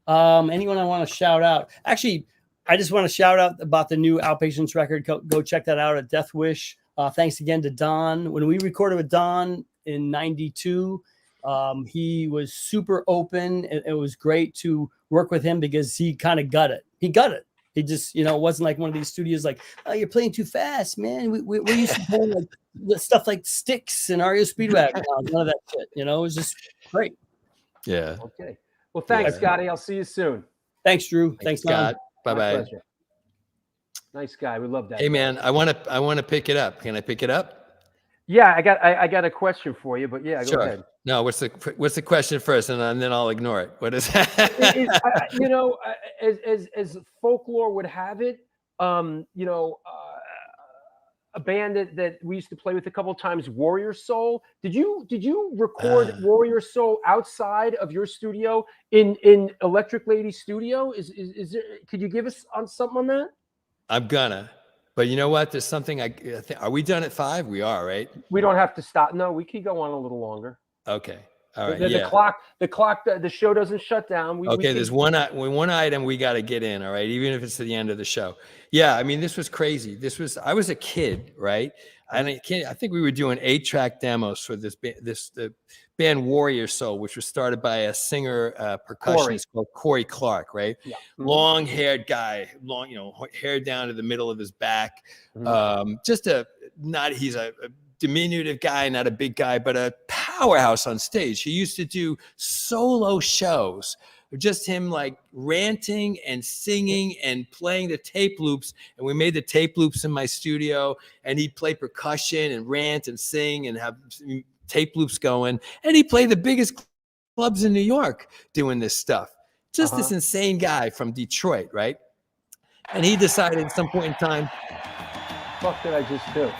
Anyone I want to shout out? Actually, I just want to shout out about the new Outpatients record. Go check that out at Death Wish. Thanks again to Don. When we recorded with Don in '92, he was super open. It was great to work with him because he kind of got it. He got it. He just, it wasn't like one of these studios like, oh, you're playing too fast, man. We're used to playing like stuff like Styx and REO Speedwagon. None of that shit. It was just great. Yeah. Okay. Well, thanks, Scotty. I'll see you soon. Thanks, Drew. Thanks, Scott. Bye-bye. Nice guy. We love that. Hey, man, I want to pick it up. Can I pick it up? Yeah, I got a question for you, but yeah, go ahead. No, what's the question first, and then I'll ignore it. What is that? As folklore would have it, a band that we used to play with a couple of times, Warrior Soul. Did you record Warrior Soul outside of your studio in Electric Lady Studio? Is there? Could you give us something on that? I'm gonna. But you know what? There's something I think. Are we done at 5? We are, right? We don't have to stop. No, we can go on a little longer. Okay. All right. The clock. The show doesn't shut down. There's one item we got to get in. All right, even if it's to the end of the show. Yeah, I mean, this was crazy. I was a kid, right? I think we were doing 8-track demos for the band Warrior Soul, which was started by a singer percussionist called Corey Clark, right? Yeah. Long-haired guy, hair down to the middle of his back. He's a diminutive guy, not a big guy, but a powerhouse on stage. He used to do solo shows, just him like ranting and singing and playing the tape loops. And we made the tape loops in my studio, and he'd play percussion and rant and sing and have tape loops going. And he played the biggest clubs in New York doing this stuff. Just this insane guy from Detroit, right? And he decided at some point in time, fuck did I just do?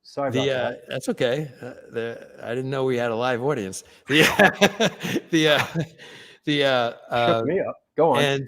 Sorry about that. That's okay. I didn't know we had a live audience. Shook me up. Go on. And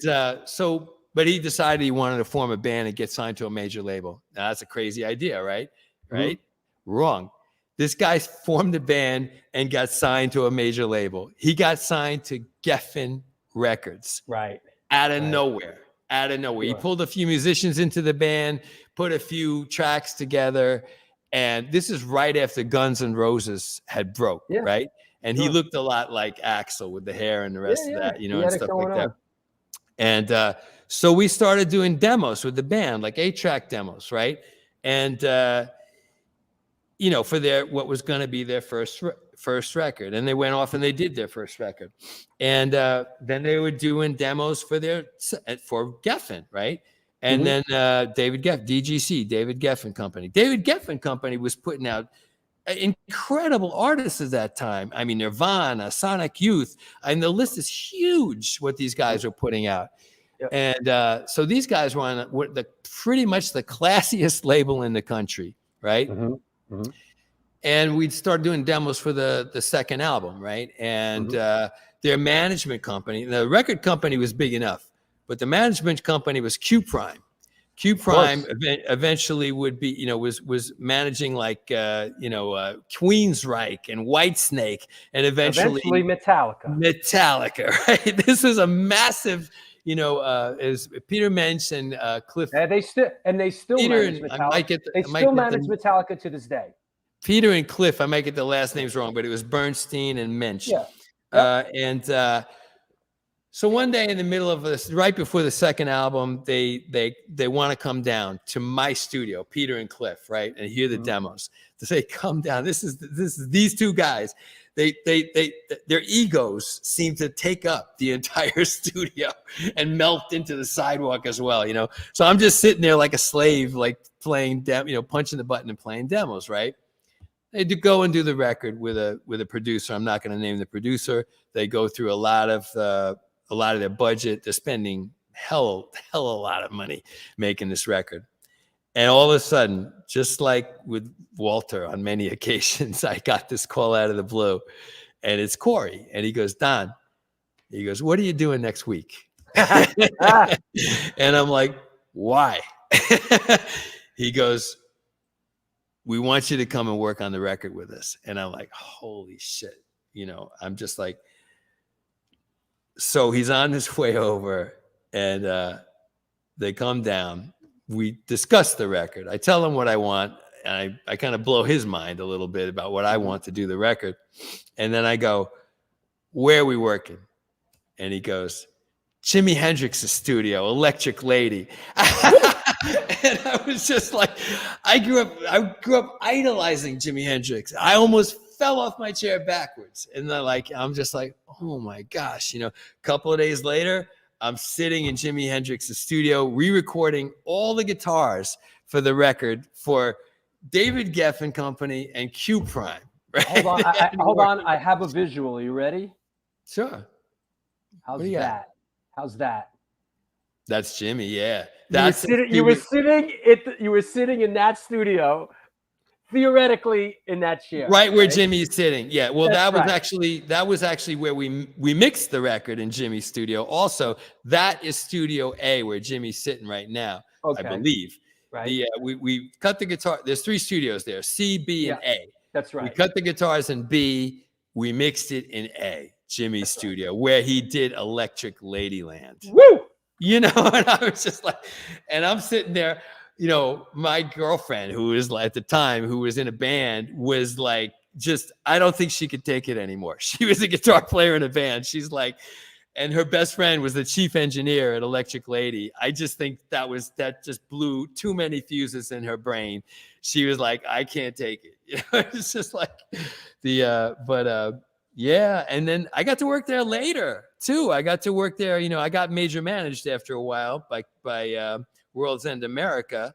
but he decided he wanted to form a band and get signed to a major label. Now, that's a crazy idea, right? Right? Wrong. This guy formed a band and got signed to a major label. He got signed to Geffen Records. Right. Out of nowhere. Sure. He pulled a few musicians into the band, put a few tracks together. And this is right after Guns N' Roses had broke, right? And he looked a lot like Axl with the hair and the rest of that, and stuff like that. And so we started doing demos with the band, like 8-track demos, right? And for what was going to be their first record. And they went off and they did their first record. And then they were doing demos for Geffen, right? And then David Geffen Company. David Geffen Company was putting out incredible artists at that time. I mean, Nirvana, Sonic Youth, and the list is huge what these guys are putting out. Yep. And so these guys were on pretty much the classiest label in the country, right? Mm-hmm. Mm-hmm. And we'd start doing demos for the second album, right? And their management company, the record company was big enough, but the management company was Q Prime. Q Prime eventually would be, you know, was managing like, Queensryche and Whitesnake, and eventually Metallica, right? This is a massive, is Peter Mensch and Cliff. They still manage Metallica. They still manage Metallica to this day. Peter and Cliff, I might get the last names wrong, but it was Bernstein and Mensch. Yeah. So one day in the middle of this, right before the second album, they want to come down to my studio, Peter and Cliff, right, and hear the demos. To say, come down. This is these two guys. Their egos seem to take up the entire studio and melt into the sidewalk as well, you know. So I'm just sitting there like a slave, like playing punching the button and playing demos, right? They do go and do the record with a producer. I'm not going to name the producer. They go through a lot of their budget. They're spending hell a lot of money making this record. And all of a sudden, just like with Walter on many occasions, I got this call out of the blue, and it's Corey. And he goes, Don, he goes, what are you doing next week? And I'm like, why? He goes, we want you to come and work on the record with us. And I'm like, holy shit. I'm just like, so he's on his way over, and they come down. We discuss the record. I tell him what I want, and I kind of blow his mind a little bit about what I want to do the record. And then I go, where are we working? And he goes, Jimi Hendrix's studio, Electric Lady. And I was just like, I grew up idolizing Jimi Hendrix. I almost fell off my chair backwards. And then I'm just like, oh my gosh, a couple of days later, I'm sitting in Jimi Hendrix's studio, re-recording all the guitars for the record for David Geffen Company and Q Prime. Right? Hold on. I have a visual. Are you ready? Sure. How's that? How's that? That's Jimmy. Yeah. You were sitting in that studio, theoretically in that chair, right where Jimmy's sitting. Yeah. Well, that was actually where we mixed the record in Jimmy's studio. Also, that is Studio A where Jimmy's sitting right now. Okay. I believe. Right. We cut the guitar. There's 3 studios there: C, B, and A. That's right. We cut the guitars in B. We mixed it in A, Jimmy's studio, where he did Electric Ladyland. Woo! And I was just like, and I'm sitting there, my girlfriend, who was at the time, who was in a band, was like, I don't think she could take it anymore. She was a guitar player in a band. She's like, and her best friend was the chief engineer at Electric Lady. I just think that just blew too many fuses in her brain. She was like, I can't take it. It's just like yeah. And then I got to work there later too. I got to work there. I got major managed after a while by World's End America.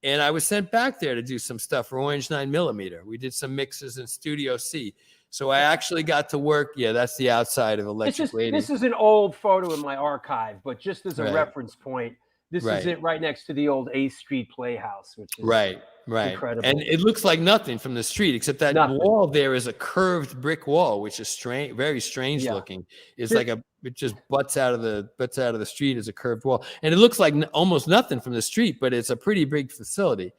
And I was sent back there to do some stuff for Orange 9mm. We did some mixes in Studio C. So I actually got to work. Yeah, that's the outside of Electric Lady. This is an old photo in my archive, but just as a reference point, this is it right next to the old 8th Street Playhouse, which is incredible. And it looks like nothing from the street, except that wall there is a curved brick wall, which is strange, very strange looking. It's like it just butts out of the street as a curved wall, and it looks like almost nothing from the street, but it's a pretty big facility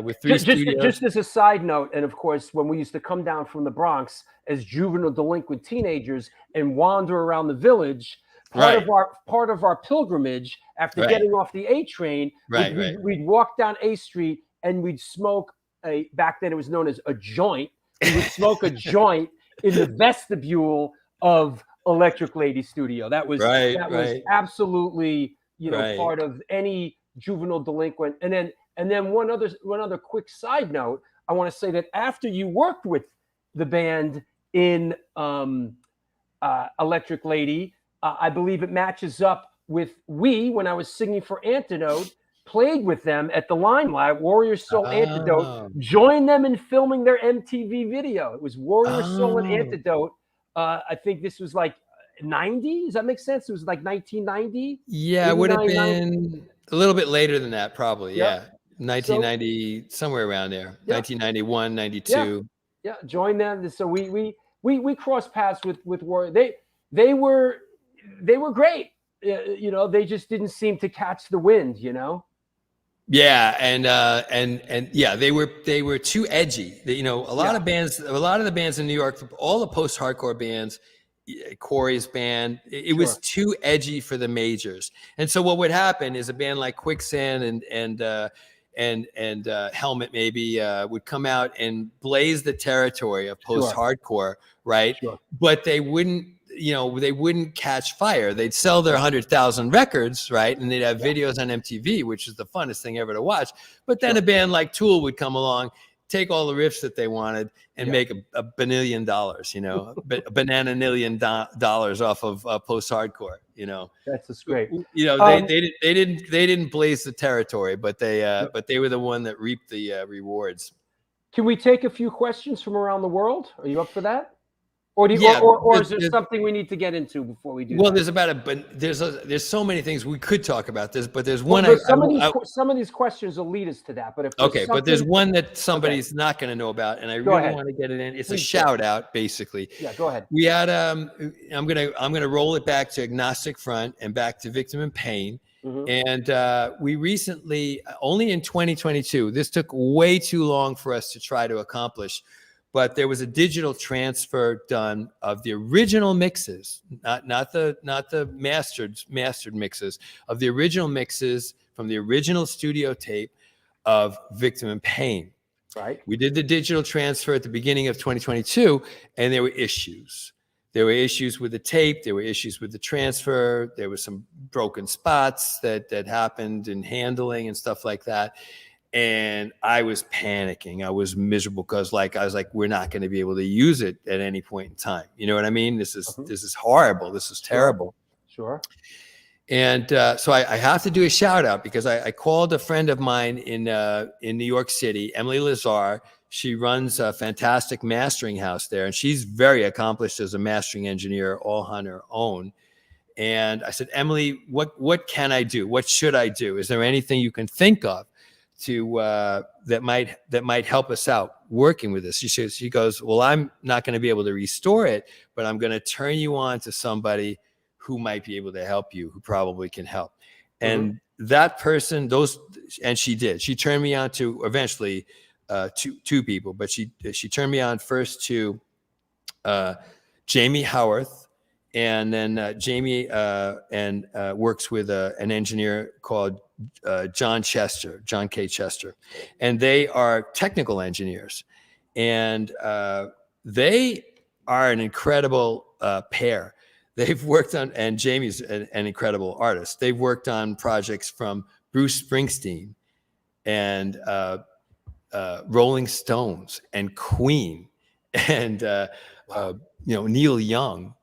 with 3 studios. Just as a side note, and of course, when we used to come down from the Bronx as juvenile delinquent teenagers and wander around the village, part of our pilgrimage after getting off the A train, we'd walk down A Street and we'd smoke back then it was known as a joint. We would smoke a joint in the vestibule of Electric Lady Studio. That was absolutely part of any juvenile delinquent. And then one other quick side note, I want to say that after you worked with the band in Electric Lady, I believe it matches up with when I was singing for Antidote, played with them at the Limelight. Warrior Soul Antidote Oh. joined them in filming their MTV video. It was Warrior Soul and Oh. Antidote. I think this was like 90. Does that make sense? It was like 1990. Yeah, it would have 89, been a little bit later than that, probably. Yep. Yeah. 1990, somewhere around there. Yeah. 1991, 92. Yeah, join them. So we crossed paths with Warrior. They were great. You know, they just didn't seem to catch the wind, you know. Yeah, and yeah, they were too edgy. You know, a lot of the bands in New York, all the post-hardcore bands, Corey's band, it was too edgy for the majors. And so what would happen is a band like Quicksand and Helmet maybe would come out and blaze the territory of post-hardcore, right? Sure. But they wouldn't, you know, they wouldn't catch fire. They'd sell their 100,000 records, right? And they'd have videos on MTV, which is the funnest thing ever to watch. But then a band like Tool would come along, take all the riffs that they wanted and make a $1 billion, you know, a banana million dollars off of post-hardcore, you know. That's just great. You know, they didn't blaze the territory, but they were the one that reaped the rewards. Can we take a few questions from around the world? Are you up for that? Or do you, or is there something we need to get into before we do? Well, that? there's so many things we could talk about this, but there's one. Some of these questions will lead us to that. But if but there's one that somebody's not going to know about, and I really want to get it in. It's a shout out, basically. Yeah, go ahead. We had I'm gonna roll it back to Agnostic Front and back to Victim in Pain. And we recently, only in 2022, this took way too long for us to try to accomplish. But there was a digital transfer done of the original mixes, not the mastered mixes, of the original mixes from the original studio tape of Victim in Pain. Right. We did the digital transfer at the beginning of 2022, and there were issues. There were issues with the tape. There were issues with the transfer. There were some broken spots that happened in handling and stuff like that. And I was panicking. I was miserable because I was like, we're not going to be able to use it at any point in time. You know what I mean? This is horrible. This is terrible. Sure. And so I have to do a shout out because I called a friend of mine in New York City, Emily Lazar. She runs a fantastic mastering house there, and she's very accomplished as a mastering engineer, all on her own. And I said, Emily, what can I do? What should I do? Is there anything you can think of to that might help us out working with this? She goes, well, I'm not going to be able to restore it, but I'm going to turn you on to somebody who might be able to help you, who probably can help. And that person, and she did. She turned me on to eventually two people, but she turned me on first to Jamie Howarth, and then Jamie works with an engineer called John K. Chester, and they are technical engineers, and they are an incredible pair. They've worked on, and Jamie's an incredible artist. They've worked on projects from Bruce Springsteen and Rolling Stones and Queen and Neil Young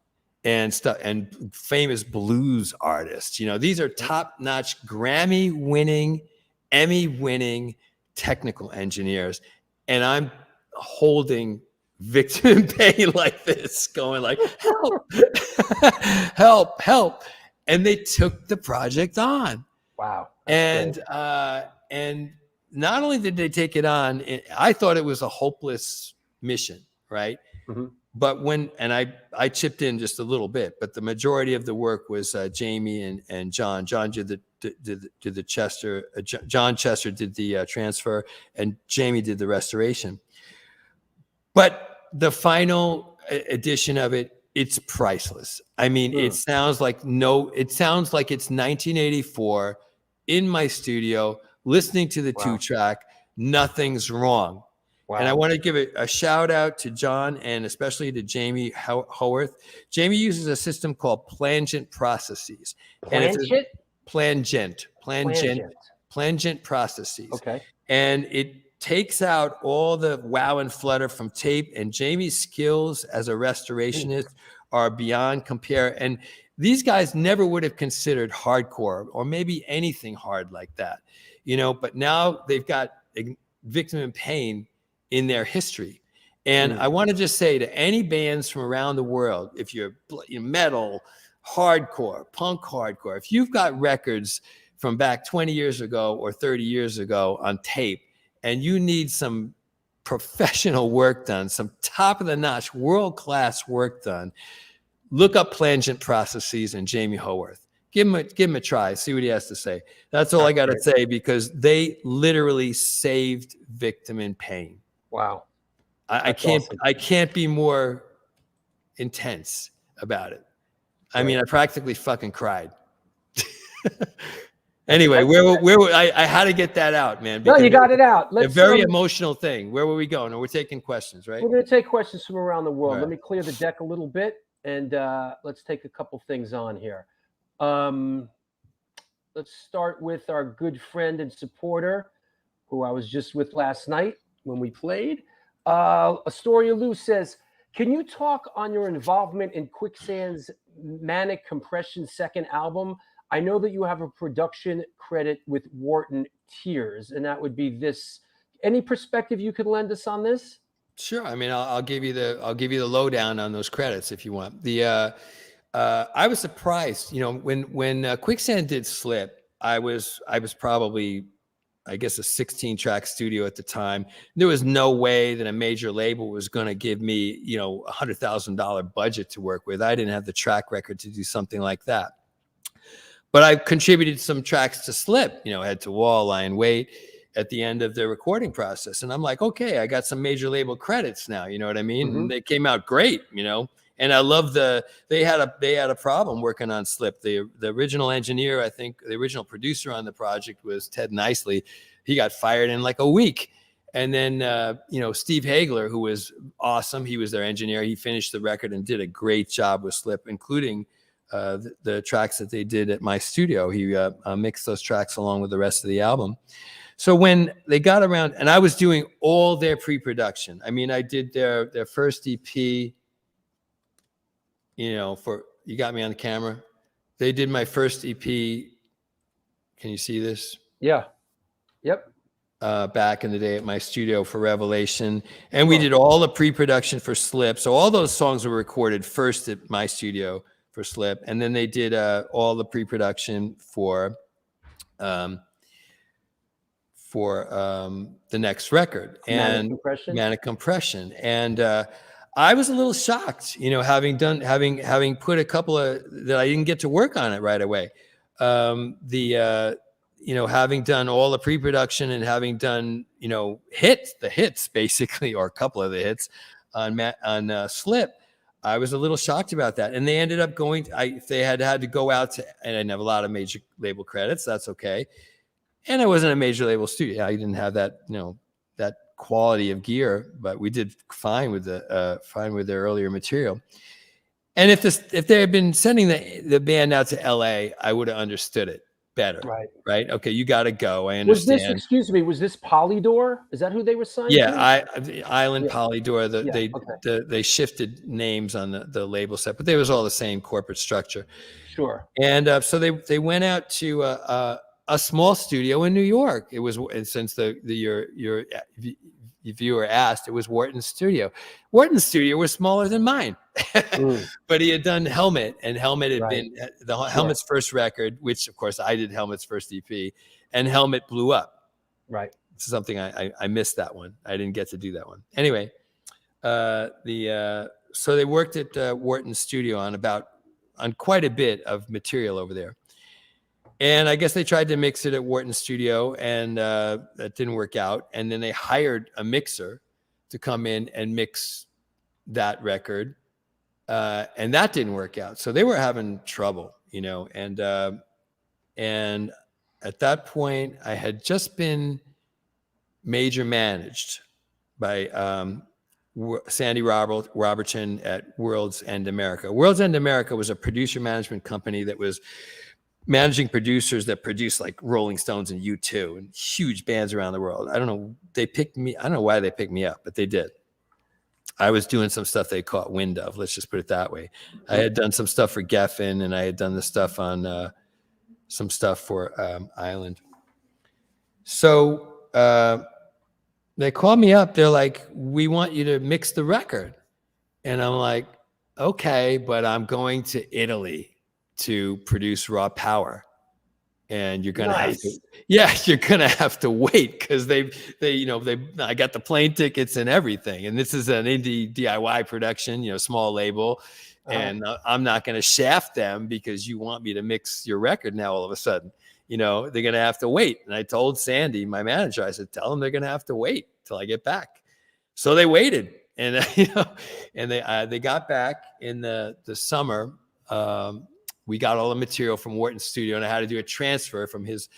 and stuff, and famous blues artists. You know, these are top-notch Grammy-winning, Emmy-winning technical engineers, and I'm holding Victim in Pain like this, going like, help, help, help. And they took the project on. Wow. And not only did they take it on, I thought it was a hopeless mission, right? But I chipped in just a little bit, but the majority of the work was Jamie and John. John did the Chester. John Chester did the transfer, and Jamie did the restoration. But the final edition of it, it's priceless. I mean, it sounds like it's 1984 in my studio, listening to the 2-track. Nothing's wrong. Wow. And I want to give a shout out to John and especially to Jamie Howarth. Jamie uses a system called plangent processes. Plangent processes. Okay. And it takes out all the wow and flutter from tape. And Jamie's skills as a restorationist are beyond compare. And these guys never would have considered hardcore or maybe anything hard like that, you know, but now they've got Victim in Pain in their history. And I want to just say to any bands from around the world, if you're metal, hardcore, punk hardcore, if you've got records from back 20 years ago or 30 years ago on tape, and you need some professional work done, some top of the notch, world-class work done, look up Plangent Processes and Jamie Howarth. Give him a try, see what he has to say. That's all I got to say, because they literally saved Victim in Pain. Wow. I can't be more intense about it. I mean, I practically fucking cried. Anyway, I had to get that out, man. No, you got it out. A very emotional thing. Where were we going? We're taking questions, right? We're going to take questions from around the world. Right. Let me clear the deck a little bit, and let's take a couple things on here. Let's start with our good friend and supporter, who I was just with last night when we played. Astoria Lou says, can you talk on your involvement in Quicksand's Manic Compression second album? I know that you have a production credit with Wharton Tears, and that would be this. Any perspective you could lend us on this? Sure. I mean, I'll give you the lowdown on those credits if you want. I was surprised, you know, when Quicksand did Slip, I was probably, I guess, a 16-track studio at the time. There was no way that a major label was going to give me, you know, $100,000 budget to work with. I didn't have the track record to do something like that. But I contributed some tracks to Slip, you know, Head to Wall, Lie in Wait, at the end of the recording process. And I'm like, okay, I got some major label credits now, you know what I mean? And they came out great, you know. And I love they had a problem working on Slip. The original engineer, I think the original producer on the project was Ted Nicely. He got fired in like a week. And then, you know, Steve Hagler, who was awesome. He was their engineer. He finished the record and did a great job with Slip, including the tracks that they did at my studio. He mixed those tracks along with the rest of the album. So when they got around, and I was doing all their pre-production. I mean, I did their first EP, you know, you got me on the camera. They did my first EP. Can you see this? Yeah. Yep. Back in the day at my studio for Revelation. And we did all the pre-production for Slip. So all those songs were recorded first at my studio for Slip. And then they did all the pre-production for the next record, and Manic Compression. And I was a little shocked, you know, having put a couple of that I didn't get to work on it right away. You know, having done all the pre-production and having done, you know, the hits basically, or a couple of the hits on Slip, I was a little shocked about that. And they ended up going, if they had to go out to, and I didn't have a lot of major label credits, that's okay. And I wasn't a major label studio. I didn't have that, you know, that quality of gear, but we did fine with their earlier material. And if they had been sending the band out to LA, I would have understood it better. Right. Okay. You got to go. I understand. Was this Polydor? Is that who they were signing? Yeah. Island Polydor. They shifted names on the label set, but they was all the same corporate structure. Sure. And so they went out to a small studio in New York. It was, since your viewer asked, it was Wharton's studio. Wharton's studio was smaller than mine, but he had done Helmet, and Helmet had been Helmet's first record, which of course I did Helmet's first EP, and Helmet blew up. Right. This is something I missed that one. I didn't get to do that one. Anyway, so they worked at Wharton's studio on quite a bit of material over there. And I guess they tried to mix it at Wharton Studio, and that didn't work out. And then they hired a mixer to come in and mix that record, and that didn't work out. So they were having trouble, you know. And at that point, I had just been major managed by Sandy Robertson at World's End America. World's End America was a producer management company that was managing producers that produced like Rolling Stones and U2 and huge bands around the world. I don't know. I don't know why they picked me up, but they did. I was doing some stuff they caught wind of. Let's just put it that way. I had done some stuff for Geffen, and I had done the stuff on some stuff for Island. So they called me up. They're like, "We want you to mix the record," and I'm like, "Okay, but I'm going to Italy to produce Raw Power." And you're gonna have to, you're gonna have to wait because I got the plane tickets and everything, and this is an indie DIY production, small label, and I'm not gonna shaft them because you want me to mix your record now. All of a sudden, they're gonna have to wait. And I told Sandy, my manager, I said, tell them they're gonna have to wait till I get back. So they waited, and and they got back in the summer. We got all the material from Wharton's studio, and I had to do a transfer from his,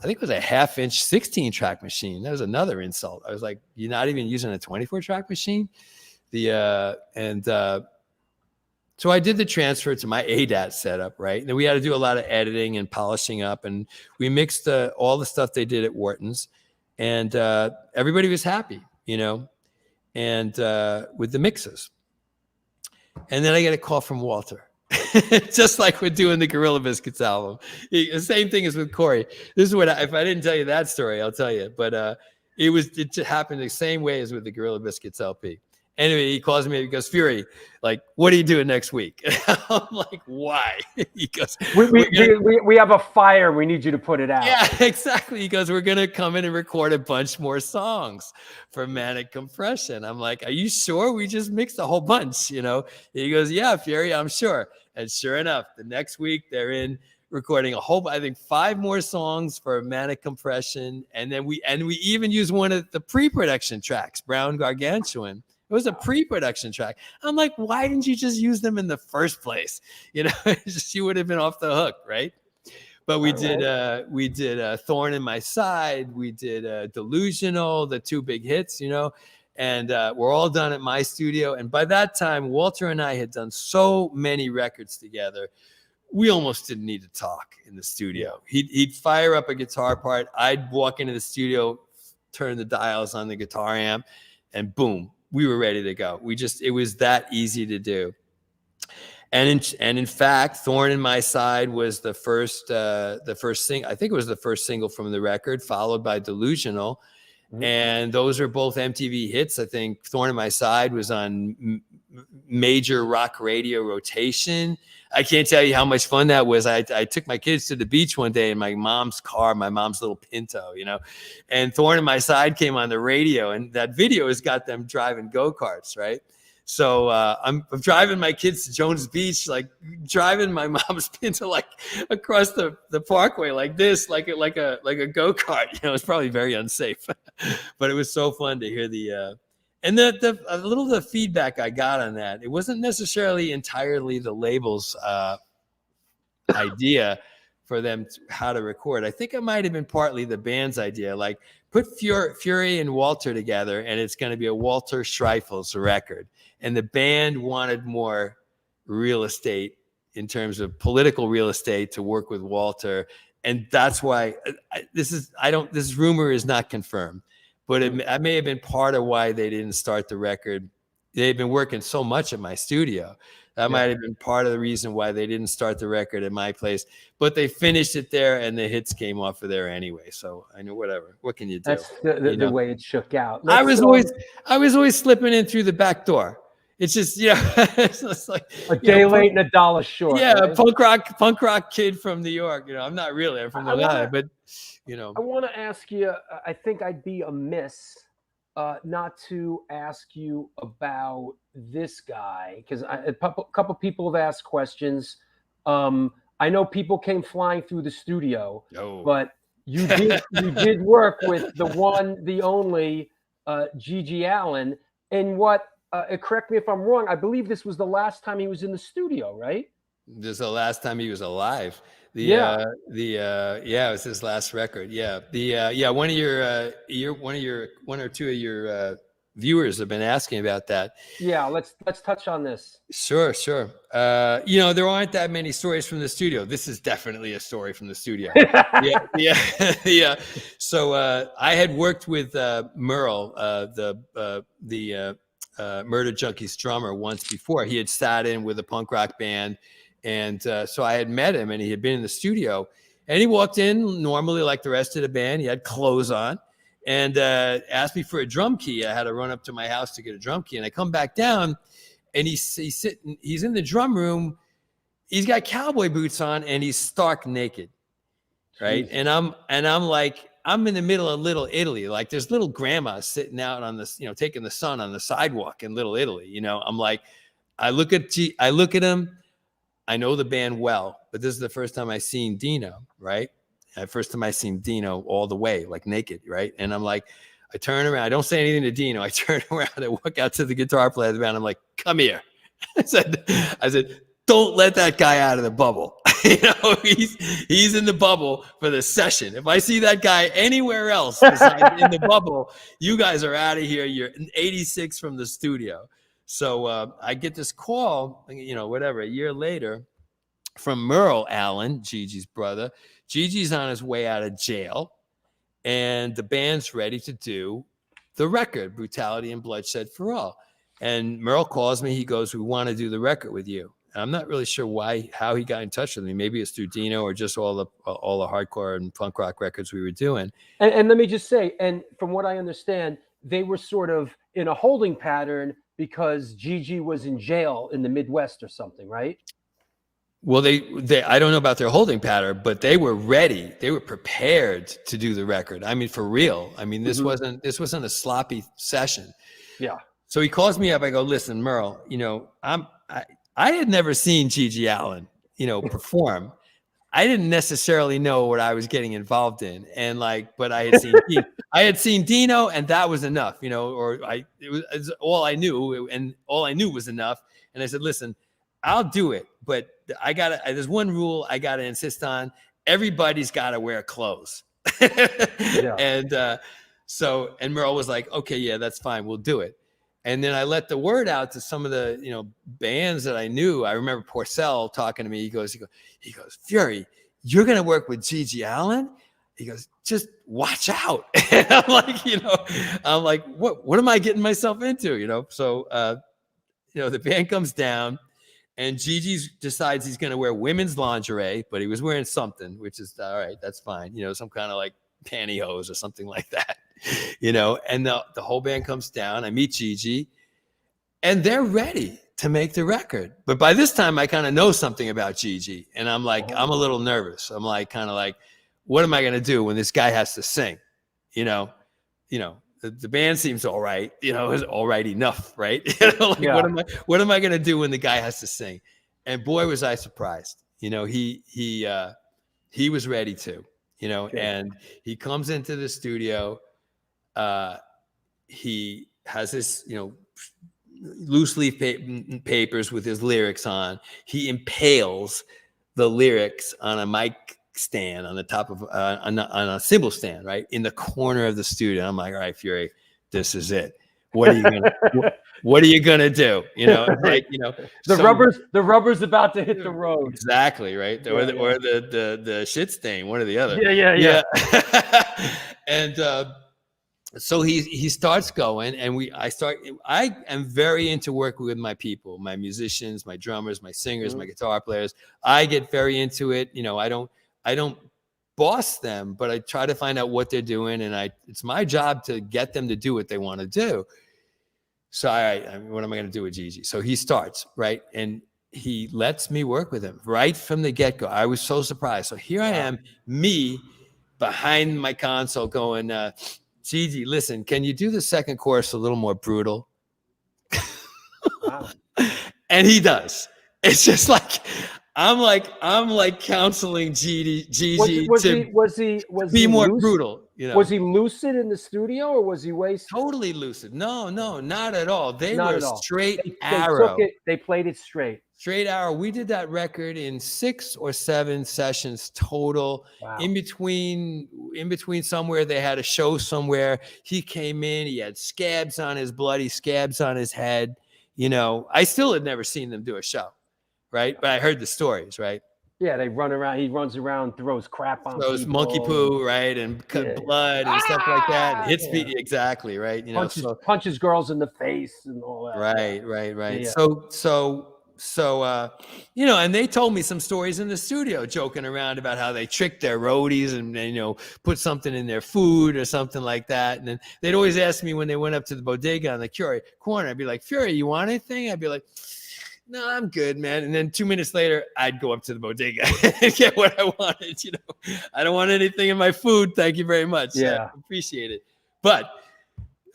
I think it was a 1/2-inch 16-track machine. That was another insult. I was like, "You're not even using a 24-track machine?" So I did the transfer to my ADAT setup, right? And then we had to do a lot of editing and polishing up, and we mixed all the stuff they did at Wharton's, and everybody was happy, and with the mixes. And then I get a call from Walter. Just like we're doing the Gorilla Biscuits album. The same thing as with Corey. This is what if I didn't tell you that story, I'll tell you. But it happened the same way as with the Gorilla Biscuits LP. Anyway, he calls me. He goes, "Fury, like, what are you doing next week?" I'm like, "Why?" He goes, we have a fire. We need you to put it out. Yeah, exactly. He goes, "We're gonna come in and record a bunch more songs for Manic Compression." I'm like, "Are you sure? We just mixed a whole bunch, He goes, "Yeah, Fury, I'm sure." And sure enough, the next week they're in recording I think 5 more songs for Manic Compression, and then we even used one of the pre-production tracks, Brown Gargantuan. It was a pre-production track. I'm like, why didn't you just use them in the first place? You would have been off the hook, right? But we did Thorn in My Side. We did Delusional, the 2 big hits, and we're all done at my studio. And by that time, Walter and I had done so many records together. We almost didn't need to talk in the studio. He'd fire up a guitar part. I'd walk into the studio, turn the dials on the guitar amp, and boom, we were ready to go. It was that easy to do. And in fact, Thorn in My Side was the first single. I think it was the first single from the record, followed by Delusional. Mm-hmm. And those are both MTV hits. I think Thorn in My Side was on major rock radio rotation. I can't tell you how much fun that was. I took my kids to the beach one day in my mom's car, my mom's little Pinto, and Thorn in My Side came on the radio, and that video has got them driving go-karts, right? So I'm driving my kids to Jones Beach, like driving my mom's Pinto like across the parkway like this, like a go-kart. It's probably very unsafe, but it was so fun to hear the feedback I got on that. It wasn't necessarily entirely the label's idea for them how to record. I think it might have been partly the band's idea, like put Fury and Walter together, and it's going to be a Walter Schreifels record. And the band wanted more real estate in terms of political real estate to work with Walter. And that's why this rumor is not confirmed, but it may have been part of why they didn't start the record. They've been working so much at my studio. That might have been part of the reason why they didn't start the record at my place, but they finished it there, and the hits came off of there anyway. So I know, whatever. What can you do? That's the way it shook out. I was always slipping in through the back door. It's just, it's just like a day late and a dollar short. Yeah, right? a punk rock kid from New York. I'm not really. I'm from Long Island, but I want to ask you. I think I'd be amiss not to ask you about this guy, because a couple people have asked questions. I know people came flying through the studio, but you did work with the one, the only GG Allin. And correct me if I'm wrong, I believe this was the last time he was in the studio, right? This is the last time he was alive. It was his last record. One or two of your viewers have been asking about that. Yeah, let's touch on this. Sure. There aren't that many stories from the studio. This is definitely a story from the studio. Yeah. So I had worked with Merle, the Murder Junkies drummer once before. He had sat in with a punk rock band. And so I had met him and he had been in the studio and he walked in normally like the rest of the band. He had clothes on and asked me for a drum key. I had to run up to my house to get a drum key. And I come back down and he's sitting, he's in the drum room. He's got cowboy boots on and he's stark naked. Right. And I'm like, I'm in the middle of Little Italy. Like there's little grandma sitting out on this, taking the sun on the sidewalk in Little Italy. I'm like, I look at him. I know the band well, but this is the first time I seen Dino, right? First time I seen Dino all the way, like naked, right? And I'm like, I turn around. I don't say anything to Dino. I turn around and walk out to the guitar player of the band. I'm like, come here. I said, don't let that guy out of the bubble. He's in the bubble for the session. If I see that guy anywhere else besides in the bubble, you guys are out of here. You're 86 from the studio. So I get this call, a year later from Merle Allin, Gigi's brother. Gigi's on his way out of jail and the band's ready to do the record, Brutality and Bloodshed for All. And Merle calls me. He goes, we want to do the record with you. And I'm not really sure how he got in touch with me. Maybe it's through Dino or just all the hardcore and punk rock records we were doing. And let me just say, and from what I understand, they were sort of in a holding pattern because Gigi was in jail in the Midwest or something, right? Well, they I don't know about their holding pattern, but they were ready. They were prepared to do the record. I mean, for real. I mean, this wasn't a sloppy session. Yeah. So he calls me up. I go, listen, Merle, I had never seen GG Allin, perform. I didn't necessarily know what I was getting involved in. And but I had seen Dino and that was enough, it was all I knew and all I knew was enough. And I said, listen, I'll do it, but there's one rule I got to insist on. Everybody's got to wear clothes. Yeah. And Merle was like, okay, yeah, that's fine. We'll do it. And then I let the word out to some of the, bands that I knew. I remember Porcell talking to me. He goes, Fury, you're going to work with GG Allin? He goes, just watch out. And I'm like, what am I getting myself into? So, the band comes down and Gigi decides he's going to wear women's lingerie, but he was wearing something, which is all right. That's fine. Some kind of pantyhose or something like that. And the whole band comes down. I meet Gigi and they're ready to make the record. But by this time I kind of know something about Gigi and I'm like, I'm a little nervous. I'm what am I going to do when this guy has to sing? The band seems all right, is all right enough. Right. Yeah. What am I going to do when the guy has to sing? And boy, was I surprised. He was ready to, okay. And he comes into the studio. He has this, loose leaf papers with his lyrics on. He impales the lyrics on a mic stand on the top of on a cymbal stand, right in the corner of the studio. I'm like, all right, Fury, this is it. What are you gonna do? The rubber's about to hit the road. Exactly, right. Or the shit stain, one or the other. Yeah. And so he starts going, and I am very into working with my people, my musicians, my drummers, my singers, my guitar players. I get very into it. I don't boss them, but I try to find out what they're doing, and it's my job to get them to do what they want to do. So what am I going to do with Gigi? So he starts, right? And he lets me work with him right from the get-go. I was so surprised. So here I am, me behind my console going, Gigi, listen, can you do the second chorus a little more brutal? Wow. And he does. It's just I'm like counseling Gigi was he be more brutal. Was he lucid in the studio or was he wasted? Totally lucid. No, not at all. They Not were at all. straight They arrow. they played it straight. Straight arrow. We did that record in 6 or 7 sessions total. Wow. In between somewhere, they had a show somewhere. He came in, he had scabs on his bloody scabs on his head. I still had never seen them do a show, right? But I heard the stories, right? Yeah, they run around. He runs around, throws crap on throws people. monkey poo, right, and cut blood and stuff like that. Hits people, exactly, right. You know, punches girls in the face and all that. Right. Yeah. So, you know, and they told me some stories in the studio, joking around about how they tricked their roadies and you know, put something in their food or something like that. And then they'd always ask me when they went up to the bodega on the corner, I'd be like, Fury, you want anything? I'd be like, no, I'm good, man. And then 2 minutes later, I'd go up to the bodega and get what I wanted. You know, I don't want anything in my food. Thank you very much. Yeah. I appreciate it. But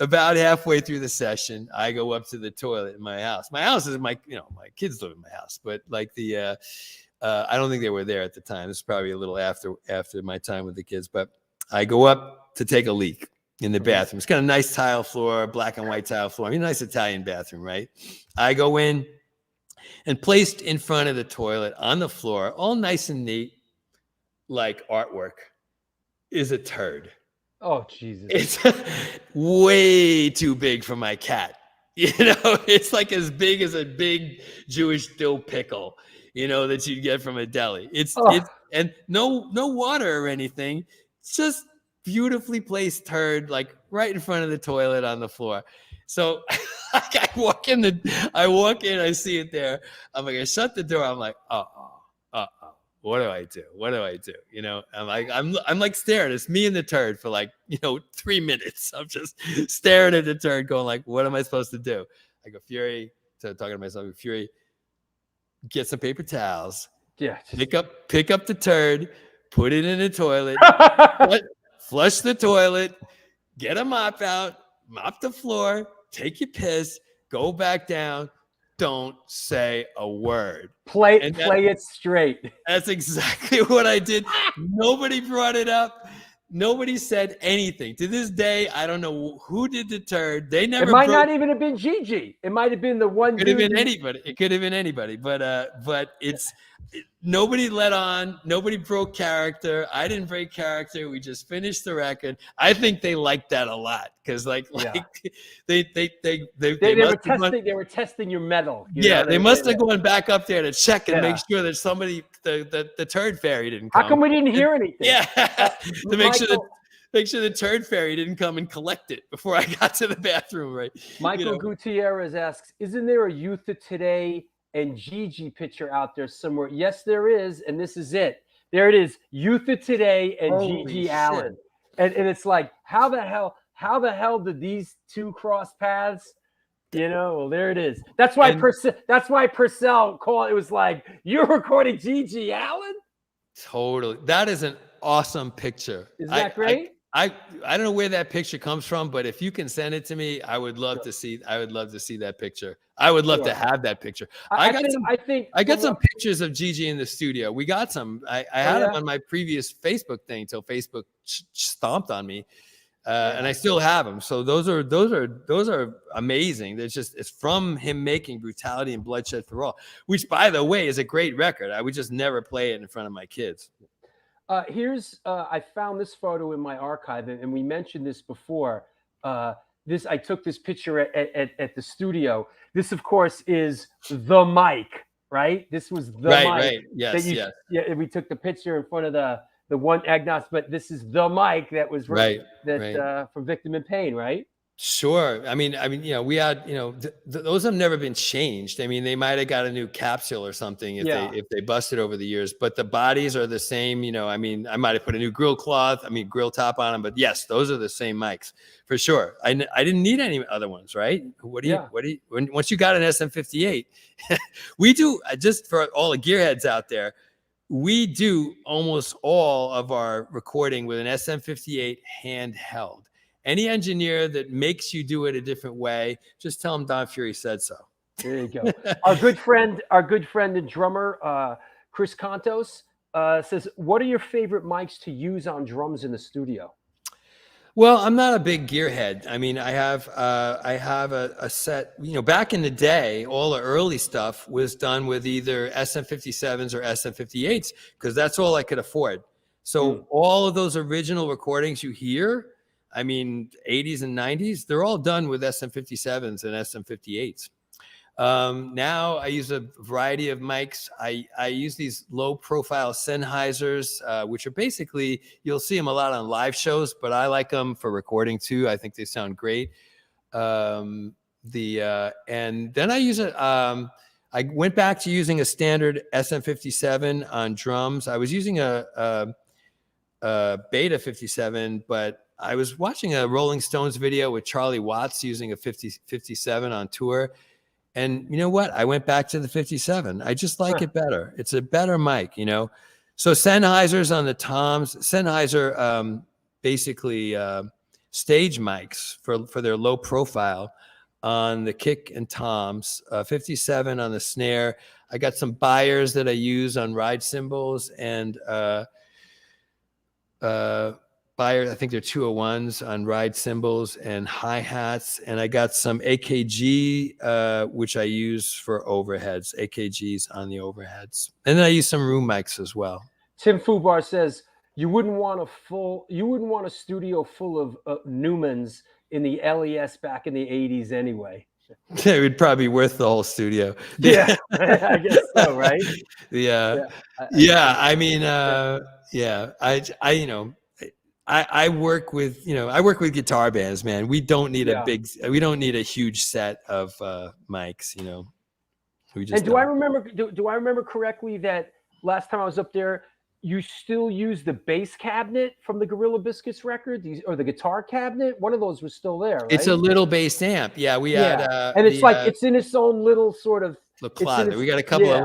about halfway through the session, I go up to the toilet in my house. My house is my kids live in my house, but like I don't think they were there at the time. This is probably a little after my time with the kids, but I go up to take a leak in the bathroom. It's got a nice tile floor, black and white tile floor. I mean, a nice Italian bathroom, right? I go in, and placed in front of the toilet on the floor, all nice and neat, like artwork, is a turd. Oh, Jesus. It's way too big for my cat. You know, it's like as big as a big Jewish dill pickle, you know, that you'd get from a deli. It's and no water or anything. It's just beautifully placed turd, like right in front of the toilet on the floor. So I walk in, I see it there. I'm like, I shut the door. I'm like, what do I do? What do I do? You know, I'm like staring. It's me and the turd for like, 3 minutes. I'm just staring at the turd going like, what am I supposed to do? I go, Fury, talking to myself, Fury, get some paper towels. Yeah. Pick up the turd, put it in the toilet, flush the toilet, get a mop out, mop the floor, take your piss, go back down, don't say a word. Play it straight. That's exactly what I did. Nobody brought it up. Nobody said anything. To this day, I don't know who did the turd. They never. It might not even have been GG. It might have been the one. Could have been anybody. It could have been anybody. But nobody let on. Nobody broke character. I didn't break character. We just finished the record. I think they liked that a lot because they were testing your metal. They must have gone back up there to check and make sure that somebody the turd fairy didn't come. How come we didn't hear anything? Yeah, to make sure the turd fairy didn't come and collect it before I got to the bathroom. Right. Michael Gutierrez asks, "Isn't there a Youth of Today and GG picture out there somewhere?" Yes, there is, and this is it. There it is, Youth of Today and GG Allin. And it's like, how the hell did these two cross paths? Well, there it is. That's why Purcell called it. Was like, you're recording GG Allin? Totally. That is an awesome picture. Isn't that great? I don't know where that picture comes from, but if you can send it to me, I would love to see. I would love to see that picture. I would love to have that picture. I got some pictures of GG in the studio. We got some. I had them on my previous Facebook thing till Facebook stomped on me, and I still have them. So those are amazing. It's from him making Brutality and Bloodshed for All, which, by the way, is a great record. I would just never play it in front of my kids. I found this photo in my archive, and we mentioned this before. I took this picture at the studio. This, of course, is the mic, right? This was the mic. Right. Yes. Yeah, we took the picture in front of the one Agnos, but this is the mic that was from Victim in Pain, right? Sure. I mean, we had, those have never been changed. I mean, they might have got a new capsule or something if they busted over the years, but the bodies are the same. I mean, I might have put a new grill top on them, but yes, those are the same mics for sure. I didn't need any other ones, right? Once you got an SM58, we do, just for all the gearheads out there, we do almost all of our recording with an SM58 handheld. Any engineer that makes you do it a different way, just tell them Don Fury said so. There you go. Our good friend and drummer, Chris Contos, says, "What are your favorite mics to use on drums in the studio?" Well, I'm not a big gearhead. I mean, I have a set. Back in the day, all the early stuff was done with either SM57s or SM58s because that's all I could afford. So all of those original recordings you hear, I mean, 80s and 90s, they're all done with SM57s and SM58s. Now I use a variety of mics. I use these low profile Sennheisers, which are basically, you'll see them a lot on live shows, but I like them for recording too. I think they sound great. And then I use it. I went back to using a standard SM57 on drums. I was using a Beta 57, but I was watching a Rolling Stones video with Charlie Watts using a 57 on tour. And you know what? I went back to the 57. I just like it better. It's a better mic, you know? So Sennheisers on the toms, Sennheiser basically stage mics for their low profile on the kick and toms, 57 on the snare. I got some Beyers that I use on ride cymbals, and Beyer, I think they're 201s on ride cymbals and hi-hats. And I got some AKG, which I use for overheads, AKGs on the overheads. And then I use some room mics as well. Tim Fubar says, you wouldn't want a studio full of Newmans in the LES back in the 80s anyway. It would probably be worth the whole studio. Yeah, I guess so, right? Yeah. I mean, I work with, guitar bands, man. We don't need a huge set of mics, you know. We just and do I remember correctly that last time I was up there, you still use the bass cabinet from the Gorilla Biscuits record, or the guitar cabinet? One of those was still there, right? It's a little bass amp. Yeah, we had and it's it's in its own little sort of closet. We got a couple of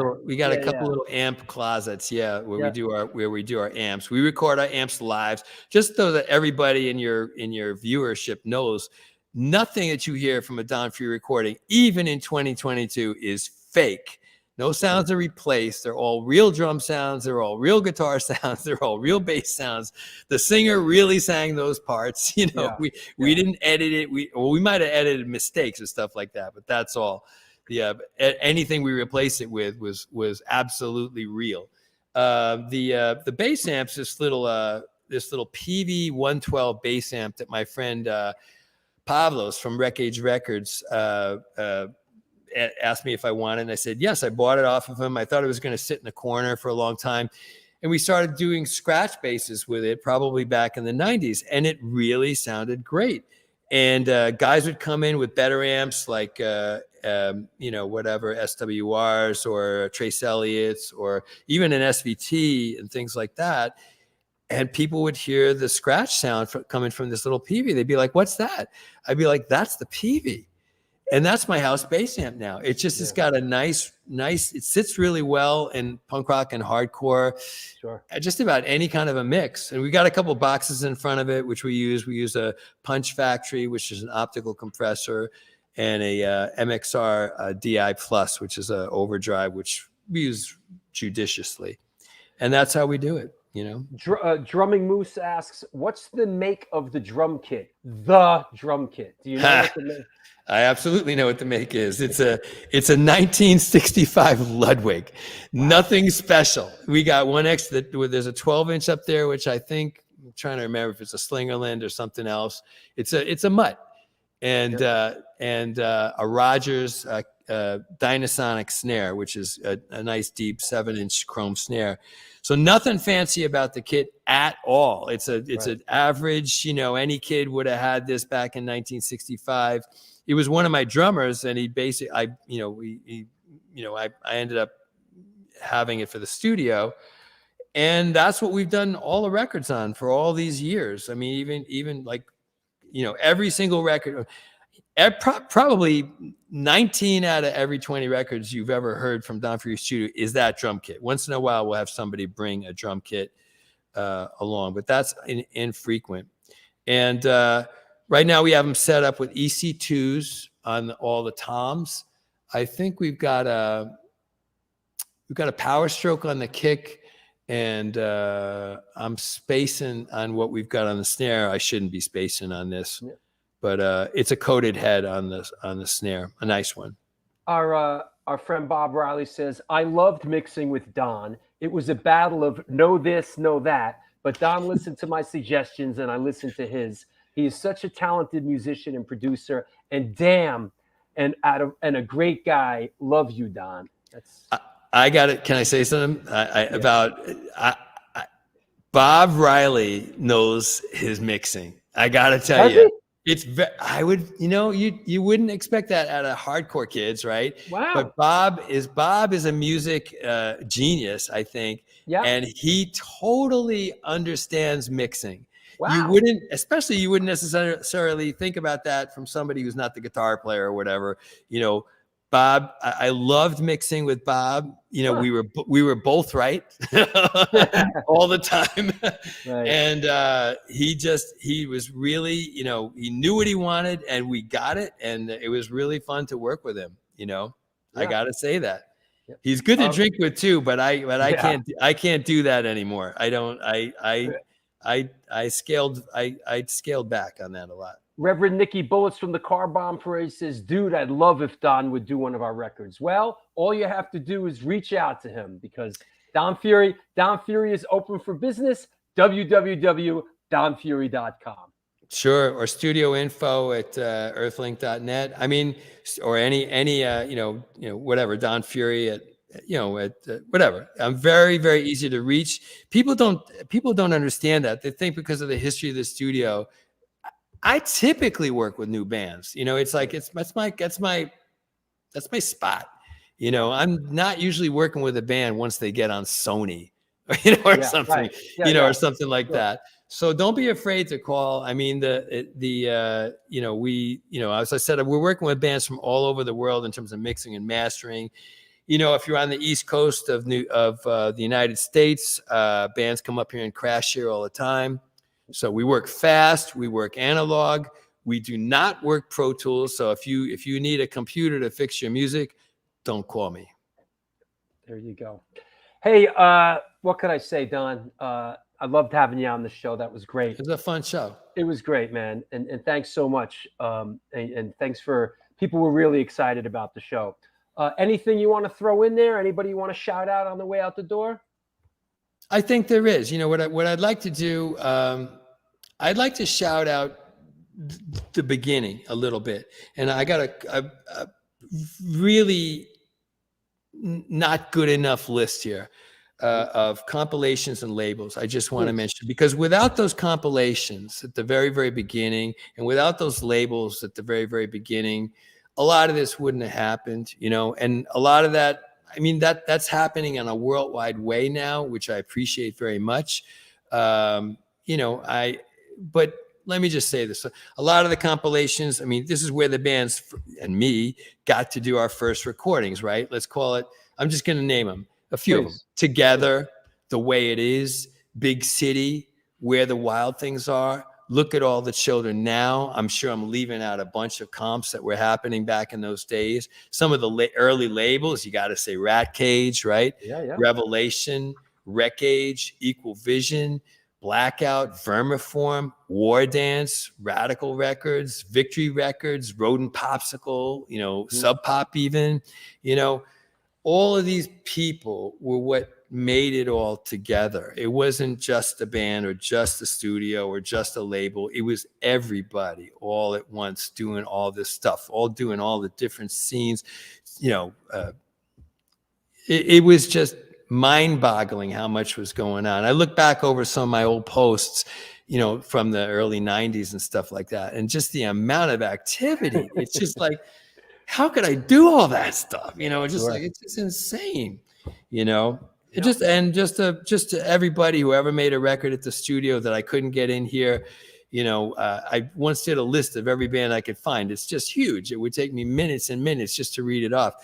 little amp closets, where we do our amps. We record our amps live, just so that everybody in your viewership knows nothing that you hear from a Don Fury recording, even in 2022, is fake. No sounds are replaced. They're all real drum sounds. They're all real guitar sounds. They're all real bass sounds. The singer really sang those parts. You know, we didn't edit it. We might have edited mistakes and stuff like that, but that's all. Yeah, anything we replaced it with was absolutely real. The bass amp's this little PV 112 bass amp that my friend Pavlos from Wreckage Records asked me if I wanted, and I said yes. I bought it off of him. I thought it was going to sit in the corner for a long time, and we started doing scratch basses with it probably back in the 90s, and it really sounded great. And guys would come in with better amps like whatever SWRs or Trace Elliott's or even an SVT and things like that. And people would hear the scratch sound coming from this little PV. They'd be like, "What's that?" I'd be like, "That's the PV." And that's my house bass amp now. It just has got a nice, it sits really well in punk rock and hardcore. Sure. Just about any kind of a mix. And we got a couple boxes in front of it, which we use. We use a Punch Factory, which is an optical compressor, and a MXR DI Plus, which is an overdrive, which we use judiciously. And that's how we do it, you know. Drumming Moose asks, what's the make of the drum kit? The drum kit. Do you know what the make? I absolutely know what the make is. It's a 1965 Ludwig. Wow. Nothing special. We got one extra. There's a 12-inch up there, which I think, I'm trying to remember if it's a Slingerland or something else. It's a Mutt, and a Rogers Dynasonic snare, which is a nice deep 7-inch chrome snare. So nothing fancy about the kit at all. It's an average. You know, any kid would have had this back in 1965. He was one of my drummers, and I ended up having it for the studio, and that's what we've done all the records on for all these years. I mean, even like, you know, every single record, probably 19 out of every 20 records you've ever heard from Don Fury Studio is that drum kit. Once in a while, we'll have somebody bring a drum kit along, but that's infrequent. And right now, we have them set up with EC2s on all the toms. I think we've got a Power Stroke on the kick, and I'm spacing on what we've got on the snare. I shouldn't be spacing on this, but it's a coated head on the snare, a nice one. Our friend Bob Riley says, I loved mixing with Don. It was a battle of know this, know that, but Don listened to my suggestions, and I listened to his. He is such a talented musician and producer, and damn, and a great guy. Love you, Don. That's I got it. Can I say something about Bob Riley knows his mixing. I got to tell you. I would, you wouldn't expect that out of hardcore kids, right? Wow. But Bob is a music genius, I think. Yeah. And he totally understands mixing. Wow. You wouldn't necessarily think about that from somebody who's not the guitar player or whatever. Bob, I loved mixing with Bob. We were both right all the time. Right. And he was really, he knew what he wanted and we got it. And it was really fun to work with him. I got to say that. Yeah. He's good to drink with too, but I can't do that anymore. I scaled back on that a lot. Reverend Nikki Bullets from the Car Bomb Parade says, dude, I'd love if Don would do one of our records. Well, all you have to do is reach out to him, because Don Fury is open for business. www.donfury.com. Sure. Or studio info at earthlink.net. I mean, or any whatever, Don Fury at whatever. I'm very, very easy to reach. People don't understand that. They think because of the history of the studio, I typically work with new bands. It's like that's my spot. I'm not usually working with a band once they get on Sony, or something, or something like that. So don't be afraid to call. I mean, as I said, we're working with bands from all over the world in terms of mixing and mastering. If you're on the East Coast of the United States, bands come up here and crash here all the time. So we work fast, we work analog. We do not work Pro Tools. So if you need a computer to fix your music, don't call me. There you go. Hey, what could I say, Don? I loved having you on the show. That was great. It was a fun show. It was great, man. And thanks so much. And thanks people were really excited about the show. Anything you want to throw in there? Anybody you want to shout out on the way out the door? I think there is. What I'd like to do, I'd like to shout out the beginning a little bit. And I got a really not good enough list here of compilations and labels I just want to mention, because without those compilations at the very, very beginning, and without those labels at the very, very beginning, a lot of this wouldn't have happened, and a lot of that, I mean, that's happening in a worldwide way now, which I appreciate very much. But let me just say this. A lot of the compilations, I mean, this is where the bands and me got to do our first recordings, right? Let's call it, I'm just going to name them, a few of them. Together, The Way It Is, Big City, Where the Wild Things Are, Look at All the Children Now. I'm sure I'm leaving out a bunch of comps that were happening back in those days. Some of the early labels, you got to say Rat Cage, right? Yeah. Revelation, Wreck Age, Equal Vision, Blackout, Vermiform, War Dance, Radical Records, Victory Records, Rodent Popsicle, Sub Pop even, all of these people were what made it all together. It wasn't just a band or just a studio or just a label. It was everybody all at once doing all this stuff, all doing all the different scenes. It was just mind-boggling how much was going on. I look back over some of my old posts, from the early 90s and stuff like that, and just the amount of activity. It's just like, how could I do all that stuff? It's just like, it's just insane, Just to everybody who ever made a record at the studio that I couldn't get in here, I once did a list of every band I could find. It's just huge. It would take me minutes and minutes just to read it off.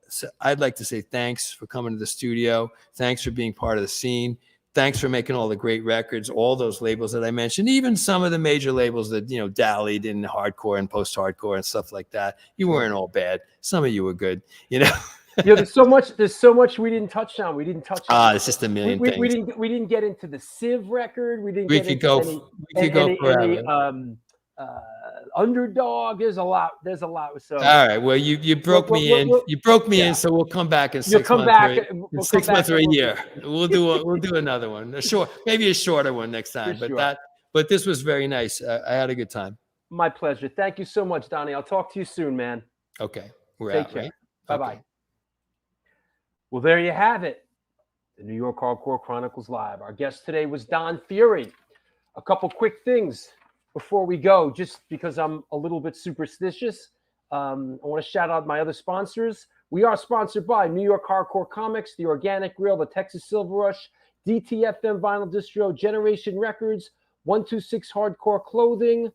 So I'd like to say thanks for coming to the studio. Thanks for being part of the scene. Thanks for making all the great records, all those labels that I mentioned, even some of the major labels that, dallied in hardcore and post-hardcore and stuff like that. You weren't all bad. Some of you were good, There's so much we didn't touch on. It's just a million things. We didn't get into the Civ record. We could go forever. Underdog. There's a lot. So all right. Well, you broke me in. You broke me in. So we'll come back in 6 months. We'll 6 months or a year. We'll do another one. Maybe a shorter one next time. But this was very nice. I had a good time. My pleasure. Thank you so much, Donnie. I'll talk to you soon, man. Okay. We're Take out, care. right? Bye-bye. Okay. Well, there you have it. The New York Hardcore Chronicles Live. Our guest today was Don Fury. A couple quick things before we go, just because I'm a little bit superstitious. I want to shout out my other sponsors. We are sponsored by New York Hardcore Comics, The Organic Grill, The Texas Silver Rush, DTFM Vinyl Distro, Generation Records, 126 Hardcore Clothing,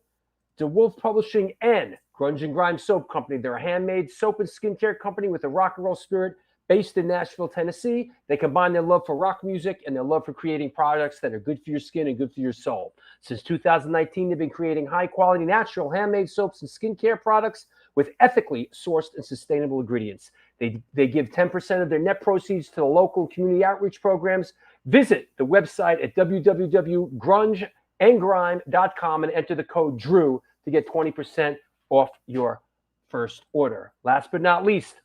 DeWolf Publishing, and Grunge and Grime Soap Company. They're a handmade soap and skincare company with a rock and roll spirit based in Nashville, Tennessee. They combine their love for rock music and their love for creating products that are good for your skin and good for your soul. Since 2019, they've been creating high-quality, natural, handmade soaps and skincare products with ethically sourced and sustainable ingredients. They give 10% of their net proceeds to the local community outreach programs. Visit the website at www.grungeandgrime.com and enter the code DREW to get 20% off your first order. Last but not least,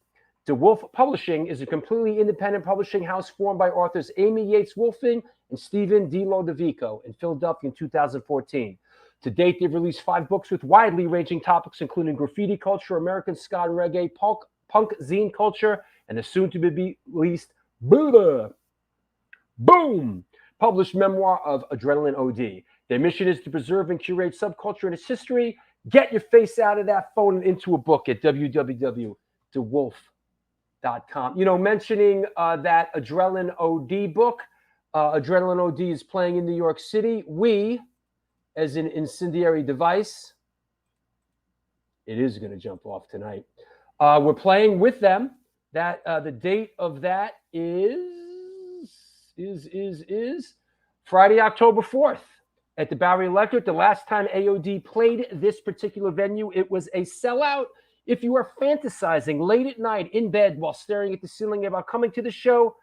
DeWolf Publishing is a completely independent publishing house formed by authors Amy Yates Wolfing and Stephen D. Lodovico in Philadelphia in 2014. To date, they've released 5 books with widely ranging topics, including graffiti culture, American ska and reggae, punk zine culture, and the soon-to-be released Buddha. Boom! Published memoir of Adrenaline OD. Their mission is to preserve and curate subculture and its history. Get your face out of that phone and into a book at www.dewolf.com. You know, mentioning that Adrenaline OD book, Adrenaline OD is playing in New York City. We, as an incendiary device, it is going to jump off tonight. We're playing with them. That the date of that is Friday, October 4th at the Bowery Electric. The last time AOD played this particular venue, it was a sellout. If you are fantasizing late at night in bed while staring at the ceiling about coming to the show,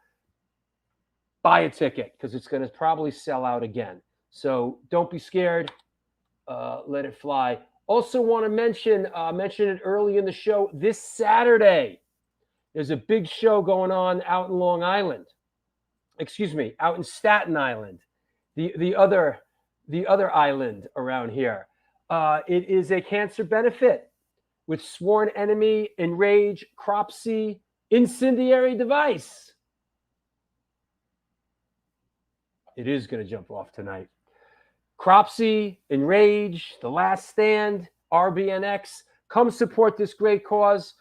buy a ticket because it's going to probably sell out again. So don't be scared. Let it fly. Also want to mention it early in the show. This Saturday, there's a big show going on out in Long Island. Excuse me, out in Staten Island, the other island around here. It is a cancer benefit with Sworn Enemy, Enrage, Cropsy, Incendiary Device. It is going to jump off tonight. Cropsy, Enrage, The Last Stand, RBNX. Come support this great cause.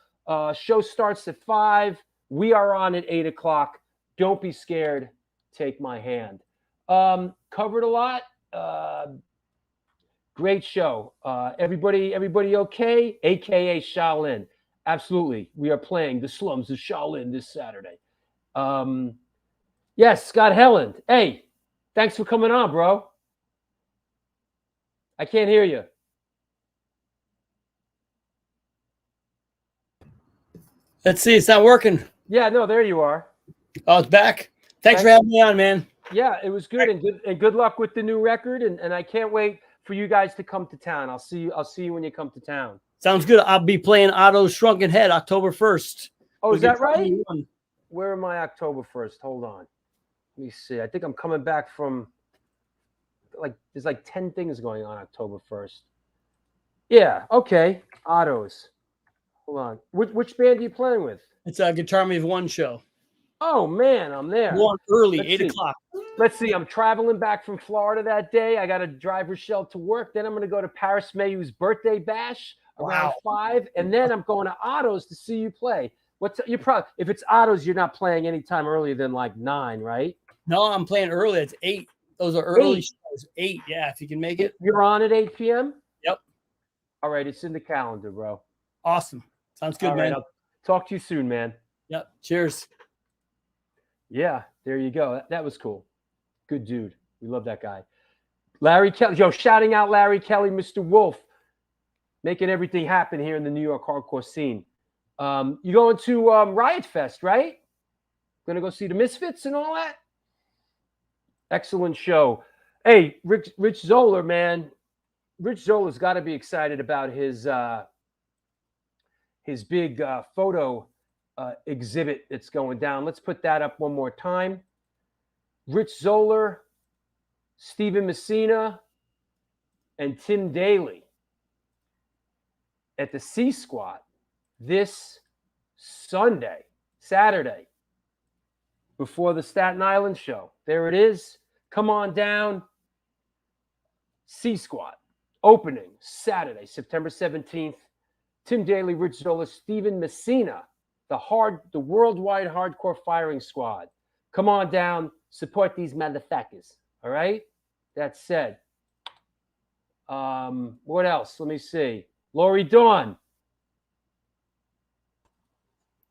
Show starts at 5. We are on at 8 o'clock. Don't be scared. Take my hand. Covered a lot. Great show. Everybody okay? AKA Shaolin. Absolutely. We are playing the slums of Shaolin this Saturday. Yes, Scott Helland. Hey, thanks for coming on, bro. I can't hear you. Let's see. It's not working. Yeah, no, there you are. Oh, it's back. Thanks for having me on, man. Yeah, it was good, and good luck with the new record, and I can't wait for you guys to come to town. I'll see you when you come to town. Sounds good. I'll be playing Otto's Shrunken Head October 1st. Oh, is that right? Where am I October 1st? Hold on. Let me see. I think I'm coming back from there's 10 things going on October 1st. Yeah, okay. Otto's. Hold on. Which band are you playing with? It's a Guitar Me of One show. Oh, man, I'm there. One early, 8 o'clock. Let's see. I'm traveling back from Florida that day. I got to drive Rochelle to work. Then I'm going to go to Paris Mayhew's birthday bash around 5. And then I'm going to Otto's to see you play. If it's Otto's, you're not playing any time earlier than 9, right? No, I'm playing early. It's 8. Those are early shows. 8, yeah, if you can make it. You're on at 8 p.m.? Yep. All right, it's in the calendar, bro. Awesome. Sounds good, man. Right, I'll talk to you soon, man. Yep. Cheers. Yeah, there you go. That was cool. Good dude. We love that guy. Larry Kelly. Yo, shouting out Larry Kelly, Mr. Wolf, making everything happen here in the New York hardcore scene. You going to Riot Fest, right? Going to go see the Misfits and all that? Excellent show. Hey, Rich Zoller, man. Rich Zoller's got to be excited about his big photo exhibit that's going down. Let's put that up one more time. Rich Zoller, Stephen Messina, and Tim Daly at the C Squad this Saturday, before the Staten Island show. There it is. Come on down. C Squad opening Saturday, September 17th. Tim Daly, Rich Zola, Steven Messina, the worldwide hardcore firing squad. Come on down, support these motherfuckers. All right? That said, what else? Let me see. Lori Dawn.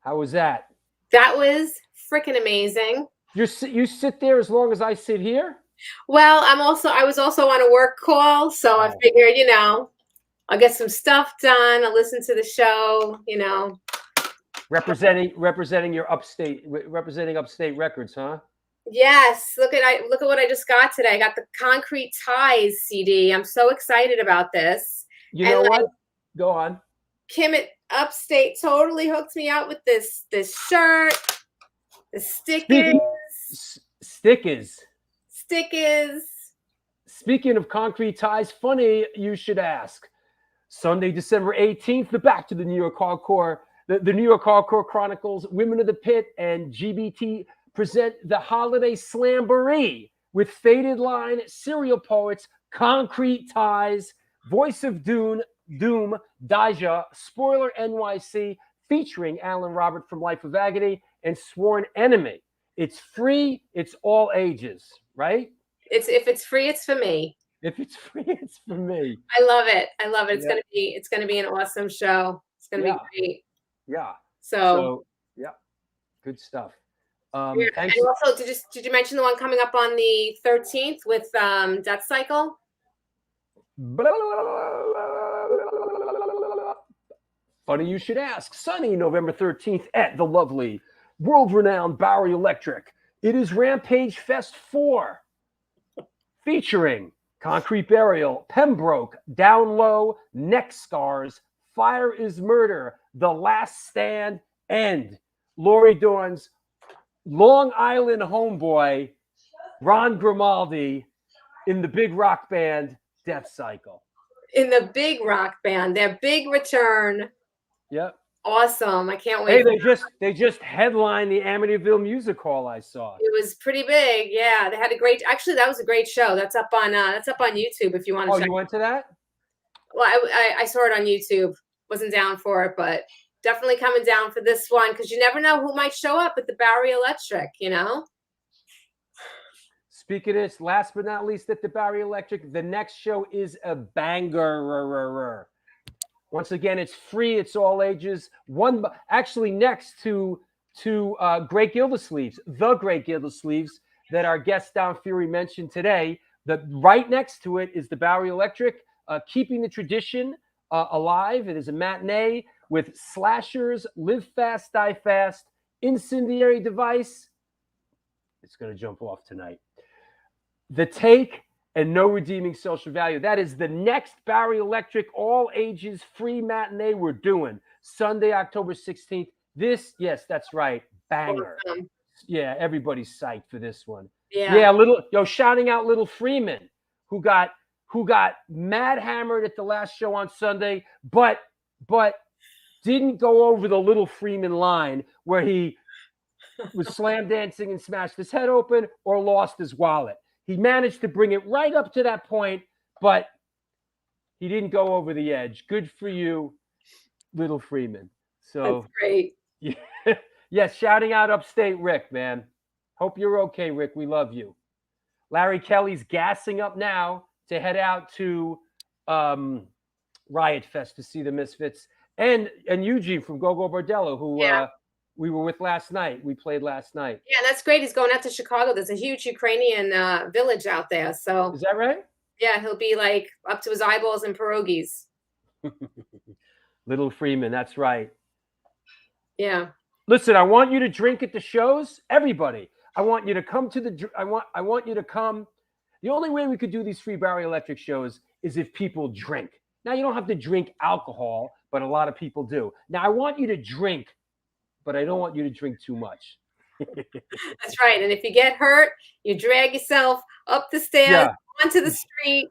How was that? That was freaking amazing. You sit there as long as I sit here? Well, I was also on a work call, so I figured, I'll get some stuff done. I'll listen to the show, Representing upstate records, huh? Yes. Look at what I just got today. I got the Concrete Ties CD. I'm so excited about this. You know what? Go on. Kim at Upstate totally hooked me up with this shirt, the stickers. Stickers. Speaking of Concrete Ties, funny you should ask. Sunday, December 18th, the Back to the New York Hardcore, the New York Hardcore Chronicles, Women of the Pit, and GBT present the Holiday Slamboree with Faded Line, Serial Poets, Concrete Ties, Voice of Doom, Daja, Spoiler NYC, featuring Alan Robert from Life of Agony, and Sworn Enemy. It's free. It's all ages, right? If it's free, it's for me. If it's free, it's for me. I love it. It's gonna be an awesome show. It's gonna be great. Yeah. So yeah, good stuff. And also, did you mention the one coming up on the 13th with Death Cycle? Funny you should ask. Sunny, November 13th at the lovely, world-renowned Bowery Electric. It is Rampage Fest 4, featuring Concrete Burial, Pembroke, Down Low, Neck Scars, Fire is Murder, The Last Stand, and Lori Dawn's Long Island homeboy, Ron Grimaldi, in the big rock band Death Cycle. In the big rock band, their big return. Yep. Awesome. I can't wait. Hey, they just headlined the Amityville Music Hall. I saw. It was pretty big. Yeah, they had that was a great show. That's up on YouTube if you want to check. You went to that? Well, I saw it on YouTube. Wasn't down for it, but definitely coming down for this one because you never know who might show up at the Bowery Electric, Speaking of this, last but not least at the Bowery Electric, the next show is a banger. Once again, it's free. It's all ages. Actually next to Great Gildersleeves, the Great Gildersleeves that our guest Don Fury mentioned today. Right next to it is the Bowery Electric, keeping the tradition alive. It is a matinee with Slashers, Live Fast, Die Fast, Incendiary Device. It's going to jump off tonight. The Take, and No Redeeming Social Value. That is the next Bowery Electric all ages free matinee we're doing. Sunday, October 16th. Yes, that's right. Banger. Awesome. Yeah, everybody's psyched for this one. Yeah. Shouting out Little Freeman, who got mad hammered at the last show on Sunday, but didn't go over the Little Freeman line where he was slam dancing and smashed his head open or lost his wallet. He managed to bring it right up to that point, but he didn't go over the edge. Good for you, Little Freeman. So that's great. Yes, shouting out Upstate Rick, man. Hope you're okay, Rick. We love you. Larry Kelly's gassing up now to head out to Riot Fest to see the Misfits. And Eugene from Go Go Bordello, who we were with last night. We played last night. Yeah, that's great. He's going out to Chicago. There's a huge Ukrainian village out there. So is that right? Yeah, he'll be like up to his eyeballs in pierogies. Little Freeman, that's right. Yeah. Listen, I want you to drink at the shows. Everybody, I want you to come to I want you to come. The only way we could do these free Bowery Electric shows is if people drink. Now you don't have to drink alcohol, but a lot of people do. Now I want you to drink, but I don't want you to drink too much. That's right. And if you get hurt, you drag yourself up the stairs, onto the street,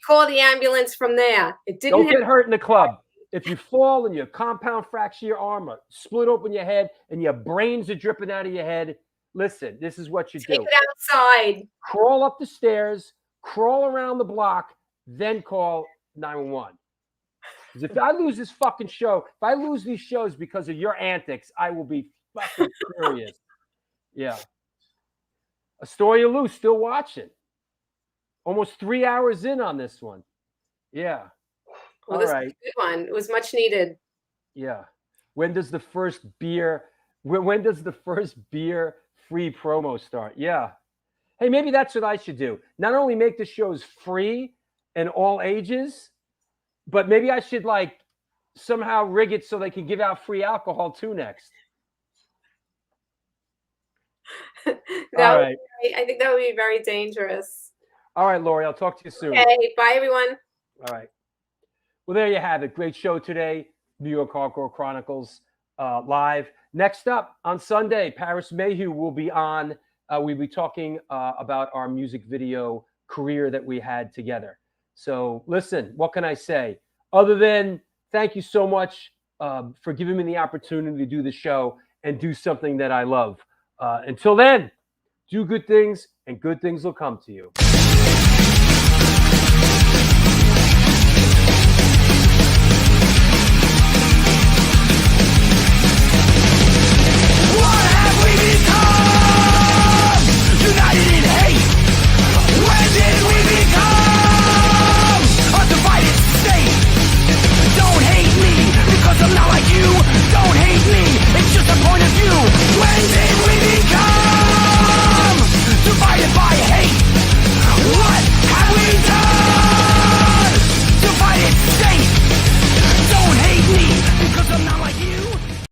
call the ambulance from there. Don't get hurt in the club. if you fall and you compound fracture your arm or split open your head and your brains are dripping out of your head, listen, this is what you Take do. it outside. Crawl up the stairs, crawl around the block, then call 911. Because if I lose this fucking show, if I lose these shows because of your antics, I will be fucking furious. Yeah. Astoria Lou still watching. Almost 3 hours in on this one. Yeah. Well, All this right. was a good one. It was much needed. Yeah. When does the first beer? When does the first beer free promo start? Yeah. Hey, maybe that's what I should do. Not only make the shows free and all ages, but maybe I should like somehow rig it so they can give out free alcohol too next. All right. I think that would be very dangerous. All right, Lori, I'll talk to you soon. Okay, bye everyone. All right. Well, there you have it. Great show today. New York Hardcore Chronicles live. Next up on Sunday, Paris Mayhew will be on. We'll be talking about our music video career that we had together. So listen, what can I say? Other than thank you so much for giving me the opportunity to do the show and do something that I love. Until then, do good things and good things will come to you.